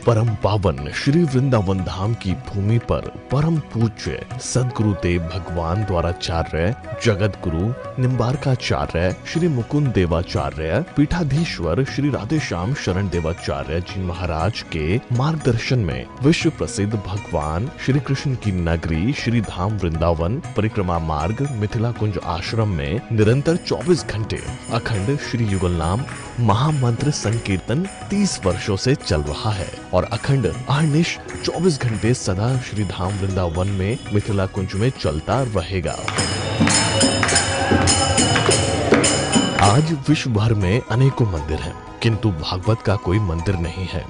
परम पावन श्री वृंदावन धाम की भूमि पर परम पूज्य सदगुरुदेव भगवान द्वाराचार्य जगत गुरु निम्बारकाचार्य श्री मुकुंद देवाचार्य पीठाधीश्वर श्री राधेश्याम शरण देवाचार्य जी महाराज के मार्गदर्शन में विश्व प्रसिद्ध भगवान श्री कृष्ण की नगरी श्री धाम वृंदावन परिक्रमा मार्ग मिथिला कुंज आश्रम में निरंतर 24 घंटे अखंड श्री युगल नाम महामंत्र संकीर्तन 30 वर्षों से चल रहा है और अखंड अहर्निश 24 घंटे सदा श्री धाम वृंदावन में मिथिला कुंज में चलता रहेगा। आज विश्व भर में अनेकों मंदिर हैं, किंतु भागवत का कोई मंदिर नहीं है।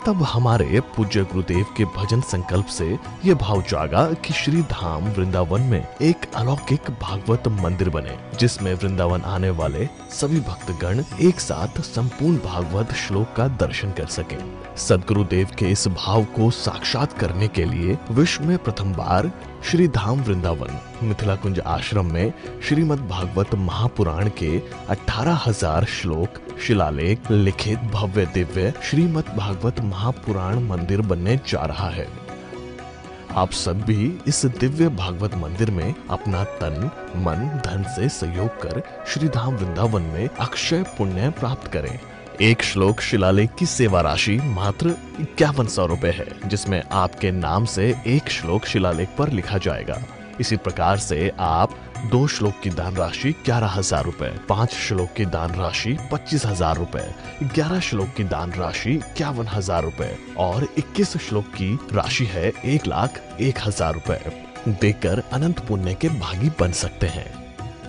तब हमारे पूज्य गुरुदेव के भजन संकल्प से ये भाव जागा कि श्री धाम वृंदावन में एक अलौकिक भागवत मंदिर बने, जिसमें वृंदावन आने वाले सभी भक्तगण एक साथ संपूर्ण भागवत श्लोक का दर्शन कर सकें। सदगुरुदेव के इस भाव को साक्षात करने के लिए विश्व में प्रथम बार श्री धाम वृंदावन मिथिला कुंज आश्रम में श्रीमद् भागवत महापुराण के 18,000 श्लोक शिलालेख लिखित भव्य दिव्य श्रीमद् भागवत महापुराण मंदिर बनने जा रहा है। आप सब भी इस दिव्य भागवत मंदिर में अपना तन मन धन से सहयोग कर श्री धाम वृंदावन में अक्षय पुण्य प्राप्त करें। एक श्लोक शिलालेख की सेवा राशि मात्र 5100 रुपए है, जिसमें आपके नाम से एक श्लोक शिलालेख पर लिखा जाएगा। इसी प्रकार से आप 2 श्लोक की दान राशि 11,000 रुपए, 5 श्लोक की दान राशि 25,000 रुपए, 11 श्लोक की दान राशि 51,000 रुपए और 21 श्लोक की राशि है 1,01,000 रुपए देकर अनंत पुण्य के भागी बन सकते हैं।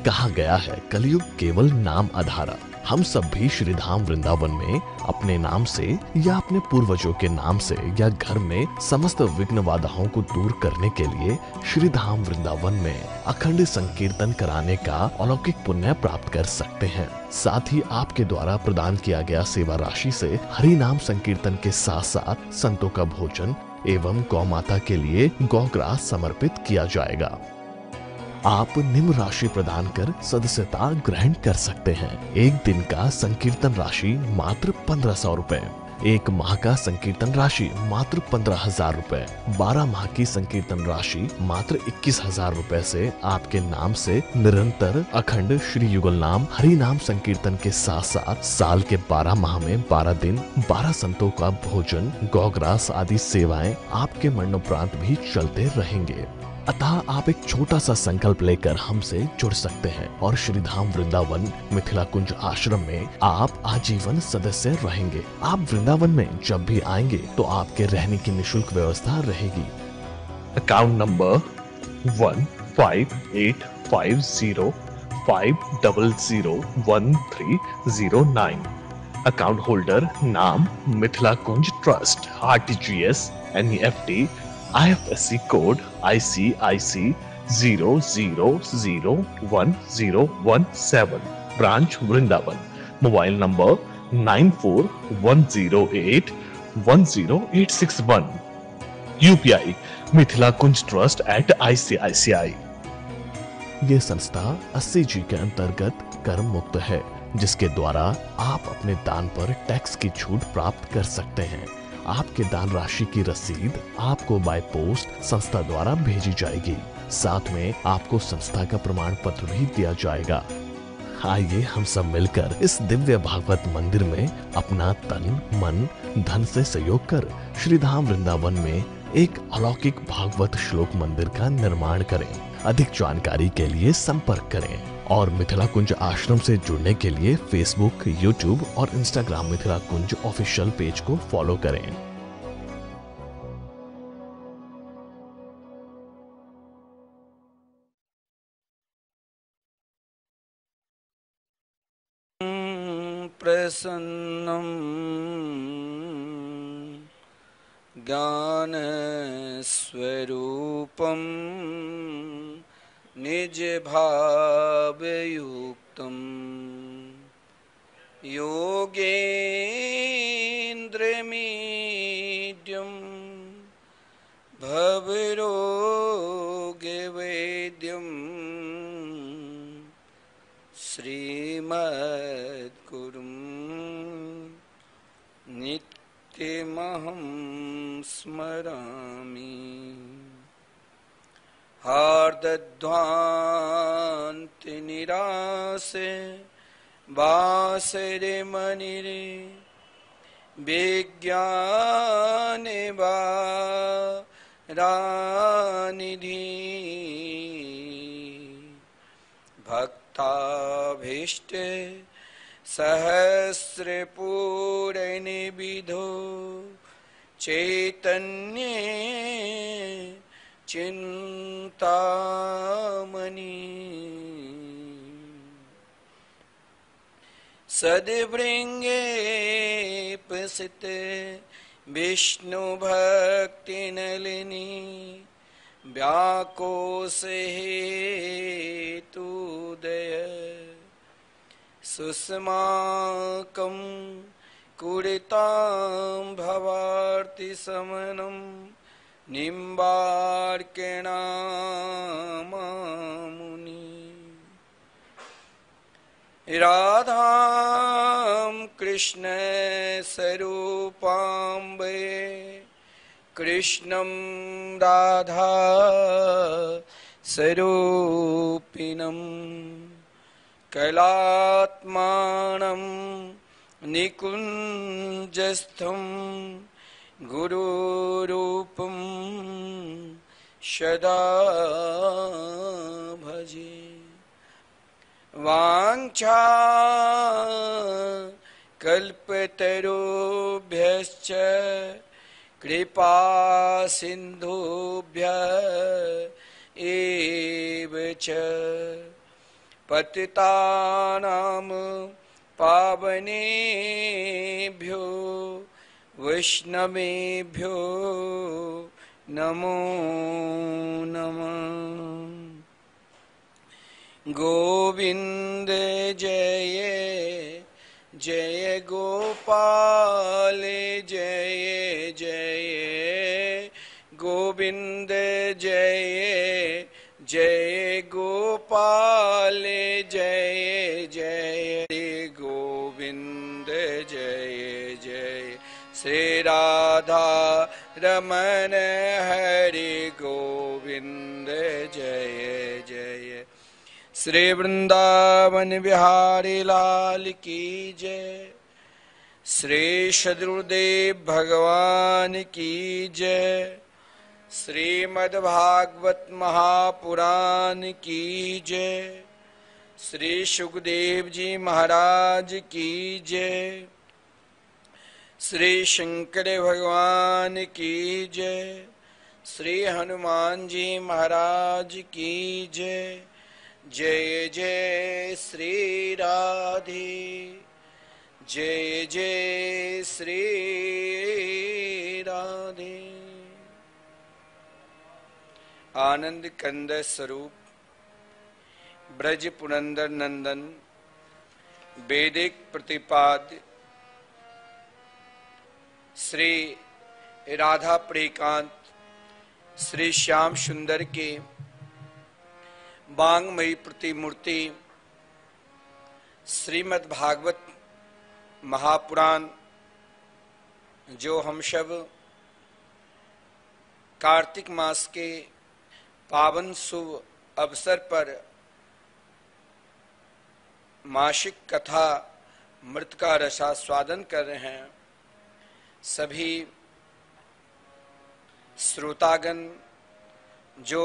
कहा गया है कलयुग केवल नाम आधारा। हम सब भी श्री धाम वृंदावन में अपने नाम से या अपने पूर्वजों के नाम से या घर में समस्त विघ्न बाधाओं को दूर करने के लिए श्री धाम वृंदावन में अखंड संकीर्तन कराने का अलौकिक पुण्य प्राप्त कर सकते हैं। साथ ही आपके द्वारा प्रदान किया गया सेवा राशि से हरि नाम संकीर्तन के साथ साथ संतों का भोजन एवं गौ माता के लिए गौग्रास समर्पित किया जाएगा। आप निम्न राशि प्रदान कर सदस्यता ग्रहण कर सकते हैं। एक दिन का संकीर्तन राशि मात्र 1,500 रुपए, एक माह का संकीर्तन राशि मात्र 15,000 रुपए, 12 माह की संकीर्तन राशि मात्र 21,000 रुपए से आपके नाम से निरंतर अखंड श्री युगल नाम हरि नाम संकीर्तन के साथ साथ साल के 12 माह में 12 दिन 12 संतों का भोजन गौग्रास आदि सेवाएं आपके मरणोपरांत भी चलते रहेंगे। अतः आप एक छोटा सा संकल्प लेकर हमसे जुड़ सकते हैं और श्री धाम वृंदावन मिथिला कुंज आश्रम में आप आजीवन सदस्य रहेंगे। आप वृंदावन में जब भी आएंगे तो आपके रहने की निशुल्क व्यवस्था रहेगी। Account number 1588500501309। अकाउंट होल्डर नाम Mithila Kunj trust, RTGS, NEFT, IFSC code ICIC 00010017, branch Vrindavan. Mobile number 9410810861। UPI Mithila Kunj trust @ICICI। ये संस्था 80G के अंतर्गत कर मुक्त है, जिसके द्वारा आप अपने दान पर टैक्स की छूट प्राप्त कर सकते हैं। आपके दान राशि की रसीद आपको बाय पोस्ट संस्था द्वारा भेजी जाएगी। साथ में आपको संस्था का प्रमाण पत्र भी दिया जाएगा। आइए हम सब मिलकर इस दिव्य भागवत मंदिर में अपना तन मन धन से सहयोग कर श्री धाम वृंदावन में एक अलौकिक भागवत श्लोक मंदिर का निर्माण करें। अधिक जानकारी के लिए संपर्क करें और मिथिला कुंज आश्रम से जुड़ने के लिए फेसबुक, यूट्यूब और इंस्टाग्राम मिथिला कुंज ऑफिशियल पेज को फॉलो करें। प्रसन्नं ज्ञानस्वरूपं निजभावयुक्तं योगेन्द्रमीड्यं भवरोगवैद्यं श्रीमद्गुरुं नित्यं भक्तिमहं स्मरामि हार्दध्वान्तनिरासे वासरे मनिरे विज्ञाने वारानिधि भक्ताभीष्टे सहस्रपूरणिविधो चैतन्ये चिन्तामणि सद्भृङ्गे प्रसिते विष्णुभक्तिनलिनी व्याकोशे हेतुदय सुस्माकं कुरुतां भवार्तिशमनं निम्बार्केणामुनि राधां कृष्ण स्वरूपां वै कृष्णं राधा स्वरूपिणं कलात्मानं निकुञ्जस्थं गुरुरूपं सदा भजे वाञ्छा कल्पतरुभ्यश्च कृपा सिन्धुभ्यः एव च पतितानां पावनेभ्यो वैष्णवेभ्यो नमो नमः। गोविंद जय जय गोपाल जय जय गोविंद जय जय गोपाल जय जय गोविंद जय जय श्री राधा रमण हरि गोविंद जय जय श्री वृंदावन बिहारी लाल की जय श्री सद्गुरुदेव भगवान की जय श्रीमद्भागवत महापुराण की जय श्री सुखदेव जी महाराज की जय श्री शंकर भगवान की जय श्री हनुमान जी महाराज की जय जय जय श्री राधे जय जय श्री राधे। आनंद कंद स्वरूप ब्रज पुरंदर नंदन वैदिक प्रतिपाद्य श्री राधा प्रियकांत श्री श्याम सुंदर के वांगमयी प्रतिमूर्ति श्रीमद् भागवत महापुराण जो हम सब कार्तिक मास के पावन शुभ अवसर पर मासिक कथा मृत का रसास्वादन कर रहे हैं। सभी श्रोतागण जो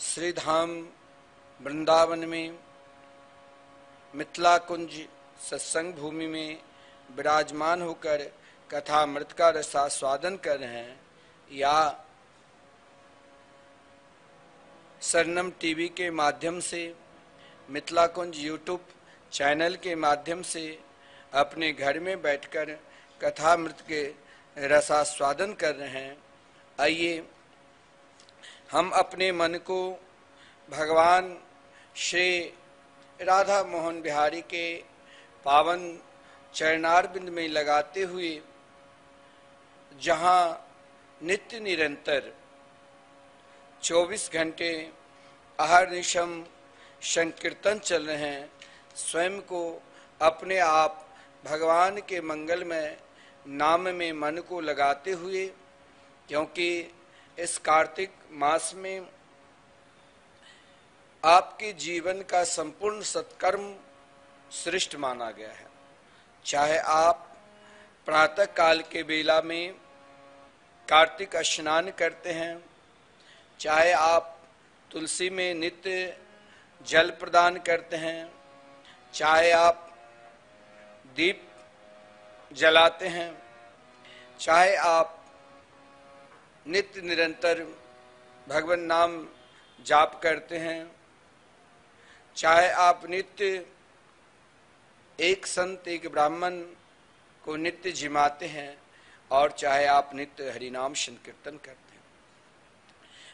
श्री धाम वृंदावन में मिथिला कुंज सत्संग भूमि में विराजमान होकर कथा मृत का रसास्वादन कर रहे हैं या सरनम टीवी के माध्यम से मिथिला कुंज यूट्यूब चैनल के माध्यम से अपने घर में बैठकर कथा मृत के रसास्वादन कर रहे हैं। आइए हम अपने मन को भगवान श्री राधा मोहन बिहारी के पावन चरणारविंद में लगाते हुए जहाँ नित्य निरंतर 24 घंटे अहर्निशम संकीर्तन चल रहे हैं, स्वयं को अपने आप भगवान के मंगल में नाम में मन को लगाते हुए, क्योंकि इस कार्तिक मास में आपके जीवन का संपूर्ण सत्कर्म श्रेष्ठ माना गया है। चाहे आप प्रातः काल के बेला में कार्तिक स्नान करते हैं, चाहे आप तुलसी में नित्य जल प्रदान करते हैं, चाहे आप दीप जलाते हैं, चाहे आप नित्य निरंतर भगवान नाम जाप करते हैं, चाहे आप नित्य एक संत एक ब्राह्मण को नित्य जिमाते हैं, और चाहे आप नित्य हरिनाम संकीर्तन करते हैं।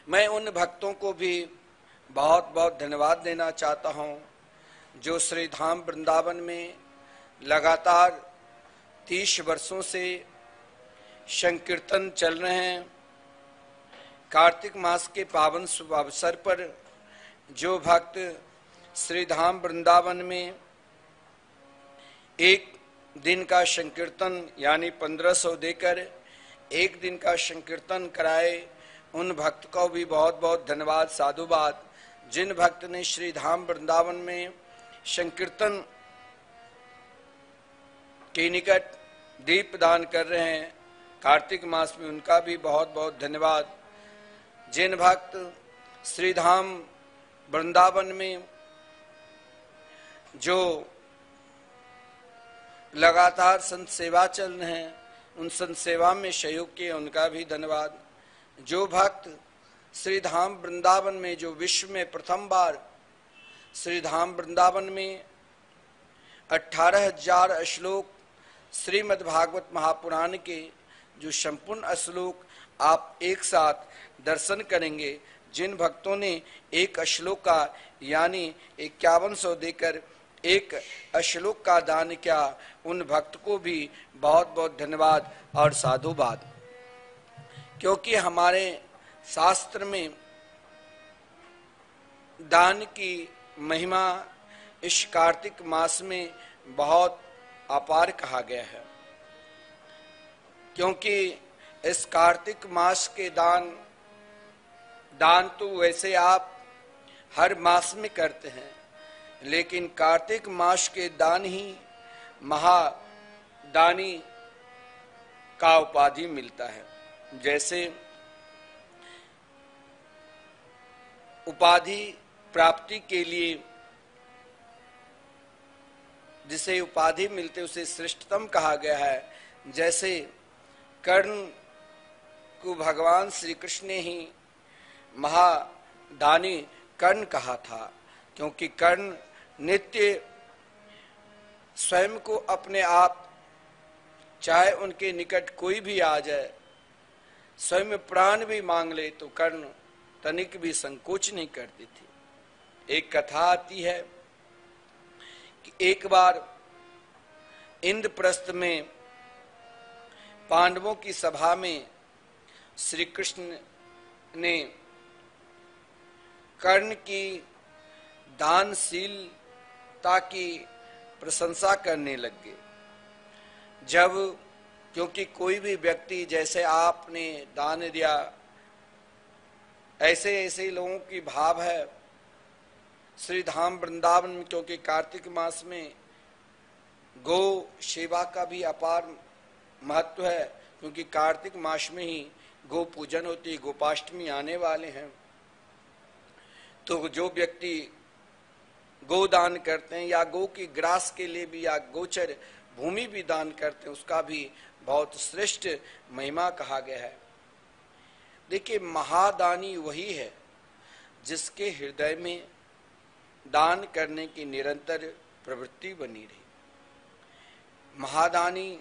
मैं उन भक्तों को भी बहुत बहुत धन्यवाद देना चाहता हूं जो श्री धाम वृंदावन में लगातार 30 वर्षों से संकीर्तन चल रहे हैं। कार्तिक मास के पावन शुभ अवसर पर जो भक्त श्री धाम वृंदावन में एक दिन का संकीर्तन यानी 1500 देकर एक दिन का संकीर्तन कराए, उन भक्त को भी बहुत बहुत धन्यवाद साधुवाद। जिन भक्त ने श्री धाम वृंदावन में संकीर्तन के निकट दीप दान कर रहे हैं कार्तिक मास में, उनका भी बहुत बहुत धन्यवाद। जिन भक्त श्री धाम वृंदावन में जो लगातार संत सेवा चल रहे हैं, उन संत सेवा में सहयोग किए, उनका भी धन्यवाद। जो भक्त श्री धाम वृंदावन में जो विश्व में प्रथम बार श्री धाम वृंदावन में 18,000 श्लोक श्रीमद् भागवत महापुराण के जो संपूर्ण श्लोक आप एक साथ दर्शन करेंगे, जिन भक्तों ने एक श्लोक का यानी 5100 देकर एक श्लोक का दान किया, उन भक्त को भी बहुत बहुत धन्यवाद और साधुवाद। क्योंकि हमारे शास्त्र में दान की महिमा इस कार्तिक मास में बहुत अपार कहा गया है। क्योंकि इस कार्तिक मास के दान तो वैसे आप हर मास में करते हैं, लेकिन कार्तिक मास के दान ही महादानी का उपाधि मिलता है। जैसे उपाधि प्राप्ति के लिए जिसे उपाधि मिलते उसे श्रेष्ठतम कहा गया है। जैसे कर्ण को भगवान श्री कृष्ण ने ही महादानी कर्ण कहा था, क्योंकि कर्ण नित्य स्वयं को अपने आप, चाहे उनके निकट कोई भी आ जाए, स्वयं प्राण भी मांग ले तो कर्ण तनिक भी संकोच नहीं करती थी। एक कथा आती है कि एक बार इंद्रप्रस्थ में पांडवों की सभा में श्री कृष्ण ने कर्ण की दानशीलता की प्रशंसा करने लग गए। जब क्योंकि कोई भी व्यक्ति जैसे आपने दान दिया, ऐसे ऐसे लोगों की भाव है श्री धाम वृंदावन में। क्योंकि कार्तिक मास में गौ सेवा का भी अपार महत्व है, क्योंकि कार्तिक मास में ही गौ पूजन होती है। गोपाष्टमी आने वाले हैं, तो जो व्यक्ति गोदान करते हैं या गौ की ग्रास के लिए भी या गोचर भूमि भी दान करते हैं, उसका भी बहुत श्रेष्ठ महिमा कहा गया है। देखिए, महादानी वही है जिसके हृदय में दान करने की निरंतर प्रवृत्ति बनी रही। महादानी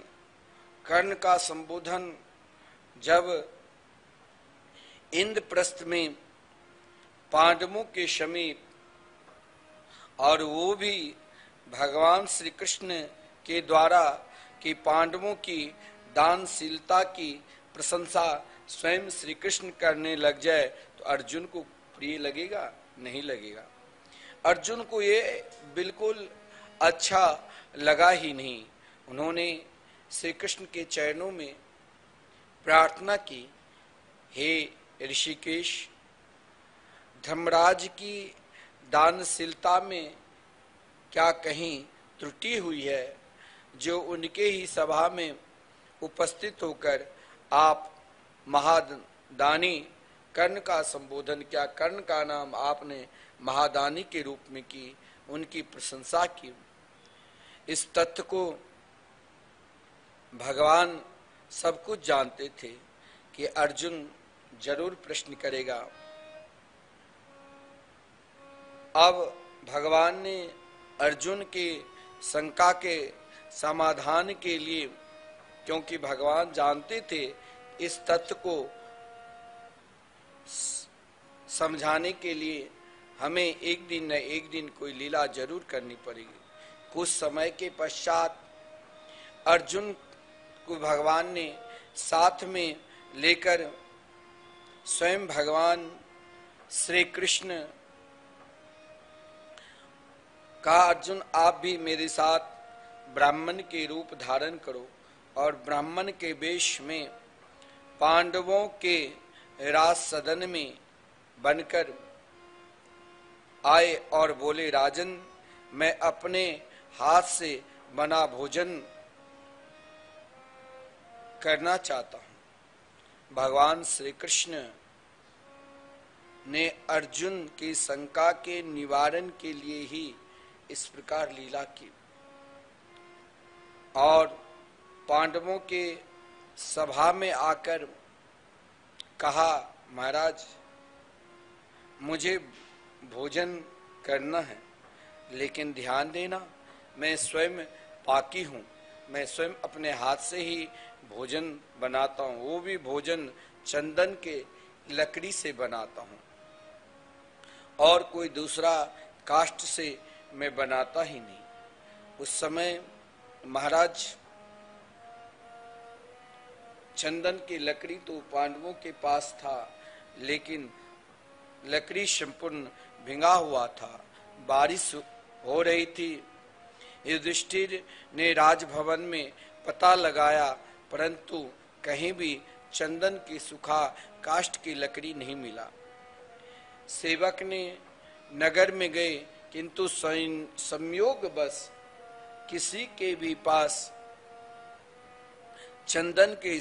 कर्ण का संबोधन जब इंद्रप्रस्थ में पांडवों के समीप, और वो भी भगवान श्री कृष्ण के द्वारा कि पांडवों की दानशीलता की प्रशंसा स्वयं श्री कृष्ण करने लग जाए, तो अर्जुन को प्रिय लगेगा? नहीं लगेगा। अर्जुन को ये बिल्कुल अच्छा लगा ही नहीं। उन्होंने श्री कृष्ण के चरणों में प्रार्थना की, हे ऋषिकेश, धर्मराज की दानशीलता में क्या कहीं त्रुटि हुई है, जो उनके ही सभा में उपस्थित होकर आप महादानी कर्ण का संबोधन किया, कर्ण का नाम आपने महादानी के रूप में की, उनकी प्रशंसा की। इस तथ्य को भगवान सब कुछ जानते थे कि अर्जुन जरूर प्रश्न करेगा। अब भगवान ने अर्जुन के शंका के समाधान के लिए, क्योंकि भगवान जानते थे इस तथ्य को समझाने के लिए हमें एक दिन न एक दिन कोई लीला जरूर करनी पड़ेगी। कुछ समय के पश्चात अर्जुन को भगवान ने साथ में लेकर स्वयं भगवान श्री कृष्ण कहा, अर्जुन आप भी मेरे साथ ब्राह्मण के रूप धारण करो, और ब्राह्मण के वेश में पांडवों के राज सदन में बनकर आए और बोले, राजन मैं अपने हाथ से बना भोजन करना चाहता हूं। भगवान श्री कृष्ण ने अर्जुन की शंका के निवारण के लिए ही इस प्रकार लीला की, और पांडवों के सभा में आकर कहा, महाराज मुझे भोजन करना है, लेकिन ध्यान देना मैं स्वयं पाकी हूँ, मैं स्वयं अपने हाथ से ही भोजन बनाता हूँ, वो भी भोजन चंदन के लकड़ी से बनाता हूँ, और कोई दूसरा काष्ठ से मैं बनाता ही नहीं। उस समय महाराज चंदन की लकड़ी तो पांडवों के पास था, लेकिन लकड़ी संपूर्ण भिंगा हुआ था, बारिश हो रही थी। युधिष्ठिर ने राजभवन में पता लगाया, परंतु कहीं भी चंदन की सूखा काष्ठ की लकड़ी नहीं मिला। सेवक ने नगर में गए, किंतु संयोग बस किसी के भी पास चंदन के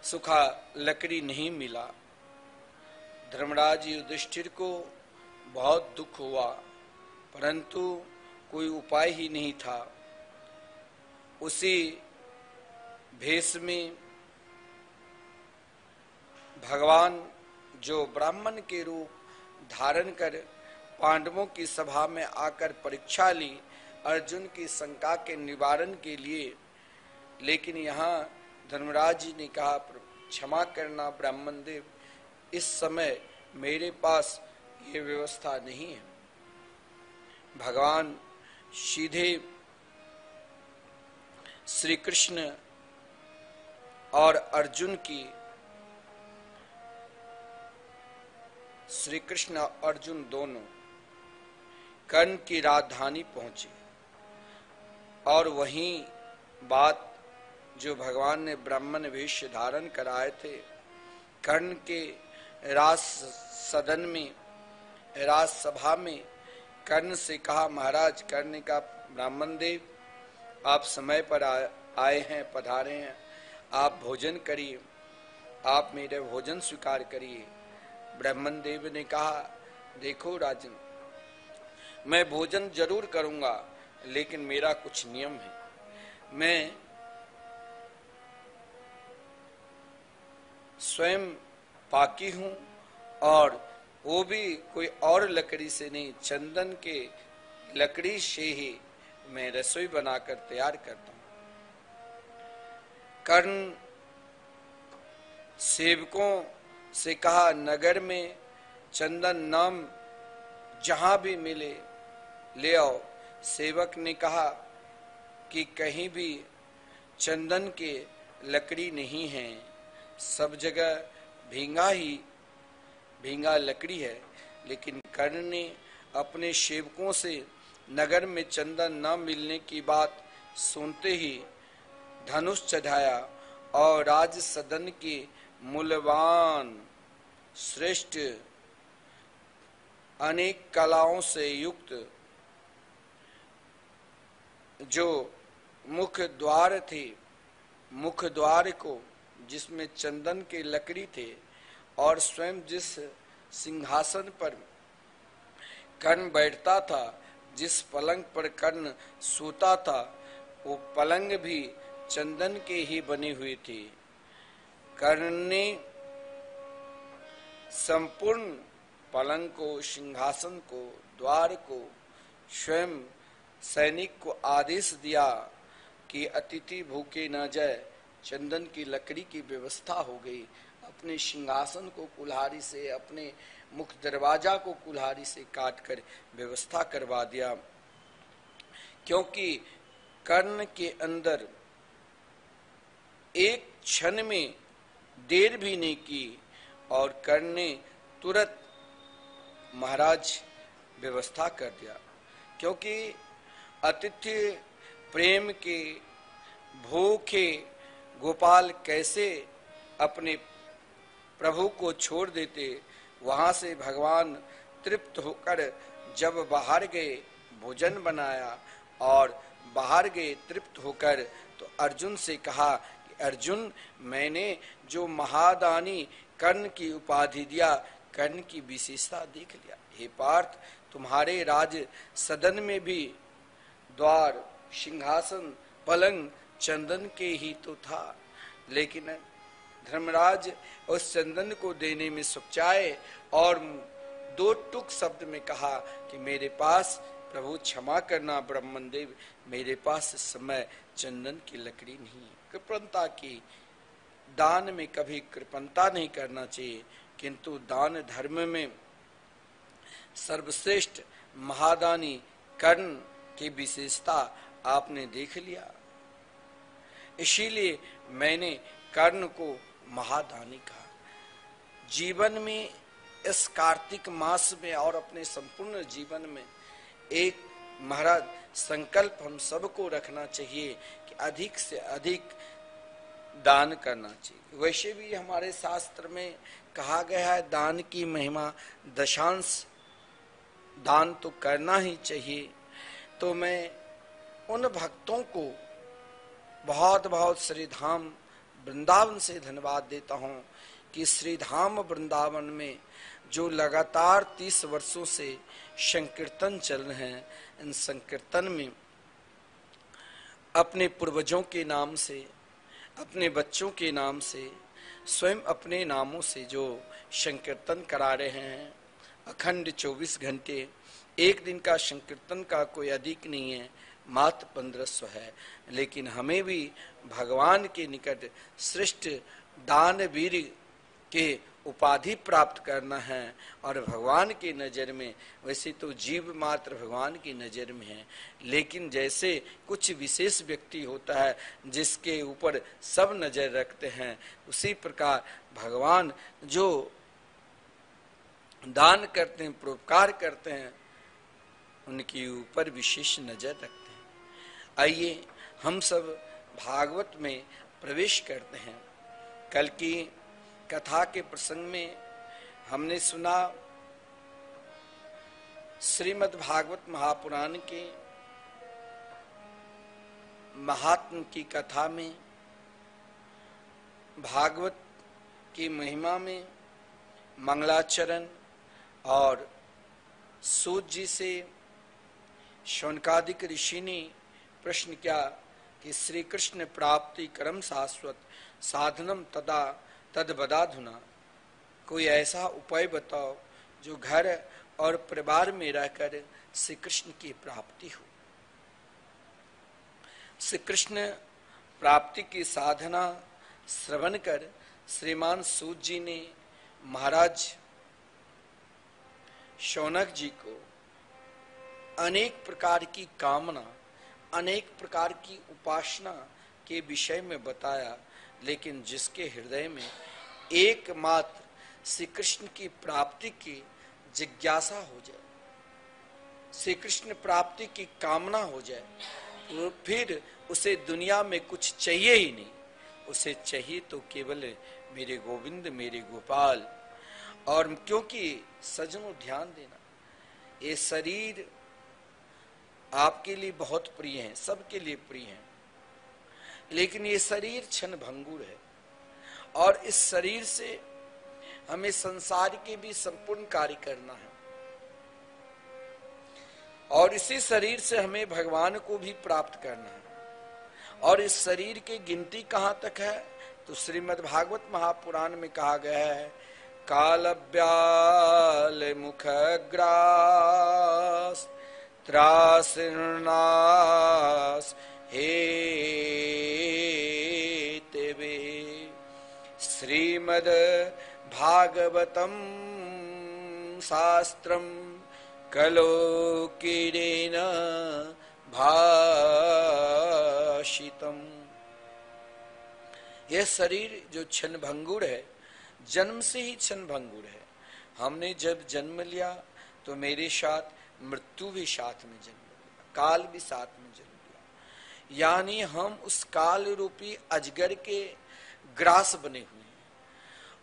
सूखा लकड़ी नहीं मिला। धर्मराज युधिष्ठिर को बहुत दुख हुआ, परंतु कोई उपाय ही नहीं था। उसी भेष में भगवान जो ब्राह्मण के रूप धारण कर पांडवों की सभा में आकर परीक्षा ली अर्जुन की शंका के निवारण के लिए, लेकिन यहाँ धर्मराज जी ने कहा, क्षमा करना ब्राह्मण देव, इस समय मेरे पास ये व्यवस्था नहीं है। भगवान सीधे श्री कृष्ण और अर्जुन की, श्री कृष्ण और अर्जुन दोनों कर्ण की राजधानी पहुंचे, और वहीं बात जो भगवान ने ब्राह्मण वेश धारण कराए थे, कर्ण के राज सदन में, राज सभा में कर्ण से कहा, महाराज, कर्ण ने कहा, ब्राह्मण देव आप समय पर आए हैं, पधारे हैं, आप भोजन करिए, आप मेरे भोजन स्वीकार करिए। ब्राह्मण देव ने कहा, देखो राजन, मैं भोजन जरूर करूंगा, लेकिन मेरा कुछ नियम है। मैं स्वयं पाकी हूं, और वो भी कोई और लकड़ी से नहीं, चंदन के लकड़ी से ही मैं रसोई बनाकर तैयार करता हूं। कर्ण सेवकों से कहा, नगर में चंदन नाम जहां भी मिले ले आओ। सेवक ने कहा कि कहीं भी चंदन के लकड़ी नहीं है, सब जगह भींगा लकड़ी है। लेकिन कर्ण ने अपने सेवकों से नगर में चंदन न मिलने की बात सुनते ही धनुष चढ़ाया और राज सदन के मूल्यवान श्रेष्ठ अनेक कलाओं से युक्त जो मुख्य द्वार थे, मुख्य द्वार को जिसमें चंदन के लकड़ी थे और स्वयं जिस सिंहासन पर कर्ण बैठता था, जिस पलंग पर कर्ण सोता था, वो पलंग भी चंदन के ही बनी हुई थी। कर्ण ने संपूर्ण पलंग को, सिंहासन को, द्वार को, स्वयं सैनिक को आदेश दिया कि अतिथि भूखे न जाए। चंदन की लकड़ी की व्यवस्था हो गई। अपने सिंहासन को कुल्हाड़ी से, अपने मुख्य दरवाजा को कुल्हाड़ी से काट कर व्यवस्था करवा दिया, क्योंकि कर्ण के अंदर एक क्षण में देर भी नहीं की और कर्ण ने तुरंत महाराज व्यवस्था कर दिया। क्योंकि अतिथि प्रेम के भूखे गोपाल कैसे अपने प्रभु को छोड़ देते। वहां से भगवान तृप्त होकर जब बाहर गए, भोजन बनाया और बाहर गए तृप्त होकर, तो अर्जुन से कहा कि अर्जुन, मैंने जो महादानी कर्ण की उपाधि दिया, कर्ण की विशेषता देख लिया। हे पार्थ, तुम्हारे राज सदन में भी द्वार, सिंहासन, पलंग चंदन के ही तो था, लेकिन धर्मराज उस चंदन को देने में सुचाए और दो टुक शब्द में कहा कि मेरे पास, प्रभु क्षमा करना ब्रह्मदेव, मेरे पास इस समय चंदन की लकड़ी नहीं है। कृपणता की, दान में कभी कृपणता नहीं करना चाहिए, किंतु दान धर्म में सर्वश्रेष्ठ महादानी कर्ण की विशेषता आपने देख लिया। इसीलिए मैंने कर्ण को महादानी कहा। जीवन में इस कार्तिक मास में और अपने संपूर्ण जीवन में एक महाराज संकल्प हम सबको रखना चाहिए कि अधिक से अधिक दान करना चाहिए। वैसे भी हमारे शास्त्र में कहा गया है दान की महिमा, दशांश दान तो करना ही चाहिए। तो मैं उन भक्तों को बहुत बहुत श्री धाम वृंदावन से धन्यवाद देता हूँ कि श्री धाम वृंदावन में जो लगातार 30 वर्षों से संकीर्तन चल रहे हैं, इन संकीर्तन में अपने पूर्वजों के नाम से, अपने बच्चों के नाम से, स्वयं अपने नामों से जो संकीर्तन करा रहे हैं, अखंड 24 घंटे, एक दिन का संकीर्तन का कोई अधिक नहीं है, मात्र 1500 है। लेकिन हमें भी भगवान के निकट श्रेष्ठ दानवीर के उपाधि प्राप्त करना है और भगवान की नजर में, वैसे तो जीव मात्र भगवान की नजर में है, लेकिन जैसे कुछ विशेष व्यक्ति होता है जिसके ऊपर सब नजर रखते हैं, उसी प्रकार भगवान जो दान करते हैं, परोपकार करते हैं, उनके ऊपर विशेष नजर रखते हैं। आइए हम सब भागवत में प्रवेश करते हैं। कल की कथा के प्रसंग में हमने सुना श्रीमद् भागवत महापुराण के महात्म की कथा में, भागवत की महिमा में मंगलाचरण और सूत जी से शौनकादिक ऋषि ने प्रश्न किया कि श्री कृष्ण प्राप्ति कर्म शाश्वत साधनम तदा तद बदाधुना, कोई ऐसा उपाय बताओ जो घर और परिवार में रहकर श्री कृष्ण की प्राप्ति हो। श्री कृष्ण प्राप्ति की साधना श्रवण कर श्रीमान सूत जी ने महाराज शौनक जी को अनेक प्रकार की कामना, अनेक प्रकार की उपासना के विषय में बताया, लेकिन जिसके हृदय में एकमात्र श्री कृष्ण की प्राप्ति की जिज्ञासा हो जाए, श्री कृष्ण प्राप्ति की कामना हो जाए, फिर उसे दुनिया में कुछ चाहिए ही नहीं। उसे चाहिए तो केवल मेरे गोविंद, मेरे गोपाल। और क्योंकि सज्जनों ध्यान देना, ये शरीर आपके लिए बहुत प्रिय है, सबके लिए प्रिय है, लेकिन ये शरीर क्षण भंगुर है। और इस शरीर से हमें संसार के भी संपूर्ण कार्य करना है, और इसी शरीर से हमें भगवान को भी प्राप्त करना है। और इस शरीर की गिनती कहां तक है? तो श्रीमद् भागवत महापुराण में कहा गया है, कालव्याल मुखग्रास त्रासनास हे तेवे श्रीमद् भागवतम शास्त्रम कलो किरेन भाषितम। यह शरीर जो क्षण भंगुर है, जन्म से ही क्षण भंगुर है। हमने जब जन्म लिया तो मेरे साथ मृत्यु भी साथ में जन्म लिया, काल भी साथ में जन्म लिया। यानी हम उस काल रूपी अजगर के ग्रास बने हुए हैं।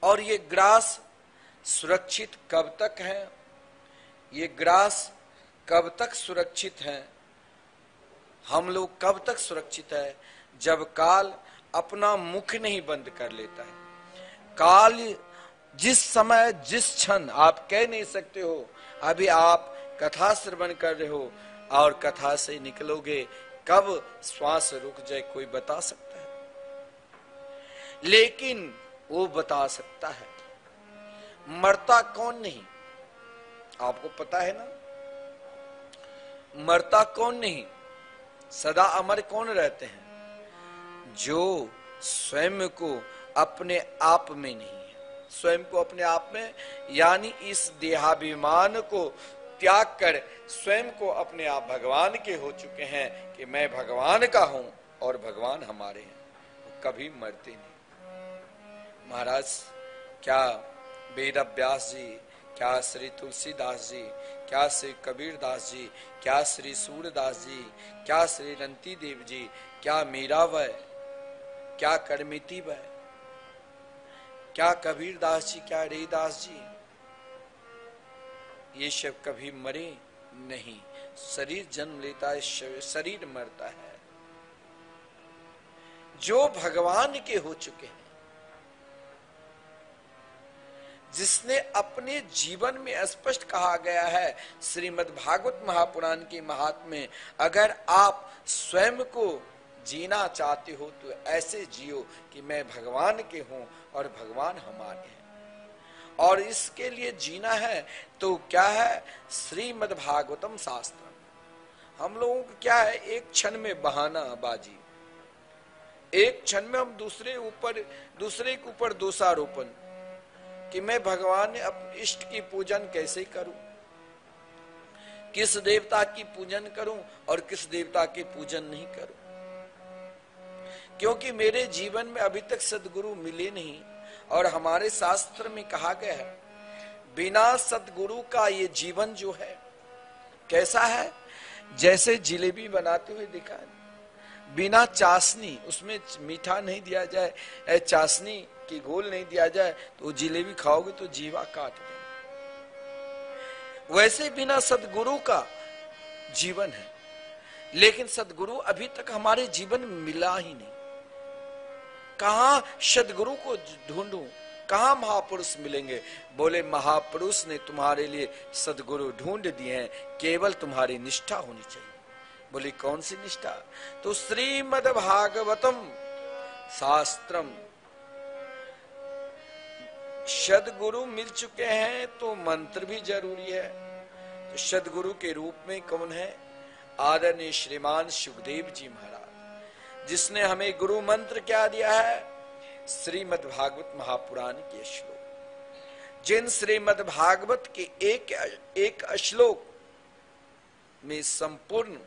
और ये ग्रास सुरक्षित कब तक है? ये ग्रास कब तक सुरक्षित है? हम लोग कब तक सुरक्षित है? जब काल अपना मुख नहीं बंद कर लेता है। काल जिस समय, जिस क्षण, आप कह नहीं सकते हो। अभी आप कथा श्रवण कर रहे हो और कथा से निकलोगे, कब श्वास रुक जाए कोई बता सकता है? लेकिन वो बता सकता है। मरता कौन नहीं, आपको पता है ना? मरता कौन नहीं, सदा अमर कौन रहते हैं? जो स्वयं को अपने आप में नहीं है, स्वयं को अपने आप में, यानी इस देहाभिमान को त्याग कर स्वयं को अपने आप भगवान के हो चुके हैं कि मैं भगवान का हूं और भगवान हमारे हैं। वो कभी मरते नहीं। महाराज, क्या वेद व्यास जी, क्या श्री तुलसीदास जी, क्या श्री कबीरदास जी, क्या श्री सूरदास जी, क्या श्री रंती देव जी, क्या मीराबाई, क्या करमिती बाई, क्या कबीरदास जी, क्या रैदास जी, ये सब कभी मरे नहीं। शरीर जन्म लेता है, शरीर मरता है। जो भगवान के हो चुके हैं, जिसने अपने जीवन में स्पष्ट कहा गया है श्रीमद् भागवत महापुराण के महात्म्य, अगर आप स्वयं को जीना चाहते हो तो ऐसे जियो कि मैं भगवान के हूं और भगवान हमारे हैं। और इसके लिए जीना है तो क्या है? श्रीमद् भागवतम शास्त्र। हम लोगों को क्या है? एक क्षण में बहाना बाजी, एक क्षण में हम दूसरे के ऊपर दोषारोपण कि मैं भगवान अपने इष्ट की पूजन कैसे करूं, किस देवता की पूजन करूं और किस देवता की पूजन नहीं करूं, क्योंकि मेरे जीवन में अभी तक सद्गुरु मिले नहीं। और हमारे शास्त्र में कहा गया है, बिना सद्गुरु का ये जीवन जो है कैसा है? जैसे जिलेबी बनाते हुए दिखा, बिना चाशनी, उसमें मीठा नहीं दिया जाए, चाशनी की घोल नहीं दिया जाए तो जिलेबी खाओगे तो जीवा काट दे। वैसे बिना सद्गुरु का जीवन है, लेकिन सद्गुरु अभी तक हमारे जीवन में मिला ही नहीं। कहां सद्गुरु को ढूंढूं, कहां महापुरुष मिलेंगे? बोले महापुरुष ने तुम्हारे लिए सद्गुरु ढूंढ दिए हैं, केवल तुम्हारी निष्ठा होनी चाहिए। बोले कौन सी निष्ठा? तो श्रीमद् भागवतम शास्त्रम। सद्गुरु मिल चुके हैं तो मंत्र भी जरूरी है। तो सद्गुरु के रूप में कौन है? आदरणीय श्रीमान सुखदेव जी महाराज, जिसने हमें गुरु मंत्र क्या दिया है? श्रीमद् भागवत महापुराण के श्लोक। जिन श्रीमद् भागवत के एक श्लोक में संपूर्ण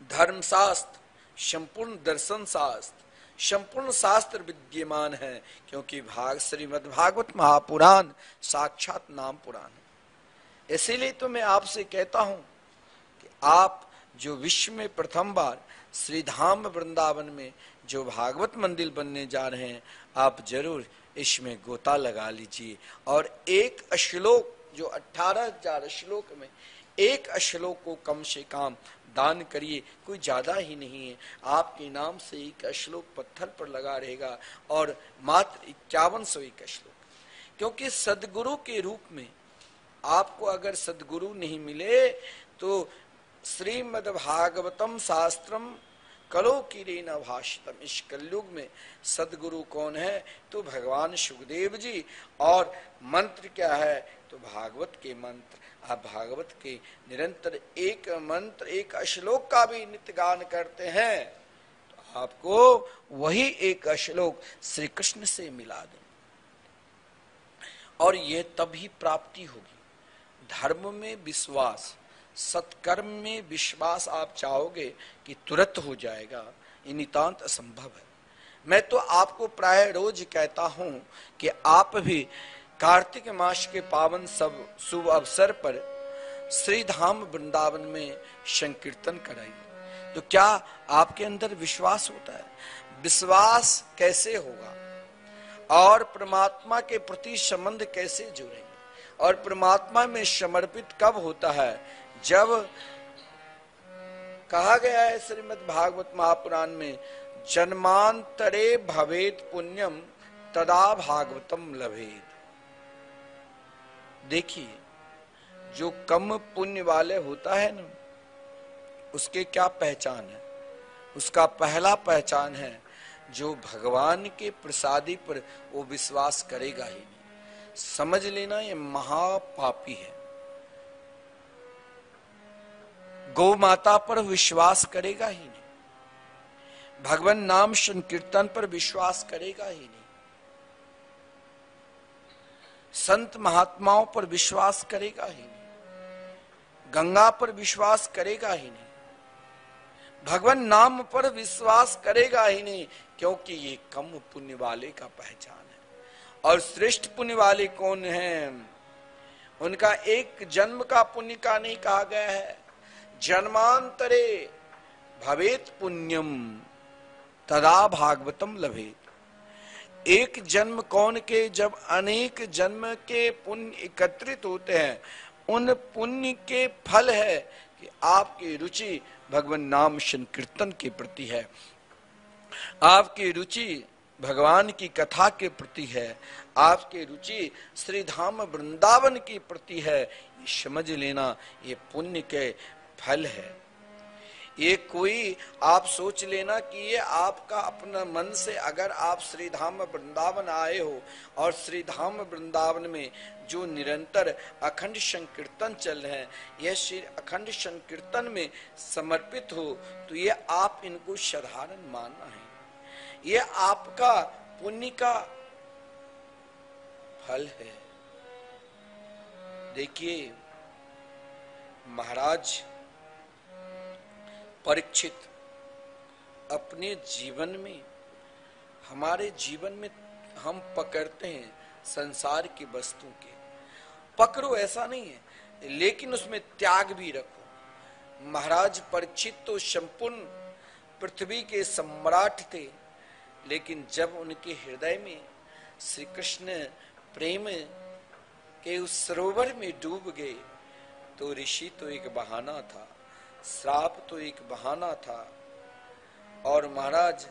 धर्मशास्त्र, संपूर्ण दर्शन शास्त्र, संपूर्ण शास्त्र विद्यमान है, क्योंकि श्रीमद् भागवत महापुराण साक्षात नाम पुराण है। इसीलिए तो मैं आपसे कहता हूं कि आप जो विश्व में प्रथम बार श्री धाम वृंदावन में जो भागवत मंदिर बनने जा रहे हैं, आप जरूर इसमें गोता लगा लीजिए और एक श्लोक, जो 18,000 श्लोक में एक श्लोक को कम से कम दान करिए। कोई ज्यादा ही नहीं है, आपके नाम से एक श्लोक पत्थर पर लगा रहेगा और मात्र 5101 श्लोक। क्योंकि सदगुरु के रूप में आपको अगर सदगुरु नहीं मिले तो श्रीमद् भागवतम शास्त्रम कलो किरेन भाषितम, इस कलयुग में सदगुरु कौन है? तो भगवान सुखदेव जी। और मंत्र क्या है? तो भागवत के मंत्र। आप भागवत के निरंतर एक मंत्र, एक श्लोक का भी नित्य गान करते हैं तो आपको वही एक श्लोक श्री कृष्ण से मिला दें और ये तभी प्राप्ति होगी। धर्म में विश्वास, सत्कर्म में विश्वास आप चाहोगे कि तुरंत हो जाएगा, ये नितांत असंभव है। मैं तो आपको प्राय रोज कहता हूं कि आप भी कार्तिक मास के पावन सब शुभ अवसर पर श्री धाम वृंदावन में संकीर्तन कराइए। तो क्या आपके अंदर विश्वास होता है? विश्वास कैसे होगा और परमात्मा के प्रति संबंध कैसे जुड़ेंगे? और परमात्मा में समर्पित कब होता है? जब कहा गया है श्रीमद् भागवत महापुराण में, जन्मांतरे भवेत पुण्यम तदा भागवतम लभेत। देखिए, जो कम पुण्य वाले होता है ना, उसके क्या पहचान है? उसका पहला पहचान है जो भगवान के प्रसादी पर वो विश्वास करेगा ही नहीं। समझ लेना ये महापापी है। गौ माता पर विश्वास करेगा ही नहीं, भगवान नाम संकीर्तन पर विश्वास करेगा ही नहीं, संत महात्माओं पर विश्वास करेगा ही नहीं, गंगा पर विश्वास करेगा ही नहीं, भगवान नाम पर विश्वास करेगा ही नहीं, क्योंकि ये कम पुण्य वाले का पहचान है। और श्रेष्ठ पुण्य वाले कौन हैं? उनका एक जन्म का पुण्य का नहीं कहा गया है। जन्मांतरे भवेत पुण्यम तदा भागवतम लभेत। एक जन्म कौन के, जब अनेक जन्म के पुण्य एकत्रित होते हैं, उन पुण्य के फल है कि आपकी रुचि भगवान नाम संकीर्तन के प्रति है, आपकी रुचि भगवान की कथा के प्रति है, आपकी रुचि श्री धाम वृंदावन के प्रति है। ये समझ लेना, ये पुण्य के फल है। ये कोई आप सोच लेना कि ये आपका अपना मन से, अगर आप श्री धाम वृंदावन आए हो और श्री धाम वृंदावन में जो निरंतर अखंड संकीर्तन चल रहे हैं, यह श्री अखंड संकीर्तन में समर्पित हो, तो ये आप इनको साधारण मानना है। ये आपका पुण्य का फल है। देखिए, महाराज परीक्षित अपने जीवन में, हमारे जीवन में हम पकड़ते हैं संसार की वस्तु के, पकड़ो ऐसा नहीं है, लेकिन उसमें त्याग भी रखो। महाराज परीक्षित तो संपूर्ण पृथ्वी के सम्राट थे, लेकिन जब उनके हृदय में श्री कृष्ण प्रेम के उस सरोवर में डूब गए, तो ऋषि तो एक बहाना था, श्राप तो एक बहाना था, और महाराज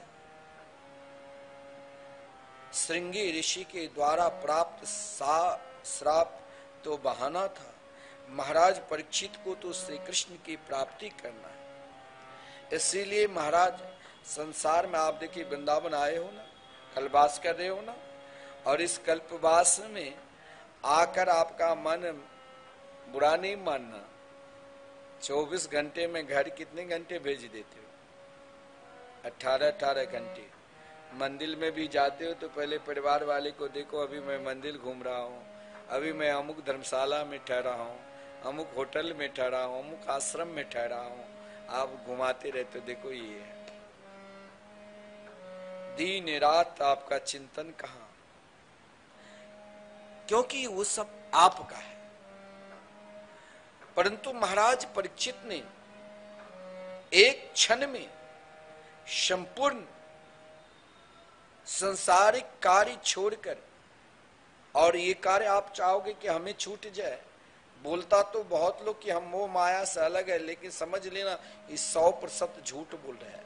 श्रृंगी ऋषि के द्वारा प्राप्त श्राप तो बहाना था। महाराज परीक्षित को तो श्री कृष्ण की प्राप्ति करना है। इसीलिए महाराज संसार में आप देखिए, वृंदावन आए हो ना, कल्पवास कर रहे हो ना, और इस कल्पवास में आकर आपका मन बुरा नहीं मानना। 24 घंटे में घर कितने घंटे भेज देते हो? 18 घंटे। मंदिर में भी जाते हो तो पहले परिवार वाले को देखो, अभी मैं मंदिर घूम रहा हूँ, अभी मैं अमुक धर्मशाला में ठहरा हूँ, अमुक होटल में ठहरा हूँ, अमुक आश्रम में ठहरा हूँ। आप घुमाते रहते हो, देखो ये है। दिन रात आपका चिंतन कहाँ? क्योंकि वो सब आपका है। परंतु महाराज परीक्षित ने एक क्षण में संपूर्ण संसारिक कार्य छोड़कर, और ये कार्य आप चाहोगे कि हमें छूट जाए। बोलता तो बहुत लोग कि हम मोह माया से अलग है, लेकिन समझ लेना ये 100% झूठ बोल रहे हैं।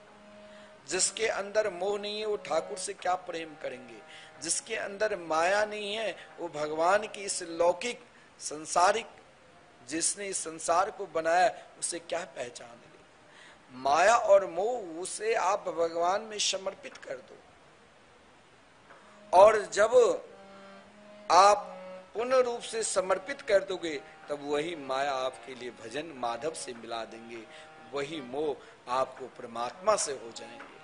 जिसके अंदर मोह नहीं है वो ठाकुर से क्या प्रेम करेंगे, जिसके अंदर माया नहीं है वो भगवान की इस लौकिक संसारिक, जिसने इस संसार को बनाया उसे क्या पहचानेंगे। माया और मोह उसे आप भगवान में समर्पित कर दो, और जब आप पूर्ण रूप से समर्पित कर दोगे तब वही माया आपके लिए भजन माधव से मिला देंगे, वही मोह आपको परमात्मा से हो जाएंगे।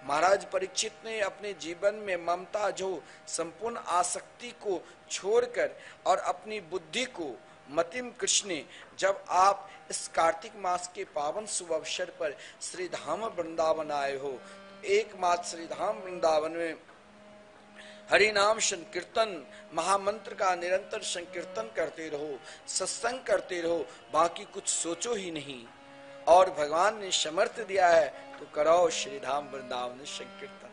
महाराज परीक्षित ने अपने जीवन में ममता जो संपूर्ण आसक्ति को छोड़कर और अपनी बुद्धि को मतिम कृष्ण, जब आप इस कार्तिक मास के पावन शुभ अवसर पर श्री धाम वृंदावन आए हो, एकमात्र श्री धाम वृंदावन में हरि नाम संकीर्तन महामंत्र का निरंतर संकीर्तन करते रहो, सत्संग करते रहो, बाकी कुछ सोचो ही नहीं। और भगवान ने समर्थ दिया है तो कराओ श्री धाम वृंदावन संकीर्तन।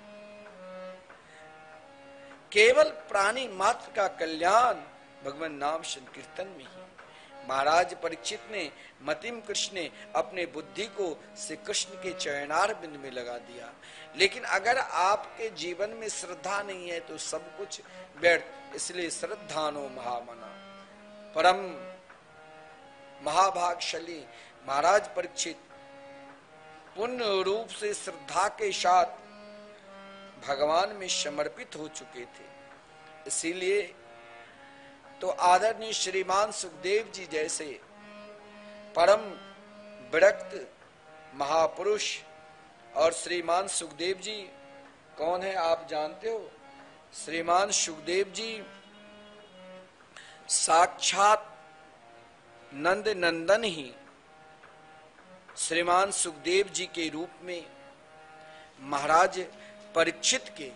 केवल प्राणी मात्र का कल्याण भगवान नाम संकीर्तन में ही। महाराज परीक्षित ने मतिम कृष्ण ने अपने बुद्धि को श्री कृष्ण के चरणार बिंद में लगा दिया। लेकिन अगर आपके जीवन में श्रद्धा नहीं है तो सब कुछ व्यर्थ। इसलिए श्रद्धानो महामना, परम महाभागशाली महाराज परीक्षित पूर्ण रूप से श्रद्धा के साथ भगवान में समर्पित हो चुके थे। इसीलिए तो आदरणीय श्रीमान सुखदेव जी जैसे परम विरक्त महापुरुष, और श्रीमान सुखदेव जी कौन है आप जानते हो? श्रीमान सुखदेव जी साक्षात नंद नंदन ही श्रीमान सुखदेव जी के रूप में महाराज परीक्षित के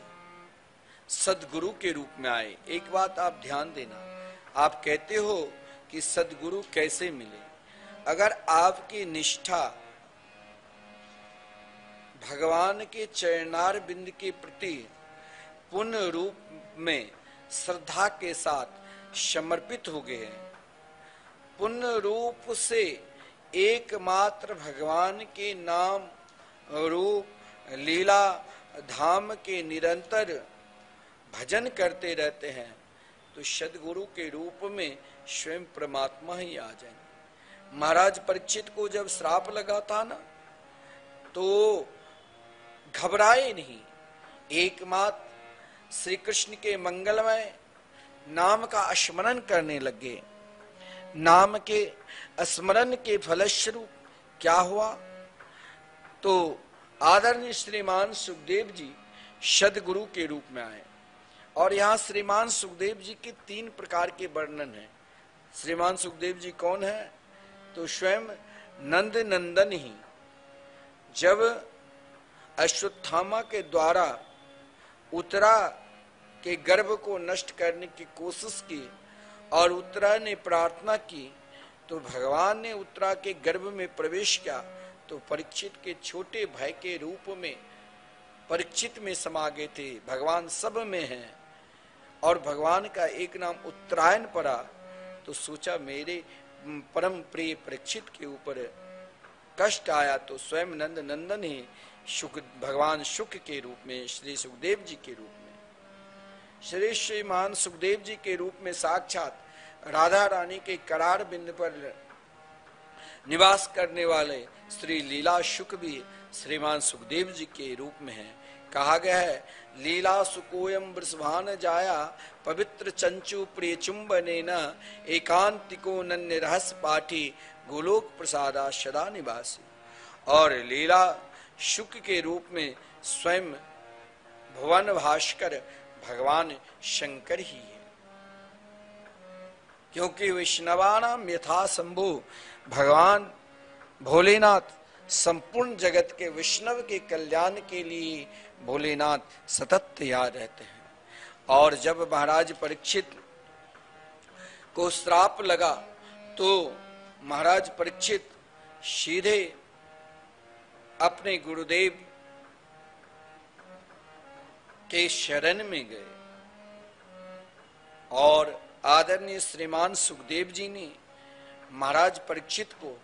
सदगुरु के रूप में आए। एक बात आप ध्यान देना, आप कहते हो कि सदगुरु कैसे मिले? अगर आपकी निष्ठा भगवान के चरणार बिंद के प्रति पूर्ण रूप में श्रद्धा के साथ समर्पित हो गए हैं, पूर्ण रूप से एकमात्र भगवान के नाम रूप लीला धाम के निरंतर भजन करते रहते हैं, तो सदगुरु के रूप में स्वयं परमात्मा ही आ जाएंगे। महाराज परीक्षित को जब श्राप लगा था ना, तो घबराए नहीं, एकमात्र श्री कृष्ण के मंगलमय नाम का स्मरण करने लगे। नाम के स्मरण के फलस्वरूप क्या हुआ? तो आदरणीय श्रीमान सुखदेव जी सदगुरु के रूप में आए। और यहाँ श्रीमान सुखदेव जी के 3 प्रकार के वर्णन हैं। श्रीमान सुखदेव जी कौन है? तो स्वयं नंद नंदन ही जब अश्वत्थामा के द्वारा उत्तरा के गर्भ को नष्ट करने की कोशिश की और उत्तरा ने प्रार्थना की, तो भगवान ने उत्तरा के गर्भ में प्रवेश किया, तो परीक्षित के छोटे भाई के रूप में परीक्षित में समा गए थे। भगवान सब में हैं और भगवान का एक नाम उत्तरायण पड़ा, तो सोचा मेरे परम प्रिय परीक्षित के ऊपर कष्ट आया, तो स्वयं नंद नंदन ही शुक भगवान शुक के रूप में श्री सुखदेव जी के रूप में, श्री श्रीमान सुखदेव जी के रूप में साक्षात राधा रानी के करार बिंद पर निवास करने वाले श्री लीला शुक भी श्रीमान सुखदेव जी के रूप में है। कहा गया है, लीला सुकोयम वृषभान जाया पवित्र चंचु प्रिय चुंबनेन एकांतिको नन्य रहस्य पाठी गोलोक प्रसादा सदा निवासी। और लीला शुक के रूप में स्वयं भुवन भास्कर भगवान शंकर ही है, क्योंकि वैष्णवानाम यथा शंभु, भगवान भोलेनाथ संपूर्ण जगत के वैष्णव के कल्याण के लिए भोलेनाथ सतत तैयार रहते हैं। और जब महाराज परीक्षित को श्राप लगा, तो महाराज परीक्षित सीधे अपने गुरुदेव के शरण में गए और आदरणीय श्रीमान सुखदेव जी ने महाराज परीक्षित को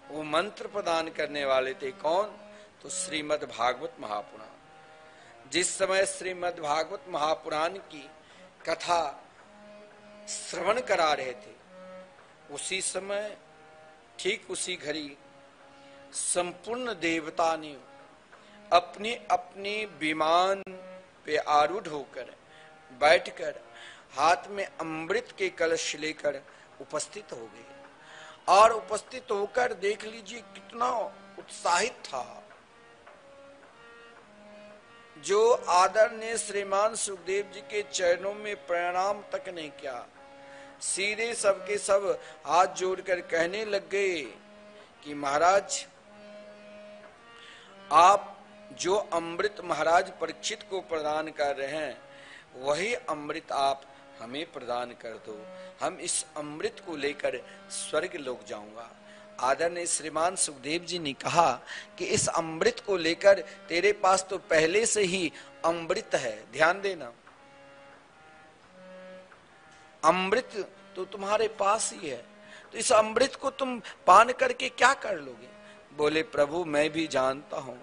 वो मंत्र प्रदान करने वाले थे। कौन? तो श्रीमद् भागवत महापुराण। जिस समय श्रीमद् भागवत महापुराण की कथा श्रवण करा रहे थे, उसी समय ठीक उसी घड़ी संपूर्ण देवता ने अपने अपने विमान पे आरूढ़ होकर बैठकर हाथ में अमृत के कलश लेकर उपस्थित हो गए और उपस्थित होकर देख लीजिए कितना उत्साहित था। जो आदरणीय श्रीमान सुखदेव जी के चरणों में प्रणाम तक नहीं किया, सीधे सबके सब हाथ जोड़कर कहने लग गए कि महाराज, आप जो अमृत महाराज परीक्षित को प्रदान कर रहे हैं, वही अमृत आप हमें प्रदान कर दो। हम इस अमृत को लेकर स्वर्ग लोक जाऊंगा। आदरणीय श्रीमान सुखदेव जी ने कहा कि इस अमृत को लेकर तेरे पास तो पहले से ही अमृत है, ध्यान देना, अमृत तो तुम्हारे पास ही है, तो इस अमृत को तुम पान करके क्या कर लोगे? बोले प्रभु, मैं भी जानता हूं,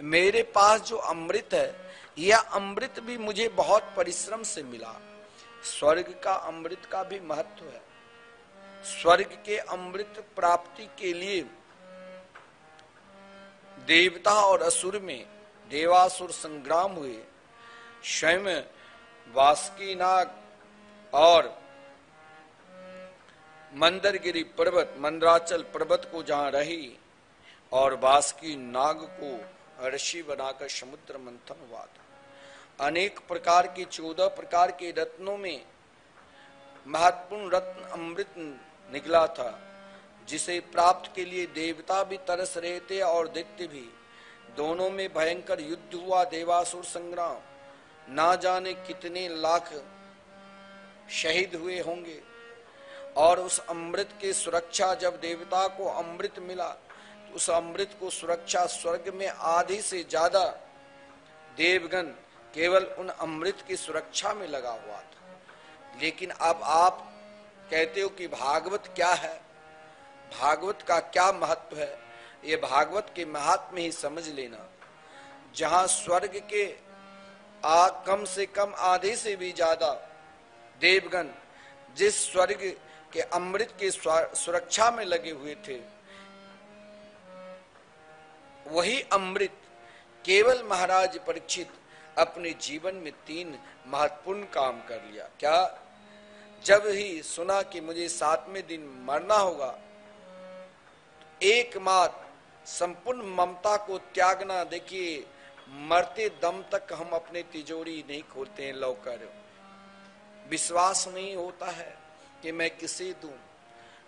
मेरे पास जो अमृत है, यह अमृत भी मुझे बहुत परिश्रम से मिला। स्वर्ग का अमृत का भी महत्व है। स्वर्ग के अमृत प्राप्ति के लिए देवता और असुर में देवासुर संग्राम हुए। स्वयं वासुकीनाग और मंदरगिरी पर्वत, मंदराचल पर्वत को जहां रही और वासुकी नाग को ऋषि बनाकर समुद्र मंथन हुआ था। अनेक प्रकार के 14 प्रकार के रत्नों में महत्वपूर्ण रत्न अमृत निकला था, जिसे प्राप्त के लिए देवता भी तरस रहे थे और दैत्य भी। दोनों में भयंकर युद्ध हुआ, देवासुर संग्राम। ना जाने कितने लाख शहीद हुए होंगे। और उस अमृत की सुरक्षा, जब देवता को अमृत मिला, तो उस अमृत को सुरक्षा स्वर्ग में आधे से ज्यादा देवगण केवल उन अमृत की सुरक्षा में लगा हुआ था। लेकिन अब आप कहते हो कि भागवत क्या है, भागवत का क्या महत्व है? ये भागवत के महात्म्य ही समझ लेना। जहां स्वर्ग के कम से कम आधे से भी ज्यादा देवगण जिस स्वर्ग के अमृत के सुरक्षा में लगे हुए थे, वही अमृत केवल महाराज परीक्षित अपने जीवन में 3 महत्वपूर्ण काम कर लिया। क्या? जब ही सुना कि मुझे 7वें दिन मरना होगा, तो एकमात्र संपूर्ण ममता को त्यागना। देखिए, मरते दम तक हम अपने तिजोरी नहीं खोलते हैं लौकर। विश्वास नहीं होता है कि मैं किसे दूं।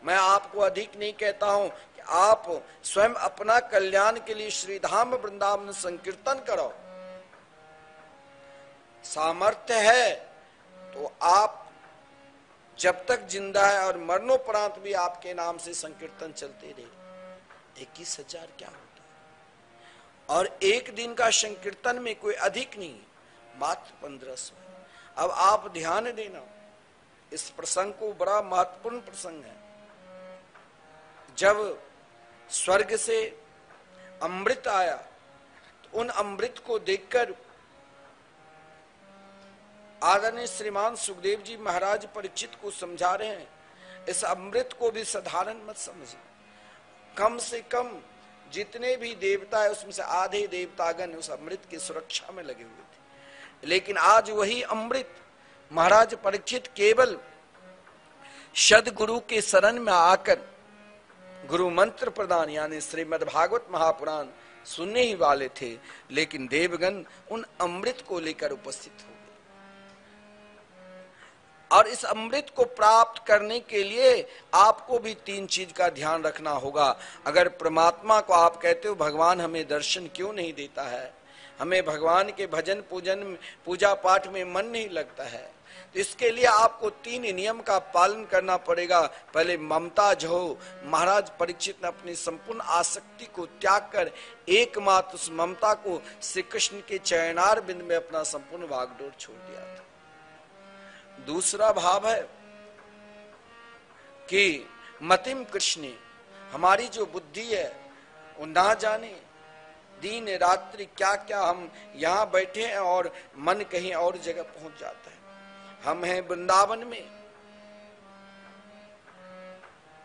मैं आपको अधिक नहीं कहता हूं कि आप स्वयं अपना कल्याण के लिए श्रीधाम वृंदावन संकीर्तन करो। सामर्थ्य है तो आप जब तक जिंदा है और मरणोपरांत भी आपके नाम से संकीर्तन चलते रहे। 21,000 क्या होता है? और एक दिन का संकीर्तन में कोई अधिक नहीं, मात्र 1500। अब आप ध्यान देना, इस प्रसंग को बड़ा महत्वपूर्ण प्रसंग है। जब स्वर्ग से अमृत आया, तो उन अमृत को देखकर आदरणीय श्रीमान सुखदेव जी महाराज परीक्षित को समझा रहे हैं, इस अमृत को भी साधारण मत समझिए। कम से कम जितने भी देवता है, उसमें से आधे देवतागण उस अमृत की सुरक्षा में लगे हुए थे। लेकिन आज वही अमृत महाराज परीक्षित केवल सदगुरु के शरण में आकर गुरु मंत्र प्रदान यानी श्रीमद् भागवत महापुराण सुनने ही वाले थे, लेकिन देवगण उन अमृत को लेकर उपस्थित हो गए। और इस अमृत को प्राप्त करने के लिए आपको भी 3 चीज का ध्यान रखना होगा। अगर परमात्मा को आप कहते हो भगवान हमें दर्शन क्यों नहीं देता है, हमें भगवान के भजन पूजन पूजा पाठ में मन नहीं लगता है, तो इसके लिए आपको 3 नियम का पालन करना पड़ेगा। पहले ममता जो महाराज परीक्षित ने अपनी संपूर्ण आसक्ति को त्याग कर एकमात्र उस ममता को श्री कृष्ण के चरणार बिंद में अपना संपूर्ण वागडोर छोड़ दिया था। दूसरा भाव है कि मतिम कृष्ण, हमारी जो बुद्धि है वो ना जाने दिन रात्रि क्या क्या हम यहां बैठे हैं और मन कहीं और जगह पहुंच जाता है। हम हैं वृंदावन में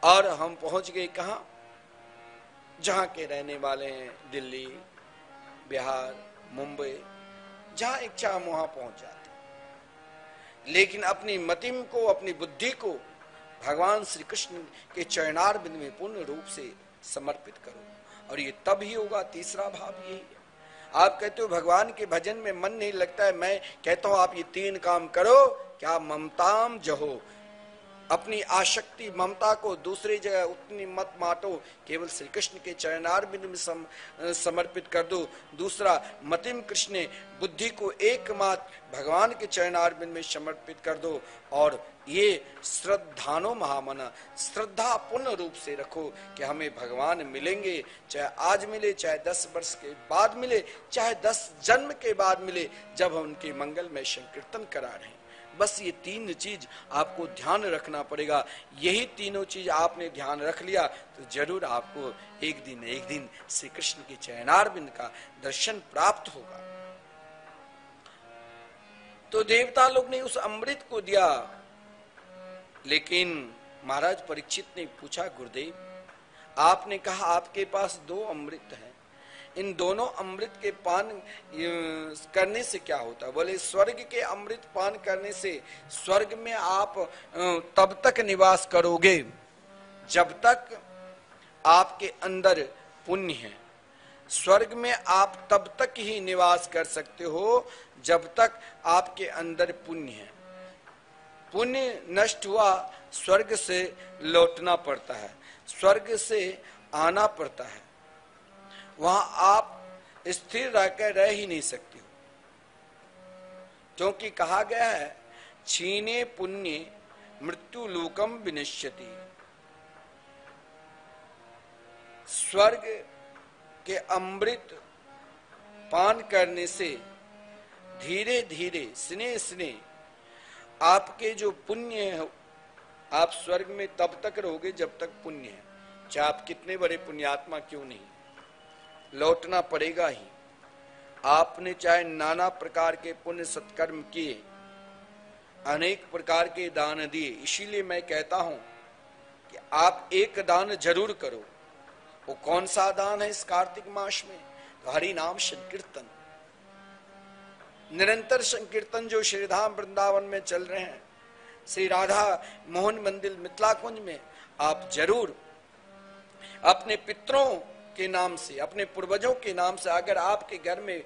और हम पहुंच गए कहां, जहां के रहने वाले हैं दिल्ली, बिहार, मुंबई, जहां इच्छा हम वहां पहुंच जाते हैं। लेकिन अपनी मतिम को, अपनी बुद्धि को भगवान श्री कृष्ण के चरणार बिंद में पूर्ण रूप से समर्पित करो, और ये तब ही होगा। तीसरा भाव यही है। आप कहते हो भगवान के भजन में मन नहीं लगता है, मैं कहता हूं आप ये 3 काम करो। क्या? ममताम जहो, अपनी आसक्ति ममता को दूसरी जगह उतनी मत बांटो, केवल श्री कृष्ण के चरणार बिंदु में समर्पित कर दो। दूसरा मतिम कृष्ण, बुद्धि को एकमात्र भगवान के चरणार बिंदु में समर्पित कर दो। और ये श्रद्धानो महामना, श्रद्धा पूर्ण रूप से रखो कि हमें भगवान मिलेंगे, चाहे आज मिले, चाहे 10 वर्ष के बाद मिले, चाहे 10 जन्म के बाद मिले, जब हम उनके मंगल में संकीर्तन करा रहे हैं। बस ये 3 चीज आपको ध्यान रखना पड़ेगा। यही तीनों चीज आपने ध्यान रख लिया तो जरूर आपको एक दिन श्री कृष्ण के चरणारविंद का दर्शन प्राप्त होगा। तो देवता लोग ने उस अमृत को दिया, लेकिन महाराज परीक्षित ने पूछा, गुरुदेव आपने कहा आपके पास 2 अमृत हैं, इन दोनों अमृत के पान करने से क्या होता है? बोले स्वर्ग के अमृत पान करने से स्वर्ग में आप तब तक निवास करोगे जब तक आपके अंदर पुण्य है। स्वर्ग में आप तब तक ही निवास कर सकते हो जब तक आपके अंदर पुण्य है। पुण्य नष्ट हुआ, स्वर्ग से लौटना पड़ता है, स्वर्ग से आना पड़ता है, वहां आप स्थिर रहकर रह ही नहीं सकते हो। क्योंकि कहा गया है छीने पुण्य मृत्यु लोकम विनश्यति। स्वर्ग के अमृत पान करने से धीरे धीरे स्नेह स्नेह आपके जो पुण्य है, आप स्वर्ग में तब तक रहोगे जब तक पुण्य है, चाहे आप कितने बड़े पुण्यात्मा क्यों नहीं, लौटना पड़ेगा ही। आपने चाहे नाना प्रकार के पुण्य सत्कर्म किए, अनेक प्रकार के दान दिए, इसीलिए मैं कहता हूं कि आप एक दान जरूर करो। वो कौन सा दान है इस कार्तिक मास में? तो हरि नाम संकीर्तन, निरंतर संकीर्तन जो श्रीधाम वृंदावन में चल रहे हैं, श्री राधा मोहन मंदिर मिथिला कुंज में, आप जरूर अपने पितरों के नाम से, अपने पूर्वजों के नाम से, अगर आपके घर में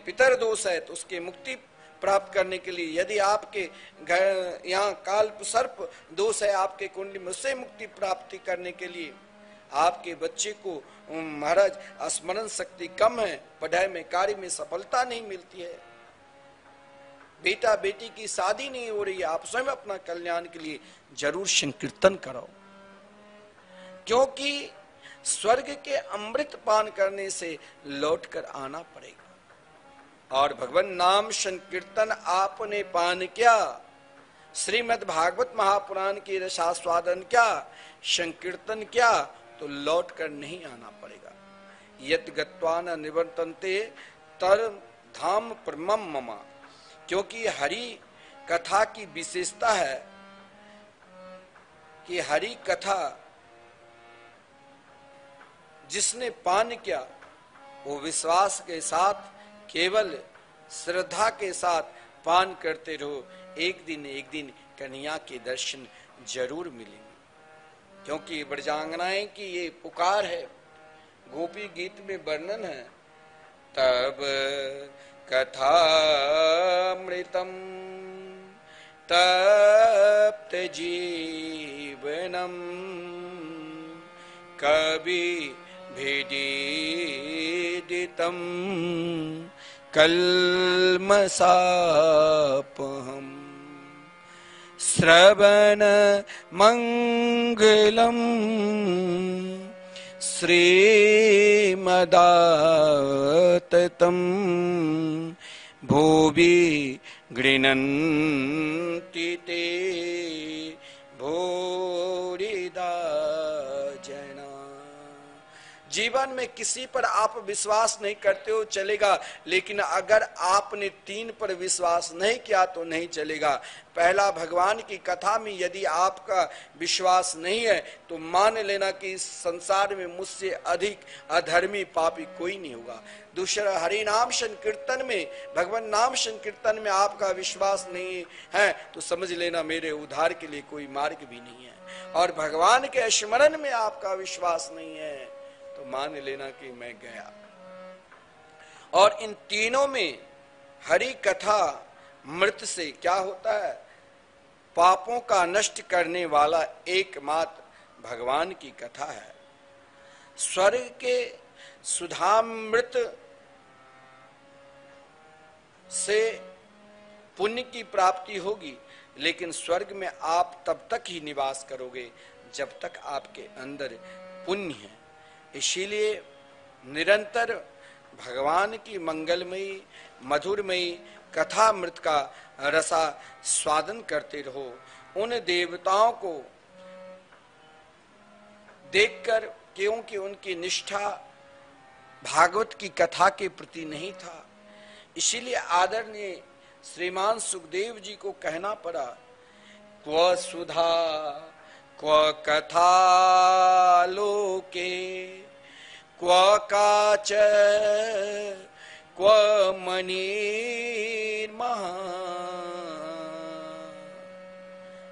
पितर दोष है तो उसके मुक्ति प्राप्त करने के लिए, यदि आपके घर यहाँ काल्प सर्प दोष है आपके कुंडली में, उससे मुक्ति प्राप्ति करने के लिए, आपके बच्चे को महाराज स्मरण शक्ति कम है, पढ़ाई में कार्य में सफलता नहीं मिलती है, बेटा बेटी की शादी नहीं हो रही है, आप स्वयं अपना कल्याण के लिए जरूर संकीर्तन कराओ। क्योंकि स्वर्ग के अमृत पान करने से लौटकर आना पड़ेगा। और भगवान नाम संकीर्तन आपने पान किया, श्रीमद् भागवत महापुराण की रसास्वादन क्या, संकीर्तन क्या, तो लौट कर नहीं आना पड़ेगा। यत् गत्वा न निवर्तन्ते तर धाम परमम मम। क्योंकि हरि कथा की विशेषता है कि हरि कथा जिसने पान किया वो विश्वास के साथ, केवल श्रद्धा के साथ पान करते रहो, एक दिन कन्हैया के दर्शन जरूर मिलेंगे। क्योंकि ब्रजांगनाएं की ये पुकार है, गोपी गीत में वर्णन है, तब कथामृतम तप्त जीवनम कवि भेदितम कल्मषापहम। श्रवण मंगलम श्रीमदाततं भुवि गृह्णन्ति ते भूरिदा जना। जीवन में किसी पर आप विश्वास नहीं करते हो चलेगा, लेकिन अगर आपने 3 पर विश्वास नहीं किया तो नहीं चलेगा। पहला, भगवान की कथा में यदि आपका विश्वास नहीं है तो मान लेना कि इस संसार में मुझसे अधिक अधर्मी पापी कोई नहीं होगा। दूसरा, हरि नाम संकीर्तन में, भगवान नाम संकीर्तन में आपका विश्वास नहीं है तो समझ लेना मेरे उद्धार के लिए कोई मार्ग भी नहीं है। और भगवान के स्मरण में आपका विश्वास नहीं है तो मान लेना कि मैं गया। और इन तीनों में हरि कथा मृत से क्या होता है? पापों का नष्ट करने वाला एकमात्र भगवान की कथा है। स्वर्ग के सुधामृत से पुण्य की प्राप्ति होगी, लेकिन स्वर्ग में आप तब तक ही निवास करोगे जब तक आपके अंदर पुण्य है। इसीलिए निरंतर भगवान की मंगलमयी मधुरमयी कथामृत का रसा स्वादन करते रहो। उन देवताओं को देखकर, क्योंकि उनकी निष्ठा भागवत की कथा के प्रति नहीं था, इसीलिए आदरणीय श्रीमान सुखदेव जी को कहना पड़ा, क्व सुधा क्व कथा लोके क्व काच क्व मणिर्महा।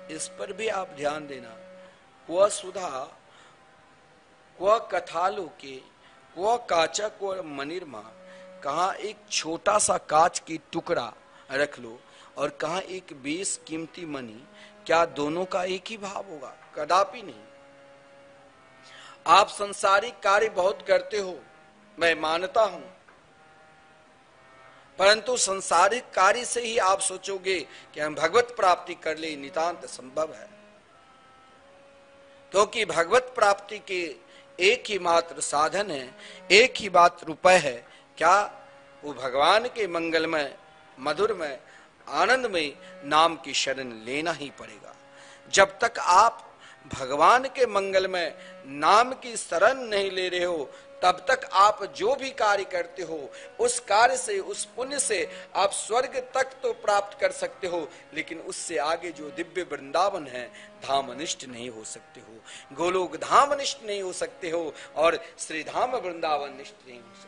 इस पर भी आप ध्यान देना। क्व सुधा क्व कथा लोके क्व काच क्व मणिर्महा। कहाँ एक छोटा सा कांच की टुकड़ा रख लो और कहाँ एक बेस कीमती मणि, क्या दोनों का एक ही भाव होगा? कदापि नहीं। आप संसारिक कार्य बहुत करते हो, मैं मानता हूं, परंतु संसारिक कार्य से ही आप सोचोगे कि हम भगवत प्राप्ति कर ले, नितांत संभव है। क्योंकि भगवत प्राप्ति के एक ही मात्र साधन है, एक ही मात्र उपाय है। क्या? वो भगवान के मंगलमय मधुरमय आनंदमय नाम की शरण लेना ही पड़ेगा। जब तक आप भगवान के मंगलमय नाम की शरण नहीं ले रहे हो, तब तक आप जो भी कार्य करते हो उस कार्य से, उस पुण्य से आप स्वर्ग तक तो प्राप्त कर सकते हो, लेकिन उससे आगे जो दिव्य वृंदावन है धाम अनिष्ट नहीं हो सकते हो, गोलोक धाम अनिष्ट नहीं हो सकते हो और श्रीधाम वृंदावन निष्ठ नहीं हो सकते।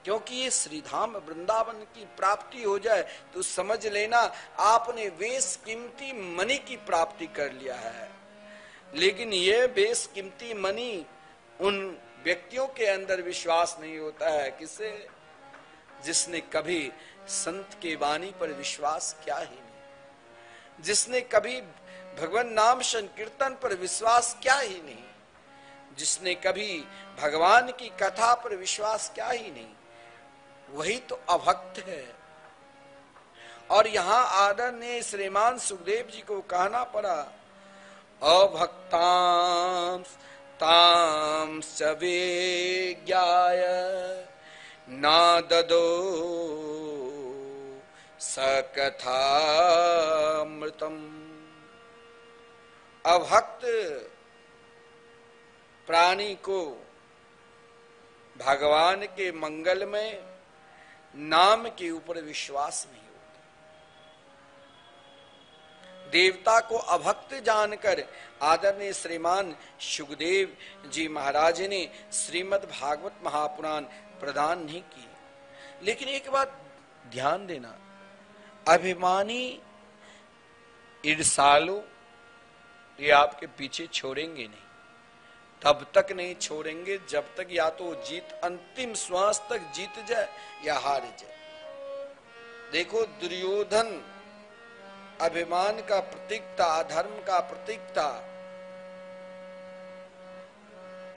क्योंकि ये श्रीधाम वृंदावन की प्राप्ति हो जाए तो समझ लेना आपने बेस कीमती मणि की प्राप्ति कर लिया है। लेकिन ये बेस कीमती मणि उन व्यक्तियों के अंदर विश्वास नहीं होता है। किसे? जिसने कभी संत के वाणी पर विश्वास किया ही नहीं, जिसने कभी भगवान नाम संकीर्तन पर विश्वास किया ही नहीं, जिसने कभी भगवान की कथा पर विश्वास किया ही नहीं, वही तो अभक्त है। और यहां आदरणीय श्रीमान सुखदेव जी को कहना पड़ा, अभक्तां तां सवेज्ञाय नाददो सकथामृतम्। अभक्त प्राणी को भगवान के मंगल में नाम के ऊपर विश्वास नहीं होता। देवता को अभक्त जानकर आदरणीय श्रीमान सुखदेव जी महाराज ने श्रीमद् भागवत महापुराण प्रदान नहीं की। लेकिन एक बात ध्यान देना, अभिमानी ईर्षालु ये आपके पीछे छोड़ेंगे नहीं, तब तक नहीं छोड़ेंगे जब तक या तो जीत अंतिम श्वास तक जीत जाए या हार जाए। देखो दुर्योधन अभिमान का प्रतीक था, अधर्म का प्रतीक था,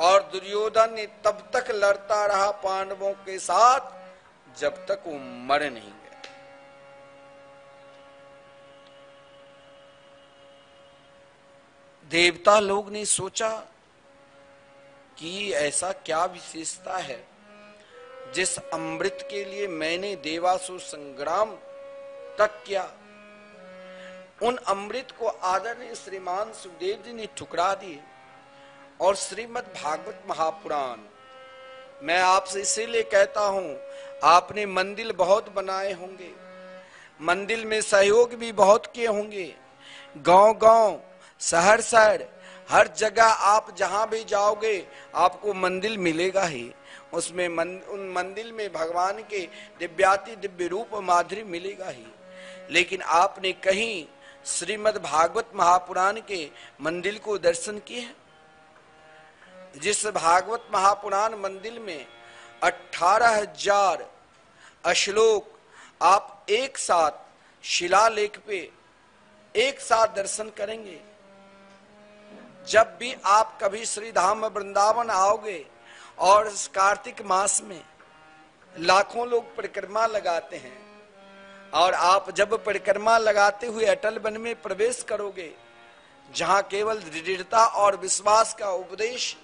और दुर्योधन ने तब तक लड़ता रहा पांडवों के साथ जब तक वो मर नहीं गए। देवता लोग ने सोचा कि ऐसा क्या विशेषता है जिस अमृत के लिए मैंने देवासुर संग्राम तक किया, उन अमृत को आदरणीय श्रीमान सुखदेव जी ने ठुकरा दिए। और श्रीमद् भागवत महापुराण, मैं आपसे इसीलिए कहता हूं, आपने मंदिर बहुत बनाए होंगे, मंदिर में सहयोग भी बहुत किए होंगे, गांव गांव शहर शहर हर जगह आप जहां भी जाओगे आपको मंदिर मिलेगा ही। उसमें उन मंदिर में भगवान के दिव्याति दिव्य रूप माधुर्य मिलेगा ही। लेकिन आपने कहीं श्रीमद् भागवत महापुराण के मंदिर को दर्शन किए हैं? जिस भागवत महापुराण मंदिर में 18,000 श्लोक आप एक साथ शिलालेख पे एक साथ दर्शन करेंगे। जब भी आप कभी श्री धाम वृंदावन आओगे और इस कार्तिक मास में लाखों लोग परिक्रमा लगाते हैं, और आप जब परिक्रमा लगाते हुए अटल वन में प्रवेश करोगे, जहां केवल दृढ़ता और विश्वास का उपदेश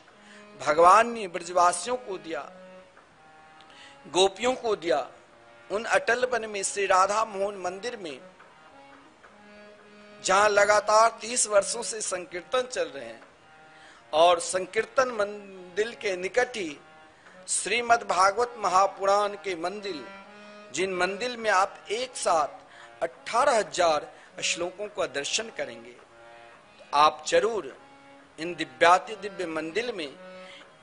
भगवान ने ब्रजवासियों को दिया, गोपियों को दिया, उन अटल वन में श्री राधा मोहन मंदिर में, जहां लगातार 30 वर्षों से संकीर्तन चल रहे हैं, और संकीर्तन मंदिर के निकट ही श्रीमद् भागवत महापुराण के मंदिर, जिन मंदिर में आप एक साथ 18,000 श्लोकों का दर्शन करेंगे, तो आप जरूर इन दिव्याति दिव्य मंदिर में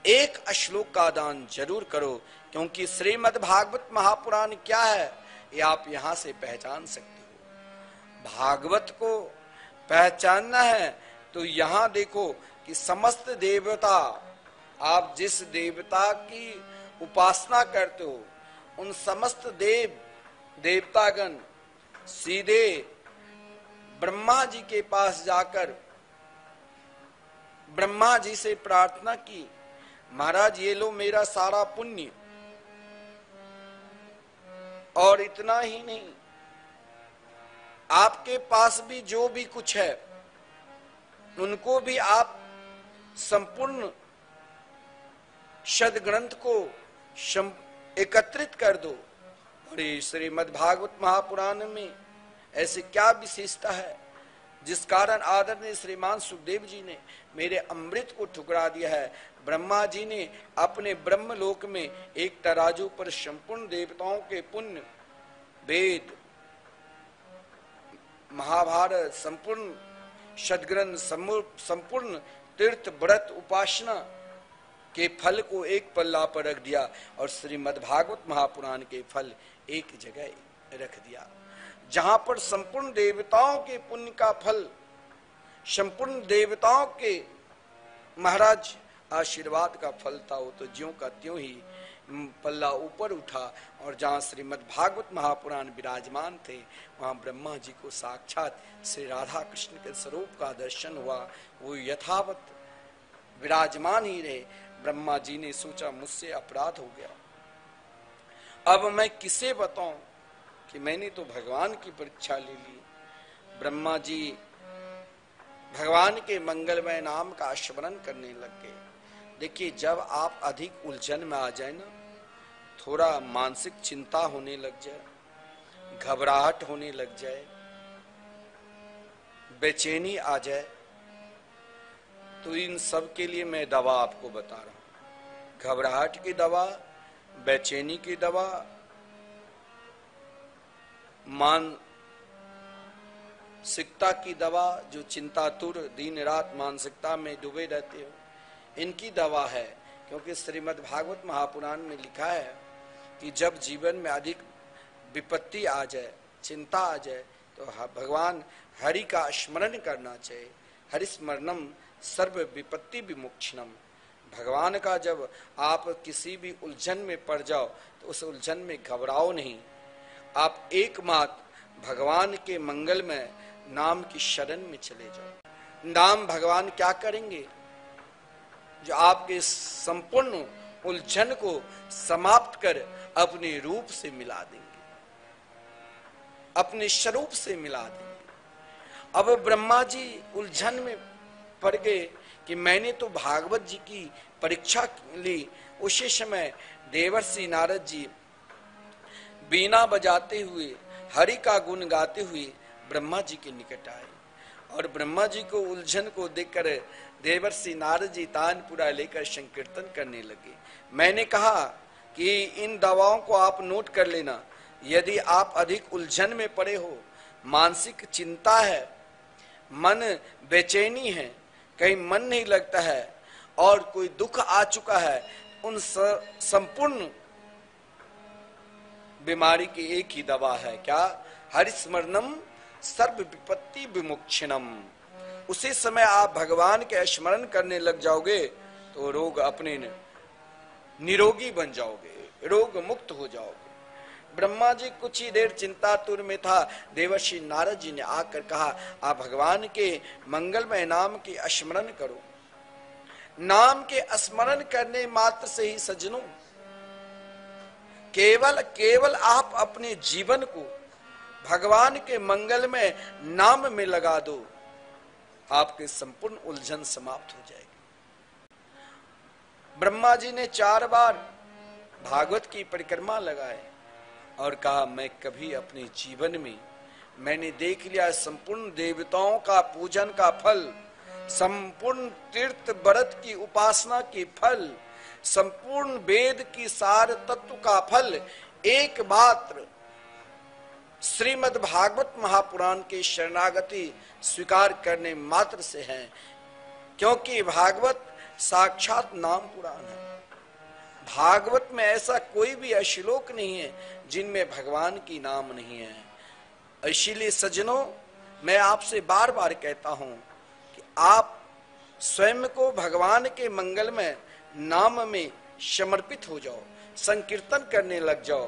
एक श्लोक का दान जरूर करो, क्योंकि श्रीमद् भागवत महापुराण क्या है ये आप यहां से पहचान सकते हो। भागवत को पहचानना है तो यहां देखो कि समस्त देवता, आप जिस देवता की उपासना करते हो, उन समस्त देवतागण सीधे ब्रह्मा जी के पास जाकर ब्रह्मा जी से प्रार्थना की, महाराज ये लो मेरा सारा पुण्य। और इतना ही नहीं, आपके पास भी जो भी कुछ है उनको भी आप संपूर्ण सदग्रंथ को एकत्रित कर दो। और श्रीमद् भागवत महापुराण में ऐसी क्या विशेषता है जिस कारण आदरणीय श्रीमान सुखदेव जी ने मेरे अमृत को ठुकरा दिया है। ब्रह्मा जी ने अपने ब्रह्मलोक में एक तराजू पर संपूर्ण देवताओं के पुण्य, वेद, महाभारत, संपूर्ण सदग्रंथ, संपूर्ण तीर्थ व्रत उपासना के फल को एक पल्ला पर रख दिया, और श्रीमद् भागवत महापुराण के फल एक जगह रख दिया, जहां पर संपूर्ण देवताओं के पुण्य का फल, संपूर्ण देवताओं के महाराज आशीर्वाद का फल था, वो तो ज्यों का त्यों ही पल्ला ऊपर उठा। और जहां श्रीमद् भागवत महापुराण विराजमान थे, वहां ब्रह्मा जी को साक्षात श्री राधा कृष्ण के स्वरूप का दर्शन हुआ। वो यथावत विराजमान ही रहे। ब्रह्मा जी ने सोचा मुझसे अपराध हो गया, अब मैं किसे बताऊं कि मैंने तो भगवान की परीक्षा ले ली। ब्रह्मा जी भगवान के मंगलमय नाम का स्मरण करने लग गए। देखिए, जब आप अधिक उलझन में आ जाए ना, थोड़ा मानसिक चिंता होने लग जाए, घबराहट होने लग जाए, बेचैनी आ जाए, तो इन सब के लिए मैं दवा आपको बता रहा हूं। घबराहट की दवा, बेचैनी की दवा, मानसिकता की दवा, जो चिंतातुर दिन रात मानसिकता में डूबे रहते हो, इनकी दवा है। क्योंकि श्रीमद् भागवत महापुराण में लिखा है कि जब जीवन में अधिक विपत्ति आ जाए, चिंता आ जाए, तो भगवान हरि का स्मरण करना चाहिए। हरि स्मरणम सर्व विपत्ति विमुक्षणम। भगवान का जब आप किसी भी उलझन में पड़ जाओ तो उस उलझन में घबराओ नहीं, आप एकमात्र भगवान के मंगलमय नाम की शरण में चले जाओ। नाम भगवान क्या करेंगे? जो आपके संपूर्ण उलझन को समाप्त कर अपने रूप से मिला देंगे, अपने स्वरूप से मिला देंगे। अब ब्रह्मा जी उलझन में पड़ गए कि मैंने तो भागवत जी की परीक्षा ली। उसी समय देवर्षि नारद जी बीना बजाते हुए हरि का गुण गाते हुए ब्रह्मा जी के निकट आए और ब्रह्मा जी को उलझन को देखकर देवर्षि नारद जी तानपुरा लेकर संकीर्तन करने लगे। मैंने कहा कि इन दवाओं को आप नोट कर लेना। यदि आप अधिक उलझन में पड़े हो, मानसिक चिंता है, मन बेचैनी है, कहीं मन नहीं लगता है और कोई दुख आ चुका है, उन संपूर्ण बीमारी की एक ही दवा है, क्या? हरिस्मरणम सर्व विपत्ति विमुक्षिणम। उसी समय आप भगवान के स्मरण करने लग जाओगे तो रोग अपने निरोगी बन जाओगे, रोग मुक्त हो जाओगे। ब्रह्मा जी कुछ ही देर चिंतातुर में था। देवर्षि नारद जी ने आकर कहा, आप भगवान के मंगलमय नाम के स्मरण करो। नाम के स्मरण करने मात्र से ही सज्जनों, केवल आप अपने जीवन को भगवान के मंगलमय नाम में लगा दो, आपके संपूर्ण उलझन समाप्त हो जाएगी। ब्रह्मा जी ने 4 बार भागवत की परिक्रमा लगाए और कहा, मैं कभी अपने जीवन में मैंने देख लिया संपूर्ण देवताओं का पूजन का फल, संपूर्ण तीर्थ व्रत की उपासना के फल, संपूर्ण वेद की सार तत्व का फल एक मात्र श्रीमद् भागवत महापुराण के शरणागति स्वीकार करने मात्र से है, क्योंकि भागवत साक्षात नाम पुराण है। भागवत में ऐसा कोई भी श्लोक नहीं है जिनमें भगवान की नाम नहीं है। इसीलिए सज्जनों, मैं आपसे बार बार कहता हूं कि आप स्वयं को भगवान के मंगलमय नाम में समर्पित हो जाओ, संकीर्तन करने लग जाओ,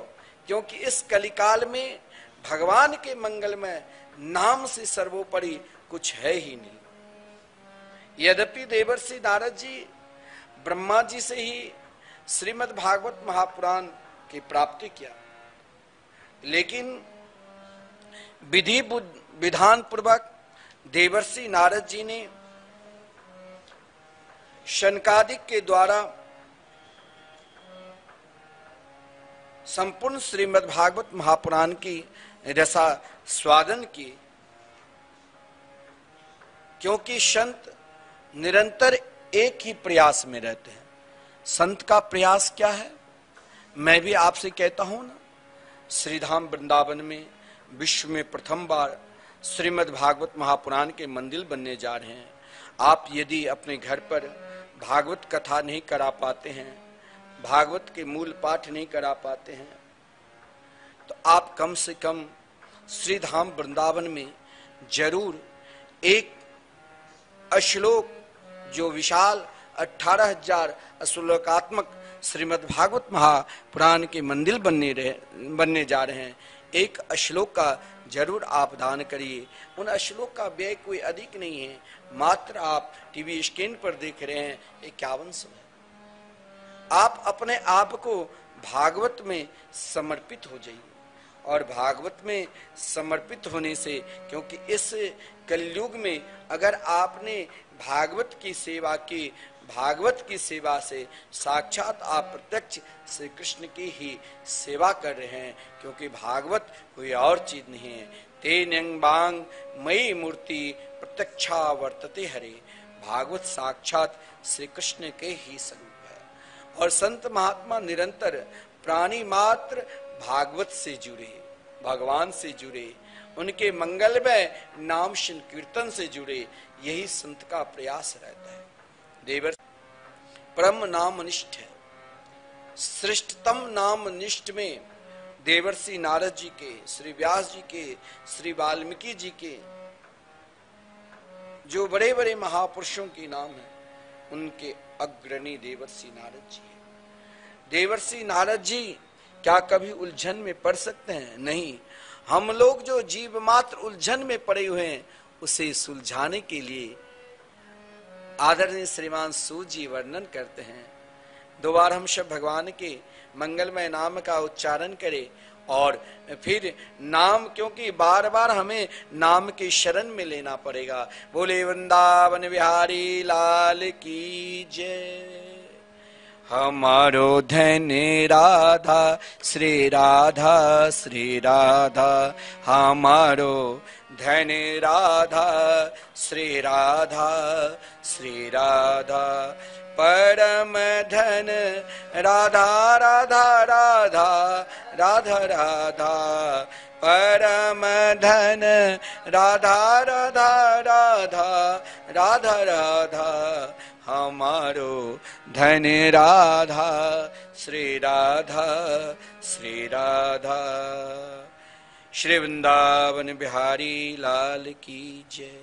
क्योंकि इस कलिकाल में भगवान के मंगलमय नाम से सर्वोपरि कुछ है ही नहीं। यद्यपि देवर्षि नारद जी ब्रह्मा जी से ही श्रीमद् भागवत महापुराण की प्राप्ति किया, लेकिन विधि विधान पूर्वक देवर्षि नारद जी ने शनकादिक के द्वारा संपूर्ण श्रीमद् भागवत महापुराण की रसा स्वादन की, क्योंकि संत निरंतर एक ही प्रयास में रहते हैं। संत का प्रयास क्या है? मैं भी आपसे कहता हूं ना, श्रीधाम वृंदावन में विश्व में प्रथम बार श्रीमद् भागवत महापुराण के मंदिर बनने जा रहे हैं। आप यदि अपने घर पर भागवत कथा नहीं करा पाते हैं, भागवत के मूल पाठ नहीं करा पाते हैं, तो आप कम से कम श्रीधाम वृंदावन में जरूर एक श्लोक, जो विशाल 18,000 श्लोकात्मक श्रीमद् भागवत महापुराण के मंदिर बनने जा रहे हैं, एक श्लोक का जरूर आप दान करिए। उन श्लोक का व्यय कोई अधिक नहीं है, मात्र आप टीवी स्क्रीन पर देख रहे हैं 51 है। आप अपने आप को भागवत में समर्पित हो जाइए, और भागवत में समर्पित होने से, क्योंकि इस कलयुग में अगर आपने भागवत की सेवा की, भागवत की सेवा से साक्षात आप प्रत्यक्ष श्री कृष्ण की ही सेवा कर रहे हैं, क्योंकि भागवत कोई और चीज नहीं है। तेन बांग मई मूर्ति प्रत्यक्षा वर्तते हरे। भागवत साक्षात श्री कृष्ण के ही स्वरूप है। और संत महात्मा निरंतर प्राणी मात्र भागवत से जुड़े, भगवान से जुड़े, उनके मंगलमय नाम कीर्तन से जुड़े, यही संत का प्रयास रहता है। देवर परम नाम निष्ठ है। श्रेष्ठतम नाम निष्ठ में देवर्षि नारद जी के, श्री व्यास जी के, श्री वाल्मीकि जी के, जो बड़े बड़े महापुरुषों के नाम है, उनके अग्रणी देवर्षि नारद जी है। देवर्षि नारद जी क्या कभी उलझन में पड़ सकते हैं? नहीं। हम लोग जो जीव मात्र उलझन में पड़े हुए हैं, उसे सुलझाने के लिए आदरणीय श्रीमान सूत जी वर्णन करते हैं। 2 बार हम सब भगवान के मंगलमय नाम का उच्चारण करें और फिर नाम, क्योंकि बार बार हमें नाम के शरण में लेना पड़ेगा। बोले वृंदावन बिहारी लाल की जय। हमारो धन राधा श्री राधा श्री राधा, हमारो धन राधा श्री राधा श्री राधा, परम धन राधा राधा राधा राधा राधा, परम धन राधा राधा राधा राधा राधा, हमारो धन राधा श्री राधा श्री राधा। श्री वृंदावन बिहारी लाल की जय।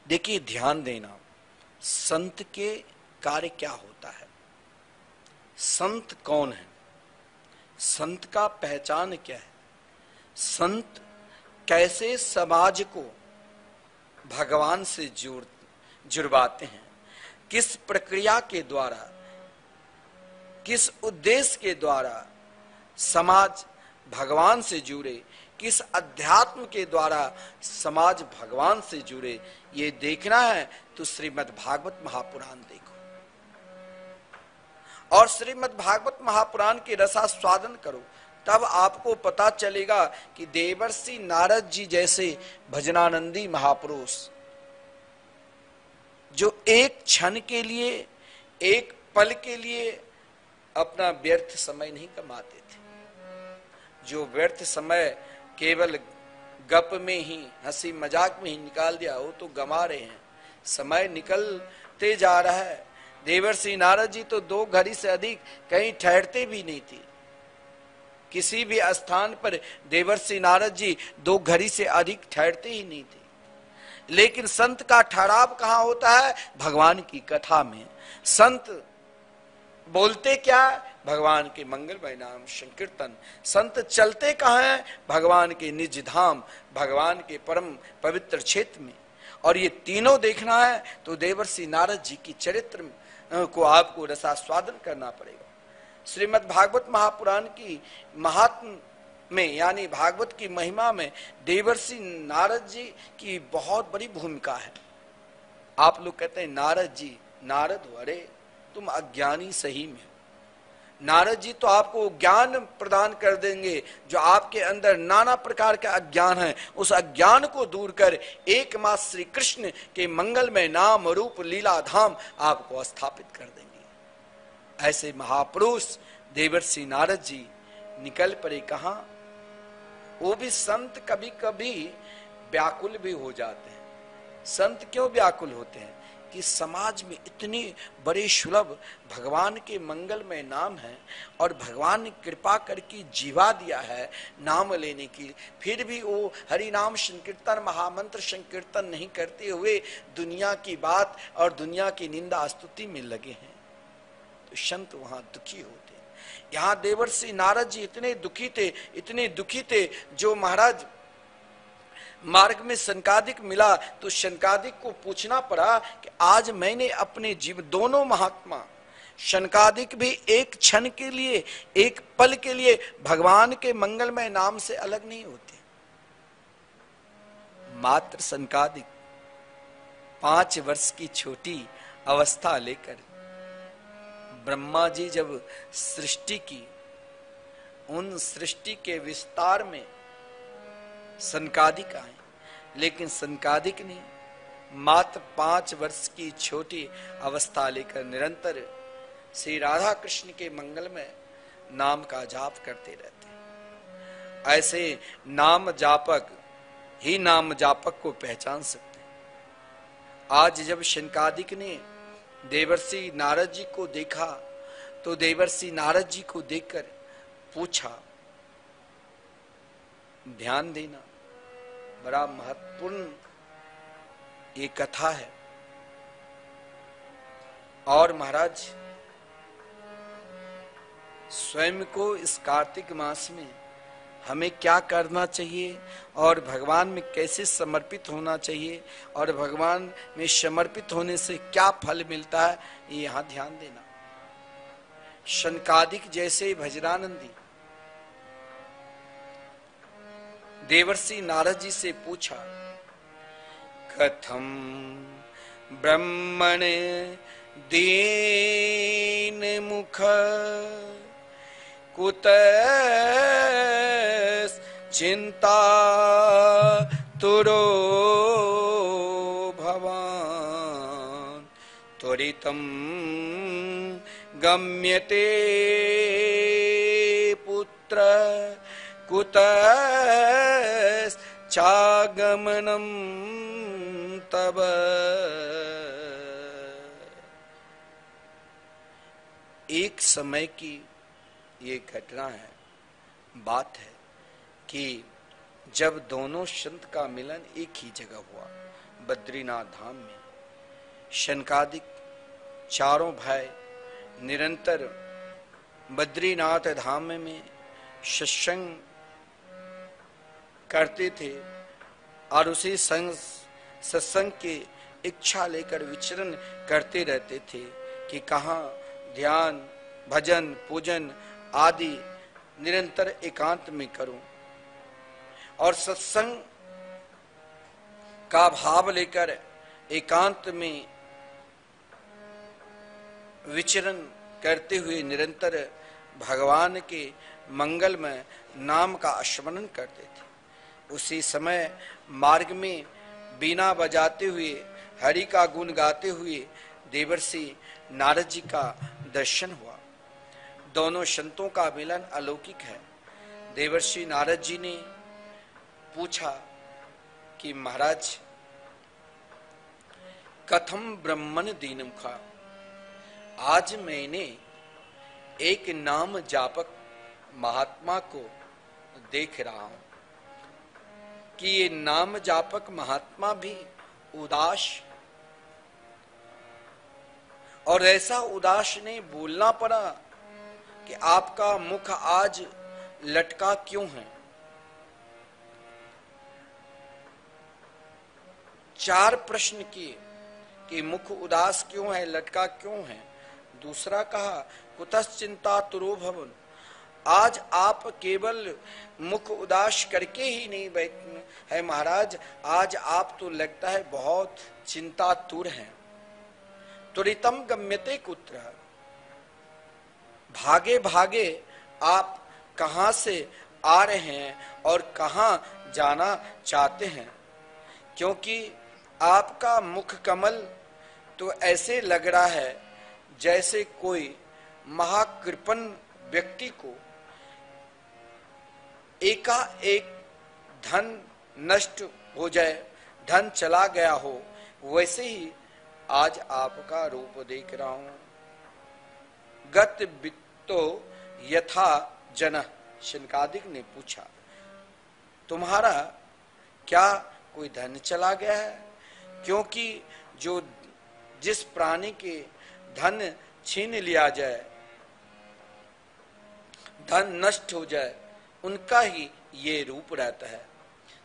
देखिए, ध्यान देना, संत के कार्य क्या होता है, संत कौन है, संत का पहचान क्या है, संत कैसे समाज को भगवान से जुड़वाते हैं, किस प्रक्रिया के द्वारा, किस उद्देश्य के द्वारा समाज भगवान से जुड़े, किस अध्यात्म के द्वारा समाज भगवान से जुड़े, ये देखना है तो श्रीमद् भागवत महापुराण देखो और श्रीमद् भागवत महापुराण के रसास्वादन करो, तब आपको पता चलेगा कि देवर्षि नारद जी जैसे भजनानंदी महापुरुष जो एक क्षण के लिए, एक पल के लिए अपना व्यर्थ समय नहीं कमाते थे, जो व्यर्थ समय केवल गप में ही, हंसी मजाक में ही निकाल दिया, वो तो गमा रहे हैं, समय निकलते जा रहा है। देवर्षि नारद जी तो 2 घड़ी से अधिक कहीं ठहरते भी नहीं थे, किसी भी स्थान पर देवर्षि नारद जी 2 घड़ी से अधिक ठहरते ही नहीं थे। लेकिन संत का ठहराव कहाँ होता है? भगवान की कथा में। संत बोलते क्या? भगवान के मंगलमय नाम संकीर्तन। संत चलते कहाँ हैं? भगवान के निज धाम, भगवान के परम पवित्र क्षेत्र में। और ये तीनों देखना है तो देवर्षि नारद जी की चरित्र को आपको रसास्वादन करना पड़ेगा। श्रीमद् भागवत महापुराण की महात्म में, यानी भागवत की महिमा में देवर्षि नारद जी की बहुत बड़ी भूमिका है। आप लोग कहते हैं नारद जी, नारद हो, अरे तुम अज्ञानी सही में। नारद जी तो आपको ज्ञान प्रदान कर देंगे, जो आपके अंदर नाना प्रकार का अज्ञान है, उस अज्ञान को दूर कर एकमात्र श्री कृष्ण के मंगलमय नाम रूप लीला धाम आपको स्थापित कर देंगे। ऐसे महापुरुष देवर्षि नारद जी निकल पड़े कहां? वो भी संत कभी कभी व्याकुल भी हो जाते हैं। संत क्यों व्याकुल होते हैं? कि समाज में इतने बड़े सुलभ भगवान के मंगलमय नाम है और भगवान ने कृपा करके जीवा दिया है नाम लेने की, फिर भी वो हरि नाम संकीर्तन, महामंत्र संकीर्तन नहीं करते हुए दुनिया की बात और दुनिया की निंदा स्तुति में लगे हैं, तो संत वहां दुखी होते हैं। यहाँ देवर्षि नारद जी इतने दुखी थे, जो महाराज मार्ग में शनकादिक मिला तो शनकादिक को पूछना पड़ा कि आज मैंने अपने जीवन, दोनों महात्मा शनकादिक भी एक क्षण के लिए, एक पल के लिए भगवान के मंगलमय नाम से अलग नहीं होते। मात्र शनकादिक 5 वर्ष की छोटी अवस्था लेकर ब्रह्मा जी जब सृष्टि की, उन सृष्टि के विस्तार में सनकादिक आए, लेकिन सनकादिक ने मात्र 5 वर्ष की छोटी अवस्था लेकर निरंतर श्री राधा कृष्ण के मंगलमय नाम का जाप करते रहते। ऐसे नाम जापक ही नाम जापक को पहचान सकते हैं। आज जब शनकादिक ने देवर्षि नारद जी को देखा तो देवर्षि नारद जी को देखकर पूछा, ध्यान देना, बड़ा महत्वपूर्ण ये कथा है। और महाराज स्वयं को इस कार्तिक मास में हमें क्या करना चाहिए और भगवान में कैसे समर्पित होना चाहिए और भगवान में समर्पित होने से क्या फल मिलता है, ये यहां ध्यान देना। शनकादिक जैसे भजनानंदी देवर्षि नारद जी से पूछा, कथम ब्रह्मण दीन मुख कुतः चिंता तुरो भवान त्वरितं गम्यते पुत्र कुतः चागमनं तब। एक समय की ये घटना है, बात है कि जब दोनों संत का मिलन एक ही जगह हुआ, बद्रीनाथ धाम में। शनकादिक चारों भाई निरंतर बद्रीनाथ धाम में सत्संग करते थे और उसी सत्संग की इच्छा लेकर विचरण करते रहते थे कि कहाँ ध्यान, भजन, पूजन आदि निरंतर एकांत में करूं, और सत्संग का भाव लेकर एकांत में विचरण करते हुए निरंतर भगवान के मंगलमय नाम का स्मरण करते थे। उसी समय मार्ग में बीना बजाते हुए, हरि का गुण गाते हुए देवर्षि नारद जी का दर्शन हुआ। दोनों संतों का मिलन अलौकिक है। देवर्षि नारद जी ने पूछा कि महाराज, कथम ब्रह्मन दीनमुखा, आज मैंने एक नाम जापक महात्मा को देख रहा हूं कि ये नाम जापक महात्मा भी उदास, और ऐसा उदास नहीं बोलना पड़ा कि आपका मुख आज लटका क्यों है। 4 प्रश्न किए कि मुख उदास क्यों है, लटका क्यों है। दूसरा कहा, कुतः चिंता तुरो भवन, आज आप केवल मुख उदास करके ही नहीं बैठे है महाराज, आज आप तो लगता है बहुत चिंतातुर हैं। त्वरितम गम्यते कुत्र, भागे भागे आप कहां से आ रहे हैं और कहां जाना चाहते हैं, क्योंकि आपका मुख कमल तो ऐसे लग रहा है जैसे कोई महाकृपण व्यक्ति को एकाएक धन नष्ट हो जाए, धन चला गया हो, वैसे ही आज आपका रूप देख रहा हूं। गत वित्तो यथा जन, शनकादिक ने पूछा, तुम्हारा क्या कोई धन चला गया है? क्योंकि जिस प्राणी के धन छीन लिया जाए, धन नष्ट हो जाए, उनका ही ये रूप रहता है।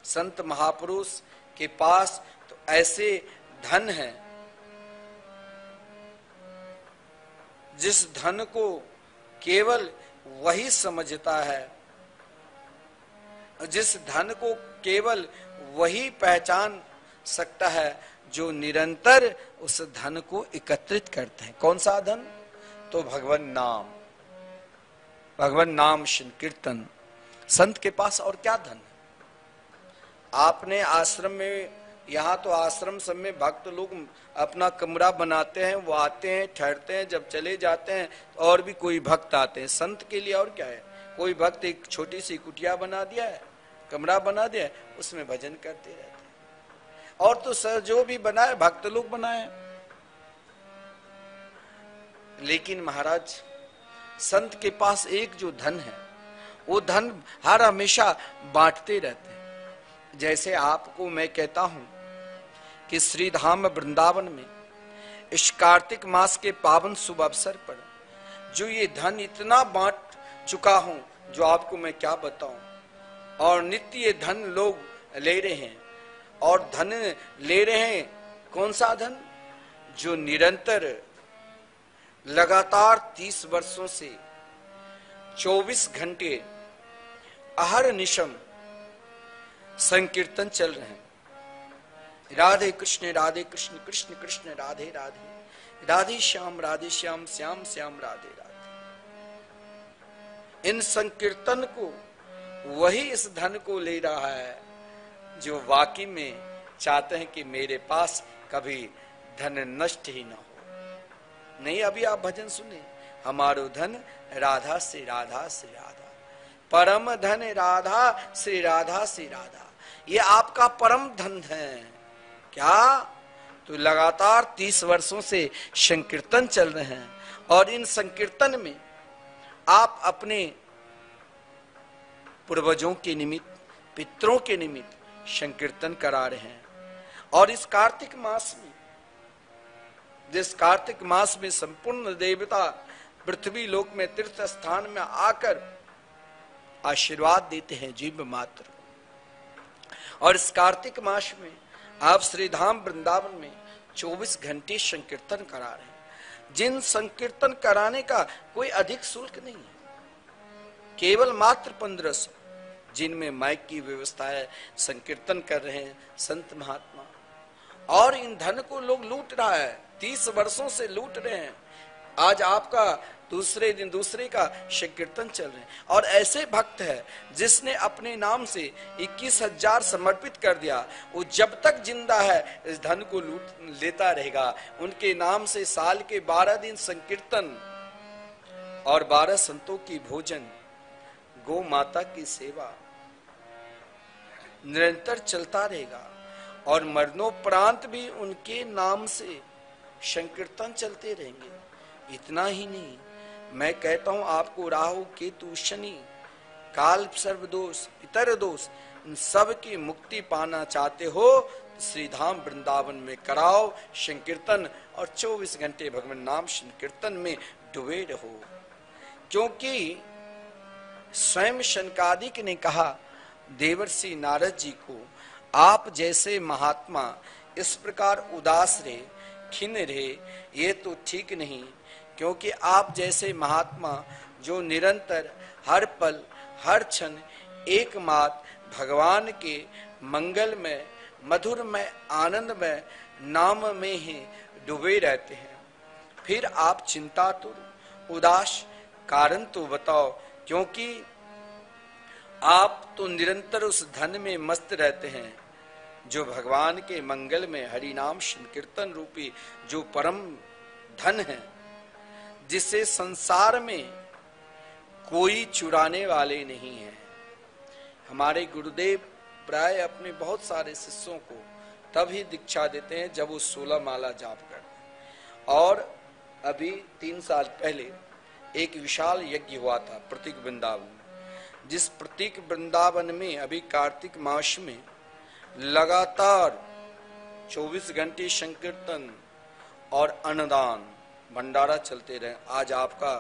संत महापुरुष के पास तो ऐसे धन है जिस धन को केवल वही समझता है, जिस धन को केवल वही पहचान सकता है जो निरंतर उस धन को एकत्रित करते हैं। कौन सा धन? तो भगवान नाम, भगवान नाम संकीर्तन। संत के पास और क्या धन है? आपने आश्रम में, यहाँ तो आश्रम सब में भक्त लोग अपना कमरा बनाते हैं, वो आते हैं, ठहरते हैं, जब चले जाते हैं और भी कोई भक्त आते हैं। संत के लिए और क्या है? कोई भक्त एक छोटी सी कुटिया बना दिया है, कमरा बना दिया है, उसमें भजन करते रहते हैं। और तो सर जो भी बनाए भक्त लोग बनाए। लेकिन महाराज, संत के पास एक जो धन है, वो धन हर हमेशा बांटते रहते हैं। जैसे आपको मैं कहता हूं कि श्री धाम वृंदावन में इस कार्तिक मास के पावन शुभ अवसर पर जो ये धन इतना बांट चुका हूं, जो आपको मैं क्या बताऊं। और नित्य ये धन लोग ले रहे हैं, और धन ले रहे हैं कौन सा धन? जो निरंतर लगातार 30 वर्षों से 24 घंटे अहर निशम संकीर्तन चल रहे हैं। राधे कृष्ण कृष्ण कृष्ण राधे राधे, राधे श्याम श्याम श्याम राधे राधे। इन संकीर्तन को वही इस धन को ले रहा है जो वाकई में चाहते हैं कि मेरे पास कभी धन नष्ट ही ना हो। नहीं, अभी आप भजन सुने, हमारो धन राधा से राधा से राधा, परम धन राधा से राधा से राधा। ये आपका परम धन है। क्या? तो लगातार 30 वर्षों से संकीर्तन चल रहे हैं और इन संकीर्तन में आप अपने पूर्वजों के निमित्त, पितरों के निमित्त संकीर्तन करा रहे हैं। और इस कार्तिक मास में, जिस कार्तिक मास में संपूर्ण देवता पृथ्वी लोक में तीर्थ स्थान में आकर आशीर्वाद देते हैं जीव मात्र, और इस कार्तिक मास में आप श्री धाम वृंदावन में 24 घंटे संकीर्तन करा रहे हैं। जिन संकीर्तन कराने का कोई अधिक शुल्क नहीं है, केवल मात्र 1500, जिनमें माइक की व्यवस्था है, संकीर्तन कर रहे हैं संत महात्मा, और इन धन को लोग लूट रहा है, 30 वर्षों से लूट रहे हैं। आज आपका दूसरे दिन दूसरे का संकीर्तन चल रहे हैं। और ऐसे भक्त है जिसने अपने नाम से 21,000 समर्पित कर दिया, वो जब तक जिंदा है इस धन को लूट लेता रहेगा। उनके नाम से साल के 12 दिन संकीर्तन और 12 संतों की भोजन, गौ माता की सेवा निरंतर चलता रहेगा, और मरणोपरांत भी उनके नाम से संकीर्तन चलते रहेंगे। इतना ही नहीं, मैं कहता हूं आपको, राहु केतु शनि काल सर्वदोष पितर दोष, इन सब की मुक्ति पाना चाहते हो तो श्री धाम वृंदावन में कराओ संकीर्तन, और 24 घंटे भगवान नाम संकीर्तन में डूबे रहो। क्योंकि स्वयं शनकादिक ने कहा देवर्षि नारद जी को, आप जैसे महात्मा इस प्रकार उदास रहे, खिन्न रहे, ये तो ठीक नहीं। क्योंकि आप जैसे महात्मा जो निरंतर हर पल हर क्षण एकमात्र भगवान के मंगल में, मधुर में, आनंद में, नाम में ही डूबे रहते हैं, फिर आप चिंतातुर उदास कारण तो बताओ। क्योंकि आप तो निरंतर उस धन में मस्त रहते हैं जो भगवान के मंगल में हरि नाम संकीर्तन रूपी जो परम धन है, जिसे संसार में कोई चुराने वाले नहीं है। हमारे गुरुदेव प्राय अपने बहुत सारे शिष्यों को तभी दीक्षा देते हैं जब वो 16 माला जाप करते हैं। और अभी 3 साल पहले एक विशाल यज्ञ हुआ था प्रतीक वृंदावन में, जिस प्रतीक वृंदावन में अभी कार्तिक मास में लगातार 24 घंटे संकीर्तन और अन्नदान भंडारा चलते रहे। आज आपका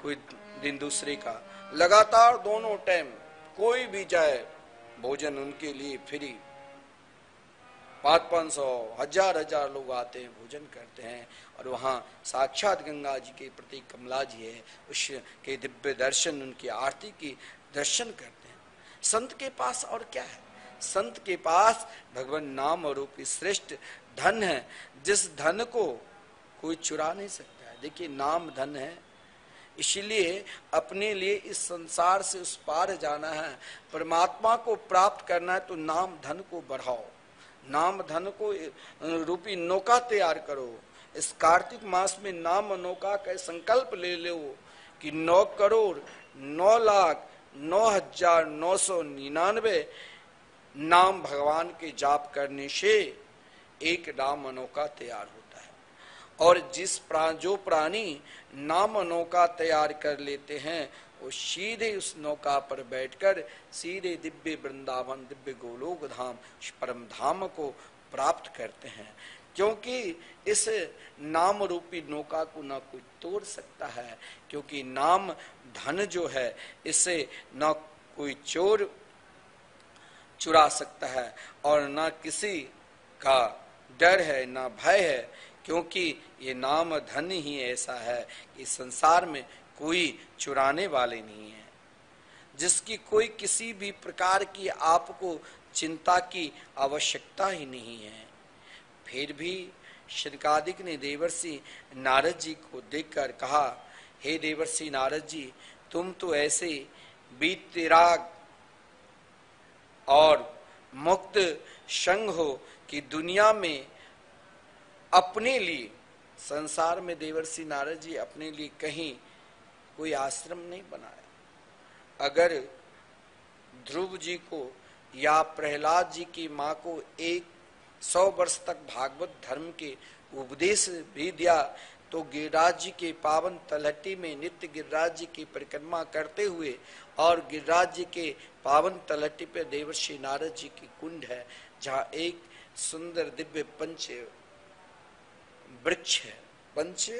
कोई दिन दूसरे का, लगातार दोनों टाइम कोई भी जाए भोजन उनके लिए फ्री। 500-500 1000 लोग आते हैं, भोजन करते हैं, और वहाँ साक्षात गंगा जी के प्रति कमला जी है, उसके दिव्य दर्शन, उनकी आरती की दर्शन करते हैं। संत के पास और क्या है? संत के पास भगवान नाम रूपी श्रेष्ठ धन है, जिस धन को कोई चुरा नहीं सकता है। देखिए, नाम धन है, इसलिए अपने लिए इस संसार से उस पार जाना है, परमात्मा को प्राप्त करना है, तो नाम धन को बढ़ाओ, नाम धन को रूपी नौका तैयार करो। इस कार्तिक मास में नाम नौका का संकल्प ले लो कि 9,09,09,999 नाम भगवान के जाप करने से एक नाम नौका तैयार होता है। और जो प्राणी नाम नौका तैयार कर लेते हैं, वो सीधे उस नौका पर बैठकर सीधे दिव्य वृंदावन, दिव्य गोलोक धाम, परम धाम को प्राप्त करते हैं। क्योंकि इस नाम रूपी नौका को ना कोई तोड़ सकता है, क्योंकि नाम धन जो है इसे ना कोई चोर चुरा सकता है, और ना किसी का डर है, ना भय है, क्योंकि ये नाम धन ही ऐसा है कि संसार में कोई चुराने वाले नहीं है, जिसकी कोई किसी भी प्रकार की आपको चिंता की आवश्यकता ही नहीं है। फिर भी शनकादिक ने देवर्षि नारद जी को देखकर कहा, हे देवर्षि नारद जी, तुम तो ऐसे वीतराग और मुक्त संग हो कि दुनिया में अपने लिए, संसार में देवर्षि नारद जी अपने लिए कहीं कोई आश्रम नहीं बनाया। अगर ध्रुव जी को या प्रहलाद जी की माँ को 100 वर्ष तक भागवत धर्म के उपदेश भी दिया तो गिरिराज जी के पावन तलहटी में नित्य गिरिराज जी की परिक्रमा करते हुए, और गिरिराज जी के पावन तलहटी पे देवर्षि नारद जी की कुंड है, जहाँ एक सुंदर दिव्य पंच वृक्ष है। पंच,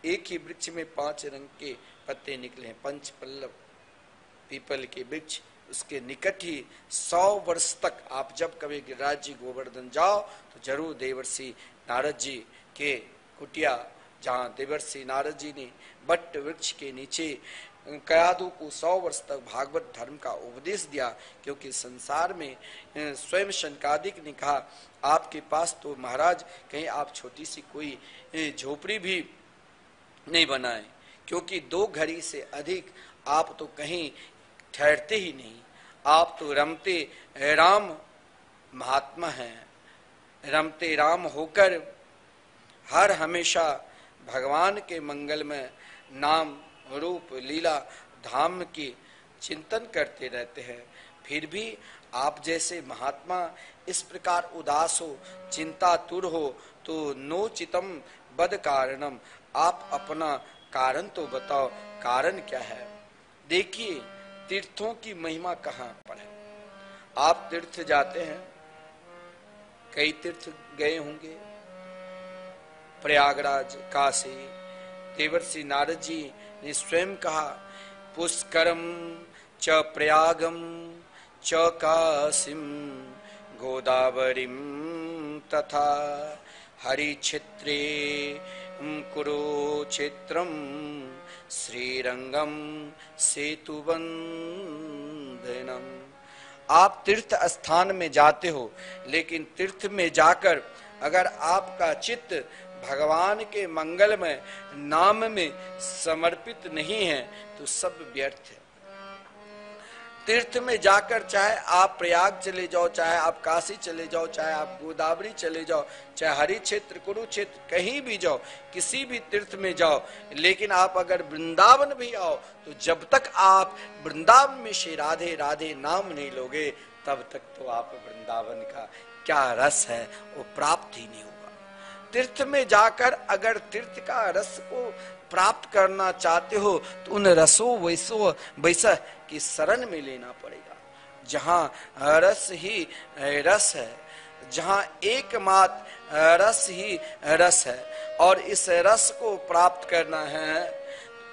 एक ही वृक्ष में 5 रंग के पत्ते निकले हैं, पंच पल्लव पीपल के वृक्ष, उसके निकट ही 100 वर्ष तक आप जब कभी गिरिराज जी गोवर्धन जाओ तो जरूर देवर्षि नारद जी के कुटिया, जहाँ देवर्षि नारद जी ने बट वृक्ष के नीचे कयादू को 100 वर्ष तक भागवत धर्म का उपदेश दिया। क्योंकि संसार में स्वयं शनकादिक ने कहा, आपके पास तो महाराज कहीं आप छोटी सी कोई झोपड़ी भी नहीं बनाए, क्योंकि 2 घड़ी से अधिक आप तो कहीं ठहरते ही नहीं। आप तो रमते राम महात्मा हैं, रमते राम होकर हर हमेशा भगवान के मंगल में नाम रूप लीला धाम की चिंतन करते रहते हैं। फिर भी आप जैसे महात्मा इस प्रकार उदास हो, चिंतातुर हो, तो नोचितम बद कारणम, आप अपना कारण तो बताओ, कारण क्या है। देखिए तीर्थों की महिमा कहाँ पर है। आप तीर्थ जाते हैं, कई तीर्थ गए होंगे, प्रयागराज, काशी। देवर्षि नारद जी ने स्वयं कहा, पुष्करम च प्रयागम च काशीम गोदावरीम तथा हरिक्षेत्रे कुरुक्षेत्रम श्रीरंगम सेतुबंधनम। आप तीर्थ स्थान में जाते हो, लेकिन तीर्थ में जाकर अगर आपका चित्त भगवान के मंगल में नाम में समर्पित नहीं है तो सब व्यर्थ है। तीर्थ में जाकर चाहे आप प्रयाग चले जाओ, चाहे आप काशी चले जाओ, चाहे आप गोदावरी चले जाओ, चाहे हरि क्षेत्र कुरुक्षेत्र कहीं भी जाओ, किसी भी तीर्थ में जाओ, लेकिन आप अगर वृंदावन भी आओ तो जब तक आप वृंदावन में श्री राधे राधे नाम नहीं लोगे तब तक तो आप वृंदावन का क्या रस है वो प्राप्त ही नहीं होगा। तीर्थ में जाकर अगर तीर्थ का रस को प्राप्त करना चाहते हो तो उन रसों वैसा की शरण में लेना पड़ेगा, जहाँ रस ही रस है, जहाँ एकमात्र रस ही रस है। और इस रस को प्राप्त करना है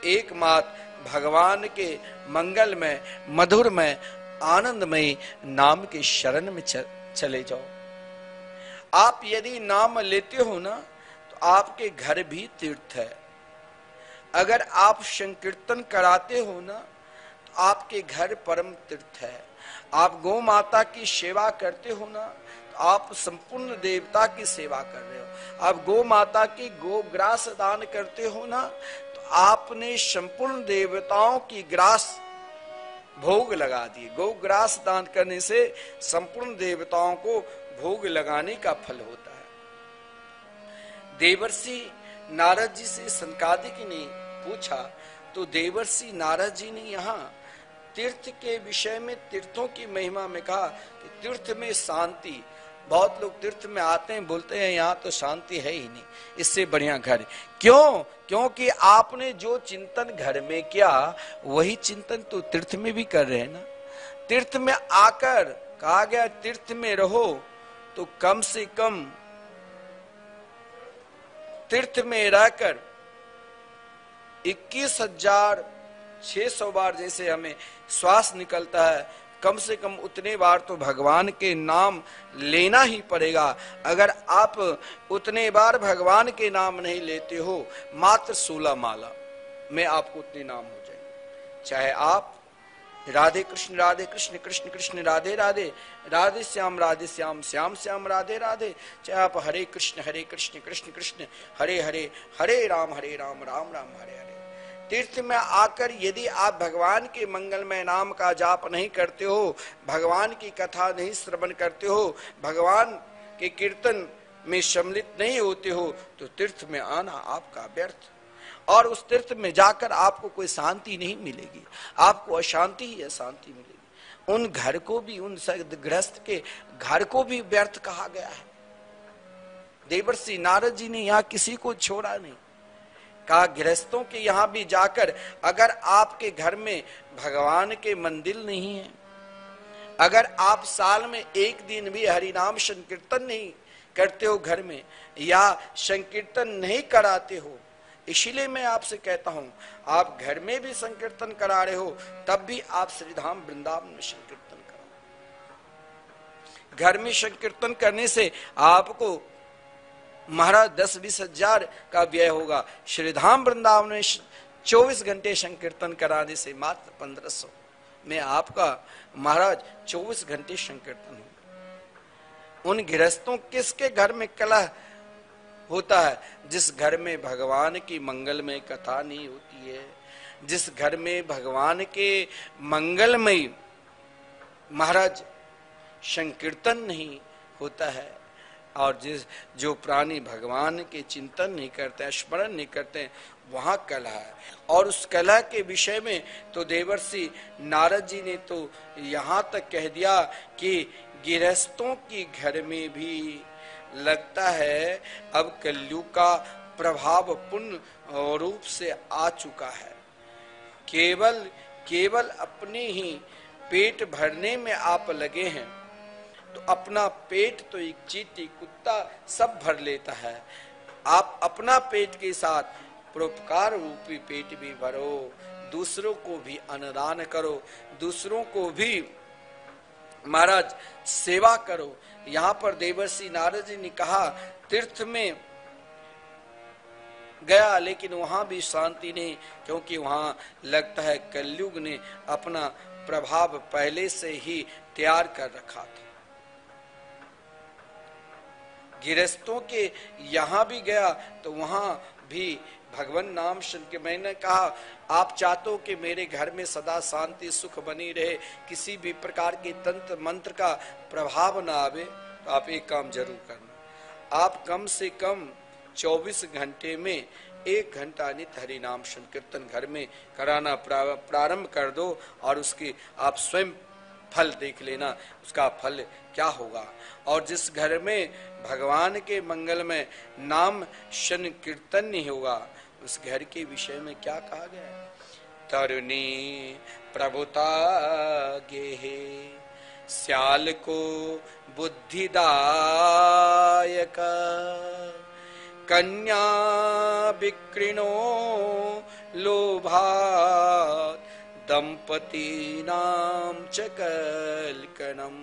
एकमात्र भगवान के मंगल में, मधुर में, आनंदमय नाम के शरण में चले जाओ। आप यदि नाम लेते हो ना तो आपके घर भी तीर्थ है। अगर आप संकीर्तन कराते हो ना तो आपके घर परम तीर्थ है। आप गौ माता की सेवा करते हो ना तो आप संपूर्ण देवता की सेवा कर रहे हो। आप गौ माता की गोग्रास दान करते हो ना तो आपने संपूर्ण देवताओं की ग्रास भोग लगा दिए। गोग्रास दान करने से संपूर्ण देवताओं को भोग लगाने का फल होता है। देवर्षि नारद जी से सनकादिक ने पूछा तो देवर्षि नारद जी ने यहाँ तीर्थ के विषय में, तीर्थों की महिमा में कहा कि तीर्थ में शांति, बहुत लोग तीर्थ में आते हैं बोलते हैं यहाँ तो शांति है ही नहीं, इससे बढ़िया घर। क्यों? क्योंकि आपने जो चिंतन घर में किया वही चिंतन तो तीर्थ में भी कर रहे हैं ना। तीर्थ में आकर कहा गया तीर्थ में रहो तो कम से कम तीर्थ में रहकर 21,600 बार जैसे हमें श्वास निकलता है, कम से कम उतने बार तो भगवान के नाम लेना ही पड़ेगा। अगर आप उतने बार भगवान के नाम नहीं लेते हो, मात्र 16 माला में आपको उतने नाम हो जाएंगे। चाहे आप राधे कृष्ण कृष्ण कृष्ण राधे राधे, राधे श्याम श्याम श्याम राधे राधे। चाहे आप हरे कृष्ण कृष्ण कृष्ण हरे हरे, हरे राम राम राम हरे हरे। तीर्थ में आकर यदि आप भगवान के मंगलमय नाम का जाप नहीं करते हो, भगवान की कथा नहीं श्रवण करते हो, भगवान के कीर्तन में सम्मिलित नहीं होते हो, तो तीर्थ में आना आपका व्यर्थ। और उस तीर्थ में जाकर आपको कोई शांति नहीं मिलेगी, आपको अशांति ही अशांति मिलेगी। उन घर को भी, उन गृहस्थ के घर को भी व्यर्थ कहा गया है। देवर्षि नारद जी ने यहाँ किसी को छोड़ा नहीं, कहा गृहस्थों के यहाँ भी जाकर अगर आपके घर में भगवान के मंदिर नहीं है, अगर आप साल में एक दिन भी हरिनाम संकीर्तन नहीं करते हो घर में, या संकीर्तन नहीं कराते हो, इसीलिए मैं आपसे कहता हूं आप घर में भी संकीर्तन करा रहे हो तब भी आप श्रीधाम वृंदावन में संकीर्तन करो। घर में संकीर्तन करने से आपको महाराज 10-20 हजार का व्यय होगा, श्रीधाम वृंदावन में 24 घंटे संकीर्तन कराने से मात्र 1500 में आपका महाराज 24 घंटे संकीर्तन होगा। उन गृहस्थों किसके घर में कलह होता है? जिस घर में भगवान की मंगलमय कथा नहीं होती है, जिस घर में भगवान के मंगलमय महाराज संकीर्तन नहीं होता है, और जो प्राणी भगवान के चिंतन नहीं करते हैं, स्मरण नहीं करते हैं, वहां कलह है। और उस कलह के विषय में तो देवर्षि नारद जी ने तो यहाँ तक कह दिया कि गृहस्थों के घर में भी लगता है अब कलयुग का प्रभाव पूर्ण रूप से आ चुका है। केवल अपने ही पेट भरने में आप लगे हैं, तो अपना पेट तो एक चींटी कुत्ता सब भर लेता है, आप अपना पेट के साथ परोपकार रूपी पेट भी भरो, दूसरों को भी अन्नदान करो, दूसरों को भी महाराज सेवा करो। यहाँ पर देवर्षि नारद जी ने कहा तीर्थ में गया लेकिन वहां भी शांति नहीं, क्योंकि वहां लगता है कलयुग ने अपना प्रभाव पहले से ही तैयार कर रखा था। गृहस्थों के यहाँ भी गया तो वहां भी भगवान नाम सुन के मैंने कहा आप चाहते हो कि मेरे घर में सदा शांति सुख बनी रहे, किसी भी प्रकार के तंत्र मंत्र का प्रभाव ना आवे, तो आप एक काम जरूर करना, आप कम से कम 24 घंटे में 1 घंटा नित्य हरि नाम संकीर्तन घर में कराना प्रारंभ कर दो, और उसकी आप स्वयं फल देख लेना, उसका फल क्या होगा। और जिस घर में भगवान के मंगल में नाम संकीर्तन नहीं होगा, उस घर के विषय में क्या कहा गया है? तरुणी प्रभुता गेहे श्याल को बुद्धिदायक, कन्या विकृणो लोभात दंपति नाम च कलकनम।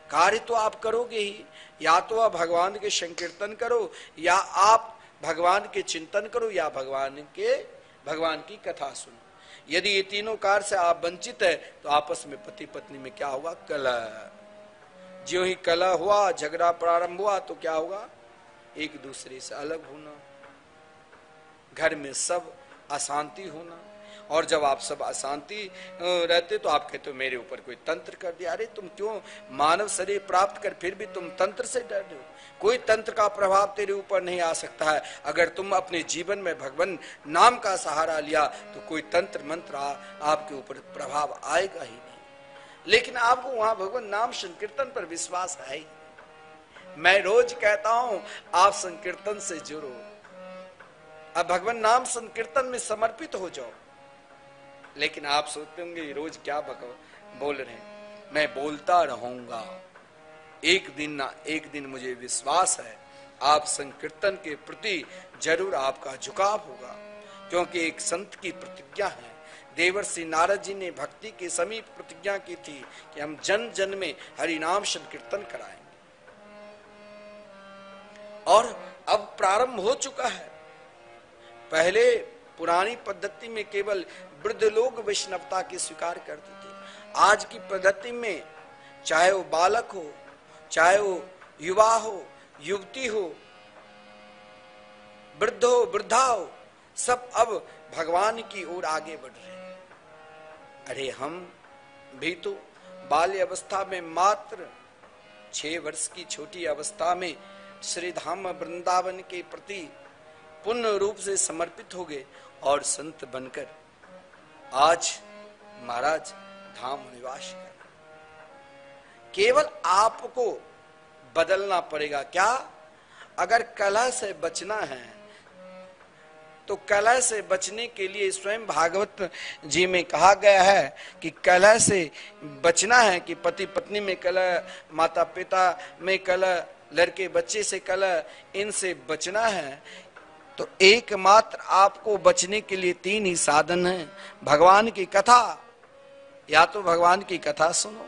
कार्य तो आप करोगे ही, या तो आप भगवान के संकीर्तन करो, या आप भगवान के चिंतन करो, या भगवान की कथा सुनो। यदि ये तीनों कार्य से आप वंचित है तो आपस में पति पत्नी में क्या होगा? कलह। ज्यों ही कलह हुआ, झगड़ा प्रारंभ हुआ, तो क्या होगा? एक दूसरे से अलग होना, घर में सब अशांति होना। और जब आप सब अशांति रहते तो आप कहते हो मेरे ऊपर कोई तंत्र कर दिया। अरे तुम क्यों मानव शरीर प्राप्त कर फिर भी तुम तंत्र से डर रहे हो? कोई तंत्र का प्रभाव तेरे ऊपर नहीं आ सकता है। अगर तुम अपने जीवन में भगवान नाम का सहारा लिया तो कोई तंत्र मंत्र आपके ऊपर प्रभाव आएगा ही नहीं। लेकिन आपको वहां भगवान नाम संकीर्तन पर विश्वास है ही। मैं रोज कहता हूं आप संकीर्तन से जुड़ो, अब भगवान नाम संकीर्तन में समर्पित हो जाओ। लेकिन आप सोचते होंगे रोज क्या बोल रहे हैं। मैं बोलता रहूंगा, एक दिन ना एक दिन मुझे विश्वास है आप संकीर्तन के प्रति जरूर आपका झुकाव होगा, क्योंकि एक संत की प्रतिज्ञा है। देवर्षि नारद जी ने भक्ति के समीप प्रतिज्ञा की थी कि हम जन जन में हरि नाम संकीर्तन कराएंगे, और अब प्रारंभ हो चुका है। पहले पुरानी पद्धति में केवल वृद्ध लोग वैष्णवता की स्वीकार करते थे। आज की पद्धति में चाहे वो बालक हो, चाहे वो युवा हो, युवती हो, वृद्ध हो, वृद्धा हो, सब अब भगवान की ओर आगे बढ़ रहे हैं। अरे हम भी तो बाल्य अवस्था में मात्र 6 वर्ष की छोटी अवस्था में श्री धाम वृंदावन के प्रति पूर्ण रूप से समर्पित हो गए और संत बनकर आज महाराज धाम निवास कर। केवल आपको बदलना पड़ेगा। क्या? अगर कलह से बचना है तो कलह से बचने के लिए स्वयं भागवत जी में कहा गया है कि कलह से बचना है, कि पति पत्नी में कलह, माता पिता में कलह, लड़के बच्चे से कलह, इनसे बचना है तो एकमात्र आपको बचने के लिए 3 ही साधन हैं। भगवान की कथा, या तो भगवान की कथा सुनो,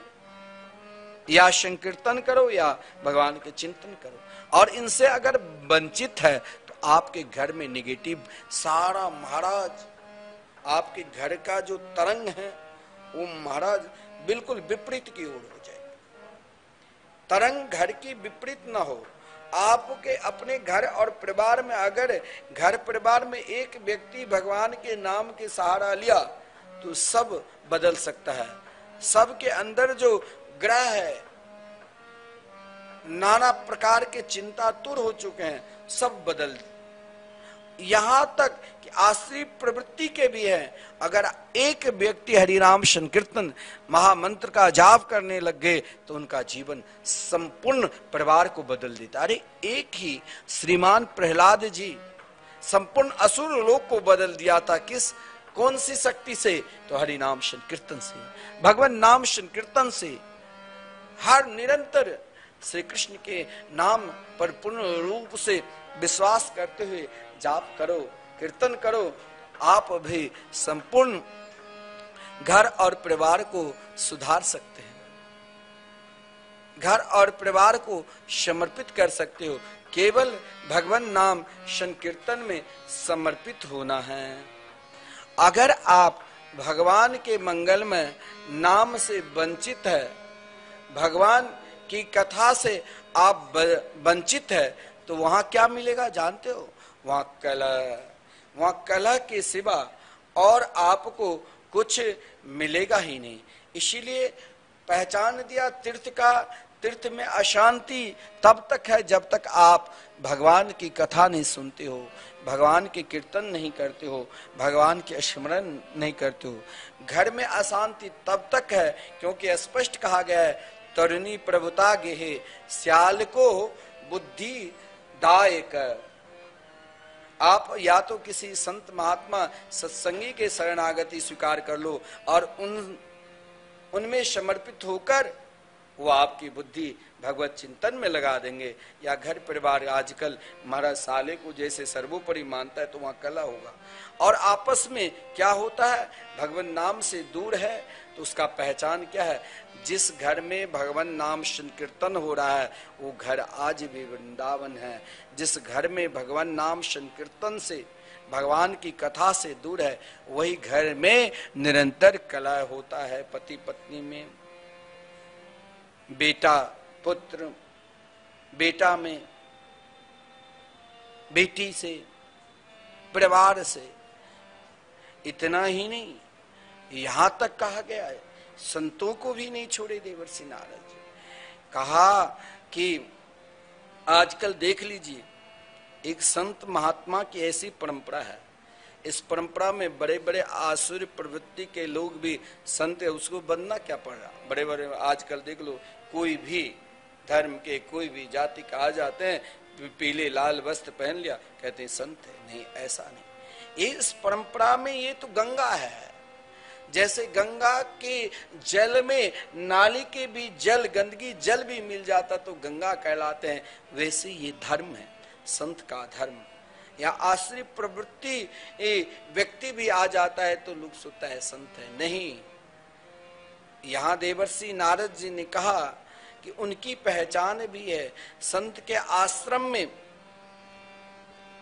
या संकीर्तन करो, या भगवान के चिंतन करो। और इनसे अगर वंचित है तो आपके घर में नेगेटिव सारा महाराज, आपके घर का जो तरंग है वो महाराज बिल्कुल विपरीत की ओर हो जाए। तरंग घर की विपरीत ना हो। आपके अपने घर और परिवार में अगर घर परिवार में एक व्यक्ति भगवान के नाम के सहारा लिया तो सब बदल सकता है। सबके अंदर जो ग्रह है, नाना प्रकार के चिंतातुर हो चुके हैं, सब बदल। यहां तक कि आश्रित प्रवृत्ति के भी हैं। अगर एक व्यक्ति हरिनाम संकीर्तन महामंत्र का जाप करने लग गए तो उनका जीवन संपूर्ण परिवार को बदल देता। अरे एक ही श्रीमान प्रहलाद जी संपूर्ण असुर लोक को बदल दिया था। किस, कौन सी शक्ति से? तो हरिनाम संकीर्तन से, भगवान नाम संकीर्तन से। हर निरंतर श्री कृष्ण के नाम पर पूर्ण रूप से विश्वास करते हुए जाप करो, कीर्तन करो, आप भी संपूर्ण घर और परिवार को सुधार सकते हैं, घर और परिवार को समर्पित कर सकते हो। केवल भगवान नाम संकीर्तन में समर्पित होना है। अगर आप भगवान के मंगल में नाम से वंचित है, भगवान की कथा से आप वंचित है, तो वहां क्या मिलेगा जानते हो? वहां कलह के सिवा और आपको कुछ मिलेगा ही नहीं। इसीलिए पहचान दिया तीर्थ का, तीर्थ में अशांति तब तक है जब तक आप भगवान की कथा नहीं सुनते हो, भगवान के कीर्तन नहीं करते हो, भगवान के स्मरण नहीं करते हो। घर में अशांति तब तक है क्योंकि स्पष्ट कहा गया है, तरुणी प्रभुता गेहे श्याल को बुद्धि दायक। आप या तो किसी संत महात्मा सत्संगी के शरणागति स्वीकार कर लो और उनमें समर्पित होकर वो आपकी बुद्धि भगवत चिंतन में लगा देंगे। या घर परिवार आजकल महाराज साले को जैसे सर्वोपरि मानता है तो वहां कलह होगा। और आपस में क्या होता है? भगवान नाम से दूर है तो उसका पहचान क्या है? जिस घर में भगवान नाम संकीर्तन हो रहा है वो घर आज भी वृंदावन है। जिस घर में भगवान नाम संकीर्तन से, भगवान की कथा से दूर है, वही घर में निरंतर कलह होता है। पति पत्नी में, बेटा पुत्र, बेटा में, बेटी से, परिवार से। इतना ही नहीं, यहां तक कहा गया है संतों को भी नहीं छोड़े देवर्षि नारद जी। कहा कि आजकल देख लीजिए, एक संत महात्मा की ऐसी परंपरा है, इस परंपरा में बड़े बड़े आसुर प्रवृत्ति के लोग भी संत है, उसको बनना क्या पड़ रहा। बड़े बड़े आजकल देख लो, कोई भी धर्म के, कोई भी जाति का आ जाते हैं, पीले लाल वस्त्र पहन लिया, कहते हैं संत है। नहीं, ऐसा नहीं। इस परंपरा में ये तो गंगा है। जैसे गंगा के जल में नाली के भी जल, गंदगी जल भी मिल जाता तो गंगा कहलाते हैं, वैसे ये धर्म है, संत का धर्म। या आश्रित प्रवृत्ति व्यक्ति भी आ जाता है तो लोग सोचता है संत है। नहीं, यहां देवर्षि नारद जी ने कहा कि उनकी पहचान भी है। संत के आश्रम में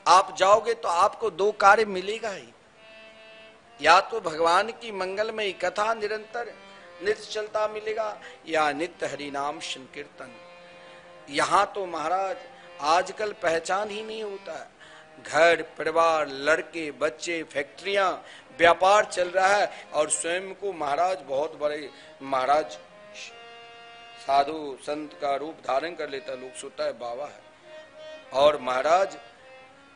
आप जाओगे तो आपको 2 कार्य मिलेगा ही। या तो भगवान की मंगलमयी कथा निरंतर नित्य चलता मिलेगा या नित्य हरि नाम संकीर्तन। यहां तो महाराज आजकल पहचान ही नहीं होता है। घर परिवार, लड़के बच्चे, फैक्ट्रियां, व्यापार चल रहा है और स्वयं को महाराज बहुत बड़े महाराज साधु संत का रूप धारण कर लेता, लोग सोचता है बाबा है। और महाराज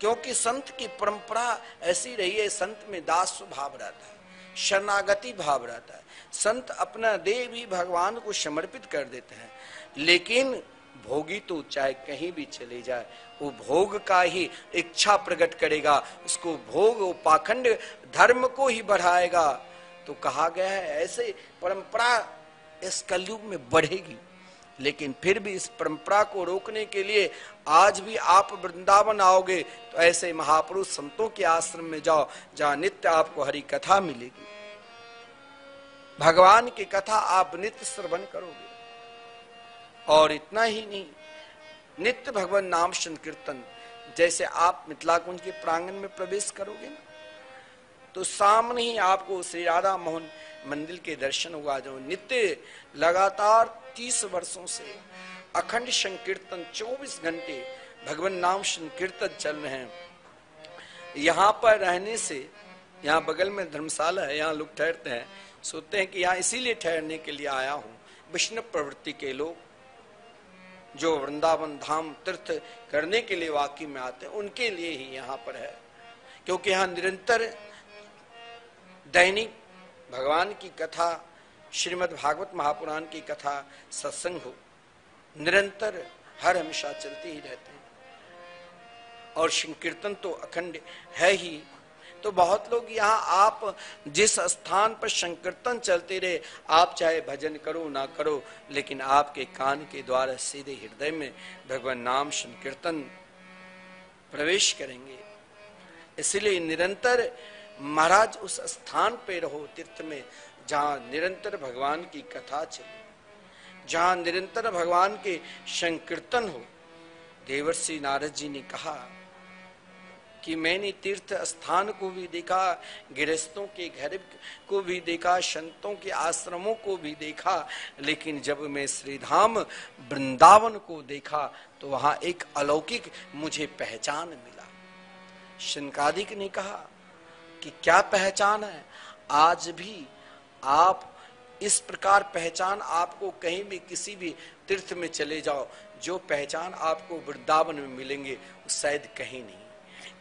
क्योंकि संत की परंपरा ऐसी रही है, संत में दास भाव रहता है, शरणागति भाव रहता है। संत अपना देह भी भगवान को समर्पित कर देते हैं, लेकिन भोगी तो चाहे कहीं भी चले जाए वो भोग का ही इच्छा प्रकट करेगा, उसको भोग वो पाखंड धर्म को ही बढ़ाएगा। तो कहा गया है ऐसे परंपरा इस कलयुग में बढ़ेगी, लेकिन फिर भी इस परंपरा को रोकने के लिए आज भी आप वृंदावन आओगे तो ऐसे महापुरुष संतों के आश्रम में जाओ जहां नित्य आपको हरि कथा मिलेगी, भगवान की कथा आप नित्य श्रवण करोगे। और इतना ही नहीं, नित्य भगवान नाम संकीर्तन। जैसे आप मिथिला कुंज के प्रांगण में प्रवेश करोगे ना, तो सामने ही आपको श्री राधा मोहन मंदिर के दर्शन हुआ। जो नित्य लगातार 30 वर्षों से अखंड संकीर्तन 24 घंटे भगवान नाम संकीर्तन चल रहे हैं। यहाँ पर रहने से, यहाँ बगल में धर्मशाला है, यहाँ लोग ठहरते हैं, सोचते हैं कि यहाँ इसीलिए ठहरने के लिए आया हूँ। वैष्णव प्रवृत्ति के लोग जो वृंदावन धाम तीर्थ करने के लिए वाकई में आते हैं, उनके लिए ही यहाँ पर है, क्योंकि यहाँ निरंतर दैनिक भगवान की कथा, श्रीमद् भागवत महापुराण की कथा, सत्संग हो, निरंतर हर हमेशा चलते ही रहते हैं। और संकीर्तन तो अखंड है ही। तो बहुत लोग यहाँ, आप जिस स्थान पर संकीर्तन चलते रहे, आप चाहे भजन करो ना करो, लेकिन आपके कान के द्वारा सीधे हृदय में भगवान नाम संकीर्तन प्रवेश करेंगे। इसलिए निरंतर महाराज उस स्थान पे रहो, तीर्थ में, जहां निरंतर भगवान की कथा चले, जहां निरंतर भगवान के संकीर्तन हो। देवर्षि नारद जी ने कहा कि मैंने तीर्थ स्थान को भी देखा, गृहस्थों के घर को भी देखा, संतों के आश्रमों को भी देखा, लेकिन जब मैं श्रीधाम वृंदावन को देखा तो वहां एक अलौकिक मुझे पहचान मिला। शनकादिक ने कहा कि क्या पहचान है? आज भी आप इस प्रकार पहचान आपको कहीं भी किसी भी तीर्थ में चले जाओ, जो पहचान आपको वृंदावन में मिलेंगे वो शायद कहीं नहीं,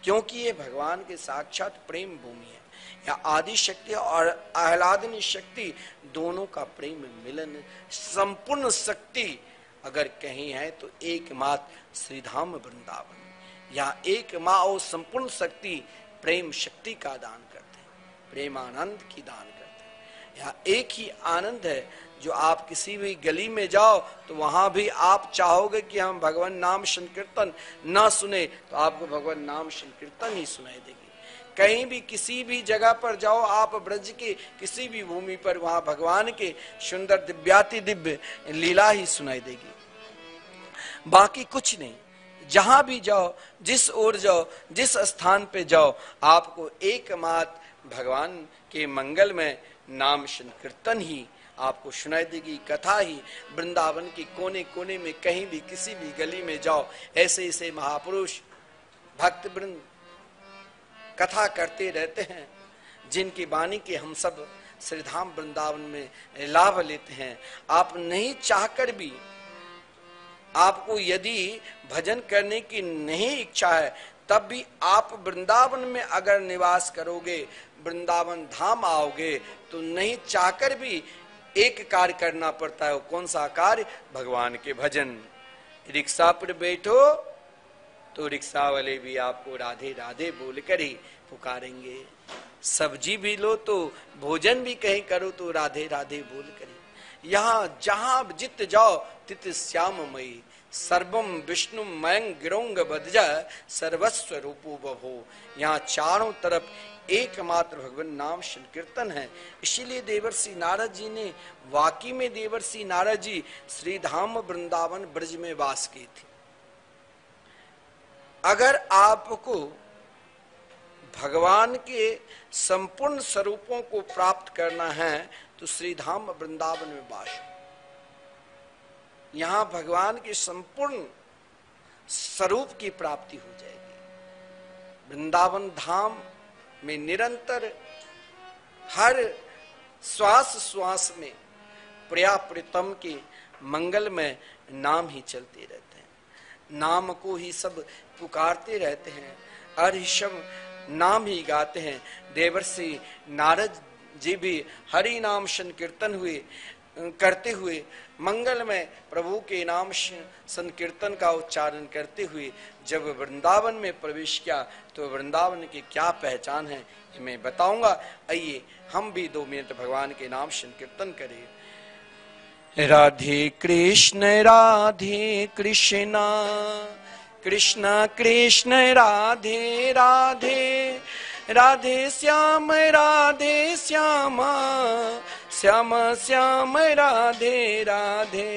क्योंकि ये भगवान के साक्षात प्रेम भूमि है। या आदि शक्ति और आह्लादनी शक्ति दोनों का प्रेम मिलन, संपूर्ण शक्ति अगर कहीं है तो एकमात्र श्रीधाम वृंदावन। या एक माँ और संपूर्ण शक्ति प्रेम शक्ति का दान करते हैं, प्रेमानंद की दान करते हैं। यहाँ एक ही आनंद है जो आप किसी भी गली में जाओ तो वहां भी आप चाहोगे कि हम भगवान नाम संकीर्तन ना सुने, तो आपको भगवान नाम संकीर्तन ही सुनाई देगी। कहीं भी किसी भी जगह पर जाओ आप, ब्रज के किसी भी भूमि पर, वहां भगवान के सुंदर दिव्याति दिव्य लीला ही सुनाई देगी, बाकी कुछ नहीं। जहां भी जाओ, जिस ओर जाओ, जिस स्थान पे जाओ, आपको एकमात्र भगवान के मंगल में नाम संकीर्तन ही आपको सुनाई देगी, कथा ही। वृंदावन की कोने कोने में कहीं भी किसी भी गली में जाओ, ऐसे ऐसे महापुरुष भक्त वृंद कथा करते रहते हैं, जिनकी वाणी के हम सब श्रीधाम वृंदावन में लाभ लेते हैं। आप नहीं चाहकर भी, आपको यदि भजन करने की नहीं इच्छा है, तब भी आप वृंदावन में अगर निवास करोगे, वृंदावन धाम आओगे, तो नहीं चाहकर भी एक कार्य करना पड़ता है। कौन सा कार्य? भगवान के भजन। रिक्शा पर बैठो तो रिक्शा वाले भी आपको राधे राधे बोलकर ही पुकारेंगे, सब्जी भी लो तो भोजन भी कहीं करो तो राधे राधे बोलकर ही। यहाँ जहां जित जाओ तित श्याममयी, सर्वम विष्णु मयंग गिरोंग बदजा सर्वस्व रूपो बभो। यहाँ चारों तरफ एकमात्र भगवान नाम संकीर्तन है। इसीलिए देवर्षि नारद जी ने, वाकई में देवर्षि नारद जी श्रीधाम वृंदावन ब्रज में वास की थी। अगर आपको भगवान के संपूर्ण स्वरूपों को प्राप्त करना है तो श्रीधाम वृंदावन में वास हो। यहां भगवान के संपूर्ण स्वरूप की प्राप्ति हो जाएगी। वृंदावन धाम में निरंतर हर श्वास श्वास में प्रिया प्रीतम के मंगलमय नाम ही चलते रहते हैं। नाम को ही सब पुकारते रहते हैं और सब नाम ही गाते हैं। देवर्षि नारद जी भी हरि नाम संकीर्तन करते हुए मंगलमय प्रभु के नाम संकीर्तन का उच्चारण करते हुए जब वृंदावन में प्रवेश किया तो वृंदावन की क्या पहचान है ये मैं बताऊंगा। आइए हम भी 2 मिनट भगवान के नाम संकीर्तन करें। राधे कृष्ण कृष्ण कृष्ण राधे राधे राधे श्याम श्याम श्याम राधे राधे।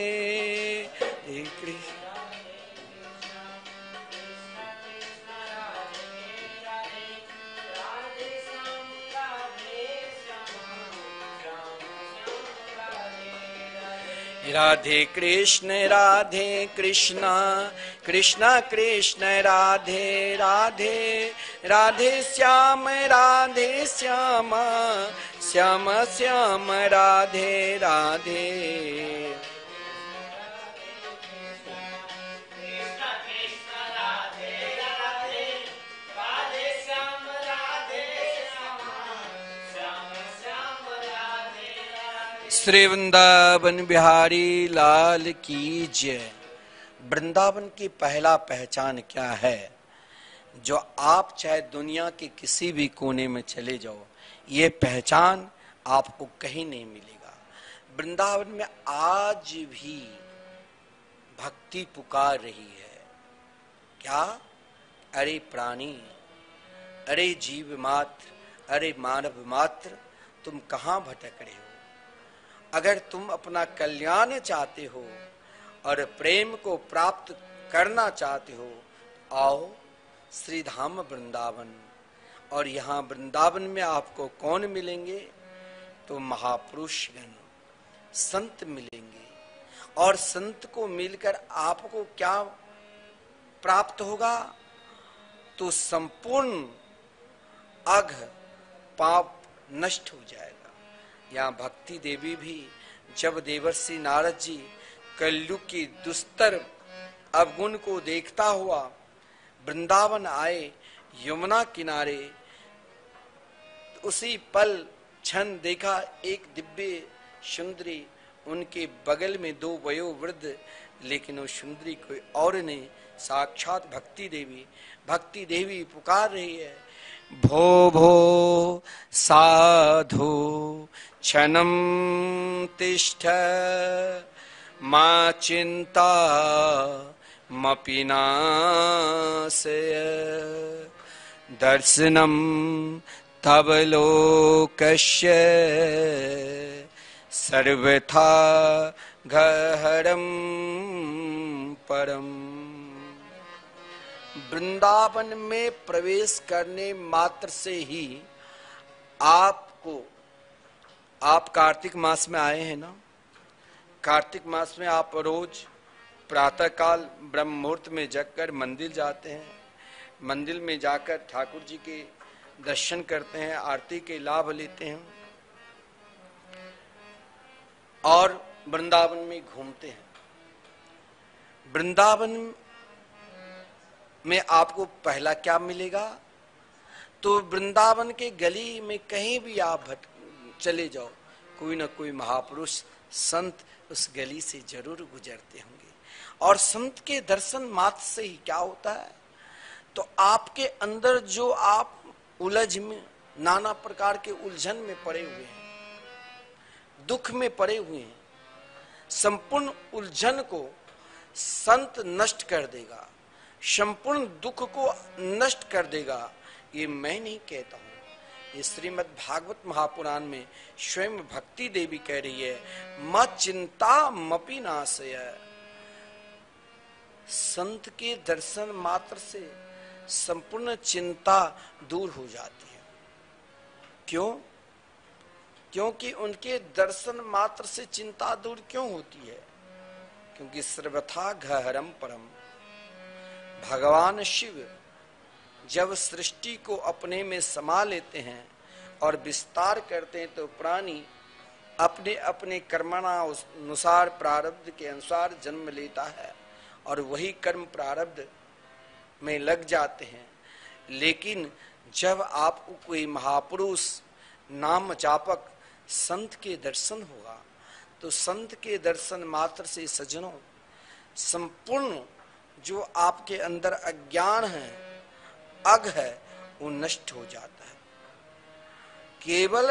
राधे कृष्ण कृष्ण कृष्ण राधे राधे राधे श्याम श्याम श्याम राधे राधे। श्री वृंदावन बिहारी लाल की जय। वृंदावन की पहला पहचान क्या है जो आप चाहे दुनिया के किसी भी कोने में चले जाओ ये पहचान आपको कहीं नहीं मिलेगा। वृंदावन में आज भी भक्ति पुकार रही है। क्या? अरे प्राणी, अरे जीव मात्र, अरे मानव मात्र, तुम कहां भटक रहे हो? अगर तुम अपना कल्याण चाहते हो और प्रेम को प्राप्त करना चाहते हो आओ श्रीधाम वृंदावन। और यहाँ वृंदावन में आपको कौन मिलेंगे? तो महापुरुषगण संत मिलेंगे। और संत को मिलकर आपको क्या प्राप्त होगा? तो संपूर्ण अघ पाप नष्ट हो जाएगा। यहाँ भक्ति देवी भी जब देवर्षि नारद जी कलयुग की दुस्तर अवगुण को देखता हुआ वृंदावन आए यमुना किनारे, उसी पल क्षण देखा एक दिव्य सुंदरी, उनके बगल में 2 वयोवृद्ध, लेकिन वो सुंदरी कोई और नहीं, साक्षात भक्ति देवी पुकार रही है। भो भो साधु क्षणं तिष्ठ मा चिंता मपि नाशय दर्शनं तव लोकस्य सर्वथा गहरं परम। वृंदावन में प्रवेश करने मात्र से ही आप कार्तिक मास में आए हैं ना? कार्तिक मास में आप रोज प्रातः काल ब्रह्म मुहूर्त में जगकर मंदिर जाते हैं। मंदिर में जाकर ठाकुर जी के दर्शन करते हैं, आरती के लाभ लेते हैं और वृंदावन में घूमते हैं। वृंदावन में आपको पहला क्या मिलेगा? तो वृंदावन के गली में कहीं भी आप चले जाओ, कोई ना कोई महापुरुष संत उस गली से जरूर गुजरते होंगे। और संत के दर्शन मात्र से ही क्या होता है? तो आपके अंदर जो आप उलझ में नाना प्रकार के उलझन में पड़े हुए हैं, दुख में पड़े हुए हैं, संपूर्ण उलझन को संत नष्ट कर देगा, संपूर्ण दुख को नष्ट कर देगा। ये मैं नहीं कहता हूं, ये श्रीमद् भागवत महापुराण में स्वयं भक्ति देवी कह रही है, मत चिंता मपि नाशय। संत के दर्शन मात्र से संपूर्ण चिंता दूर हो जाती है। क्यों? क्योंकि उनके दर्शन मात्र से चिंता दूर क्यों होती है? क्योंकि सर्वथा घहरम परम, भगवान शिव जब सृष्टि को अपने में समा लेते हैं और विस्तार करते हैं तो प्राणी अपने अपने कर्मानुसार प्रारब्ध के अनुसार जन्म लेता है और वही कर्म प्रारब्ध में लग जाते हैं। लेकिन जब आपको कोई महापुरुष नाम जापक संत के दर्शन होगा तो संत के दर्शन मात्र से सज्जनों संपूर्ण जो आपके अंदर अज्ञान है, अग है, वो नष्ट हो जाता है। केवल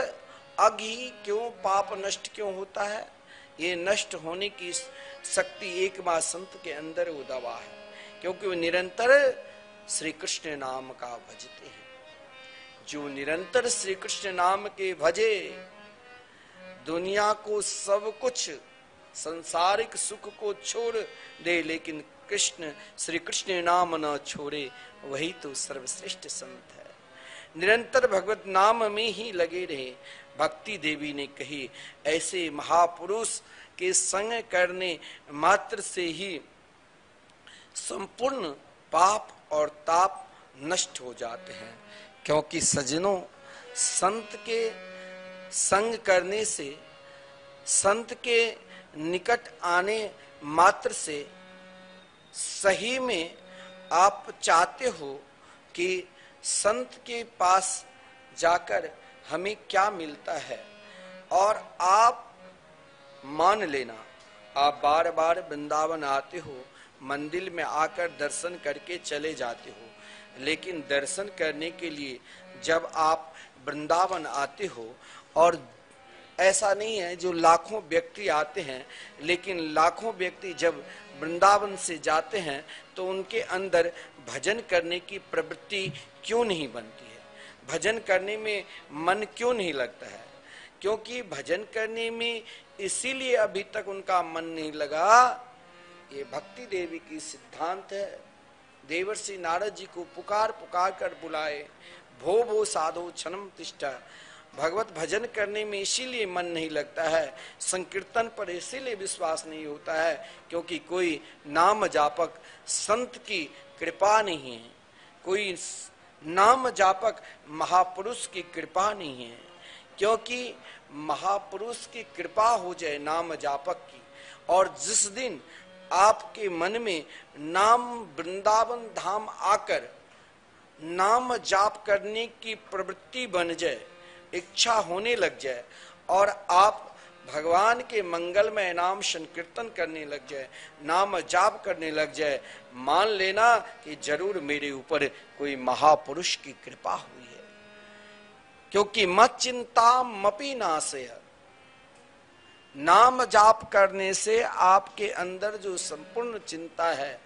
अग ही क्यों, पाप नष्ट क्यों होता है? ये नष्ट होने की शक्ति एकमात्र संत के अंदर वो दवा है, क्योंकि वो निरंतर श्री कृष्ण नाम का भजते हैं। जो निरंतर श्री कृष्ण नाम के भजे, दुनिया को सब कुछ संसारिक सुख को छोड़ दे, लेकिन कृष्ण श्री कृष्ण नाम न छोड़े, वही तो सर्वश्रेष्ठ संत है। निरंतर भगवत नाम में ही लगे रहे। भक्ति देवी ने कही, ऐसे महापुरुष के संग करने मात्र से ही संपूर्ण पाप और ताप नष्ट हो जाते हैं। क्योंकि सज्जनों, संत के संग करने से, संत के निकट आने मात्र से सही में आप चाहते हो कि संत के पास जाकर हमें क्या मिलता है, और आप मान लेना, आप बार बार वृंदावन आते हो, मंदिर में आकर दर्शन करके चले जाते हो, लेकिन दर्शन करने के लिए जब आप वृंदावन आते हो, और ऐसा नहीं है जो लाखों व्यक्ति आते हैं, लेकिन लाखों व्यक्ति जब वृंदावन से जाते हैं तो उनके अंदर भजन करने की प्रवृत्ति क्यों नहीं बनती है? भजन करने में मन क्यों नहीं लगता है? क्योंकि भजन करने में इसीलिए अभी तक उनका मन नहीं लगा, ये भक्ति देवी की सिद्धांत है। देवर्षि नारद जी को पुकार पुकार कर बुलाए, भो भो साधो क्षणम तिष्ठा। भगवत भजन करने में इसीलिए मन नहीं लगता है, संकीर्तन पर इसीलिए विश्वास नहीं होता है, क्योंकि कोई नाम जापक संत की कृपा नहीं है, कोई नाम जापक महापुरुष की कृपा नहीं है। क्योंकि महापुरुष की कृपा हो जाए नाम जापक की, और जिस दिन आपके मन में नाम वृंदावन धाम आकर नाम जाप करने की प्रवृत्ति बन जाए, इच्छा होने लग जाए, और आप भगवान के मंगलमय नाम संकीर्तन करने लग जाए, नाम जाप करने लग जाए, मान लेना कि जरूर मेरे ऊपर कोई महापुरुष की कृपा हुई है। क्योंकि मत चिंता मपि नाशय, नाम जाप करने से आपके अंदर जो संपूर्ण चिंता है,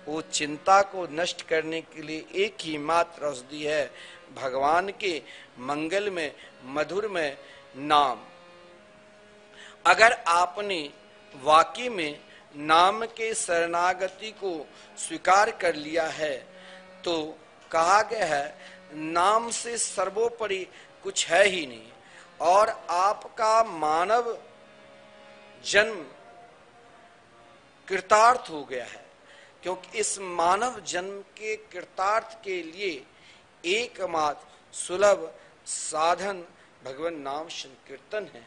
वो चिंता को नष्ट करने के लिए एक ही मात्र औषधि है, भगवान के मंगल में मधुर में नाम। अगर आपने वाकई में नाम के शरणागति को स्वीकार कर लिया है, तो कहा गया है नाम से सर्वोपरि कुछ है ही नहीं, और आपका मानव जन्म कृतार्थ हो गया है। क्योंकि इस मानव जन्म के कृतार्थ के लिए एकमात्र सुलभ साधन भगवान नाम संकीर्तन है,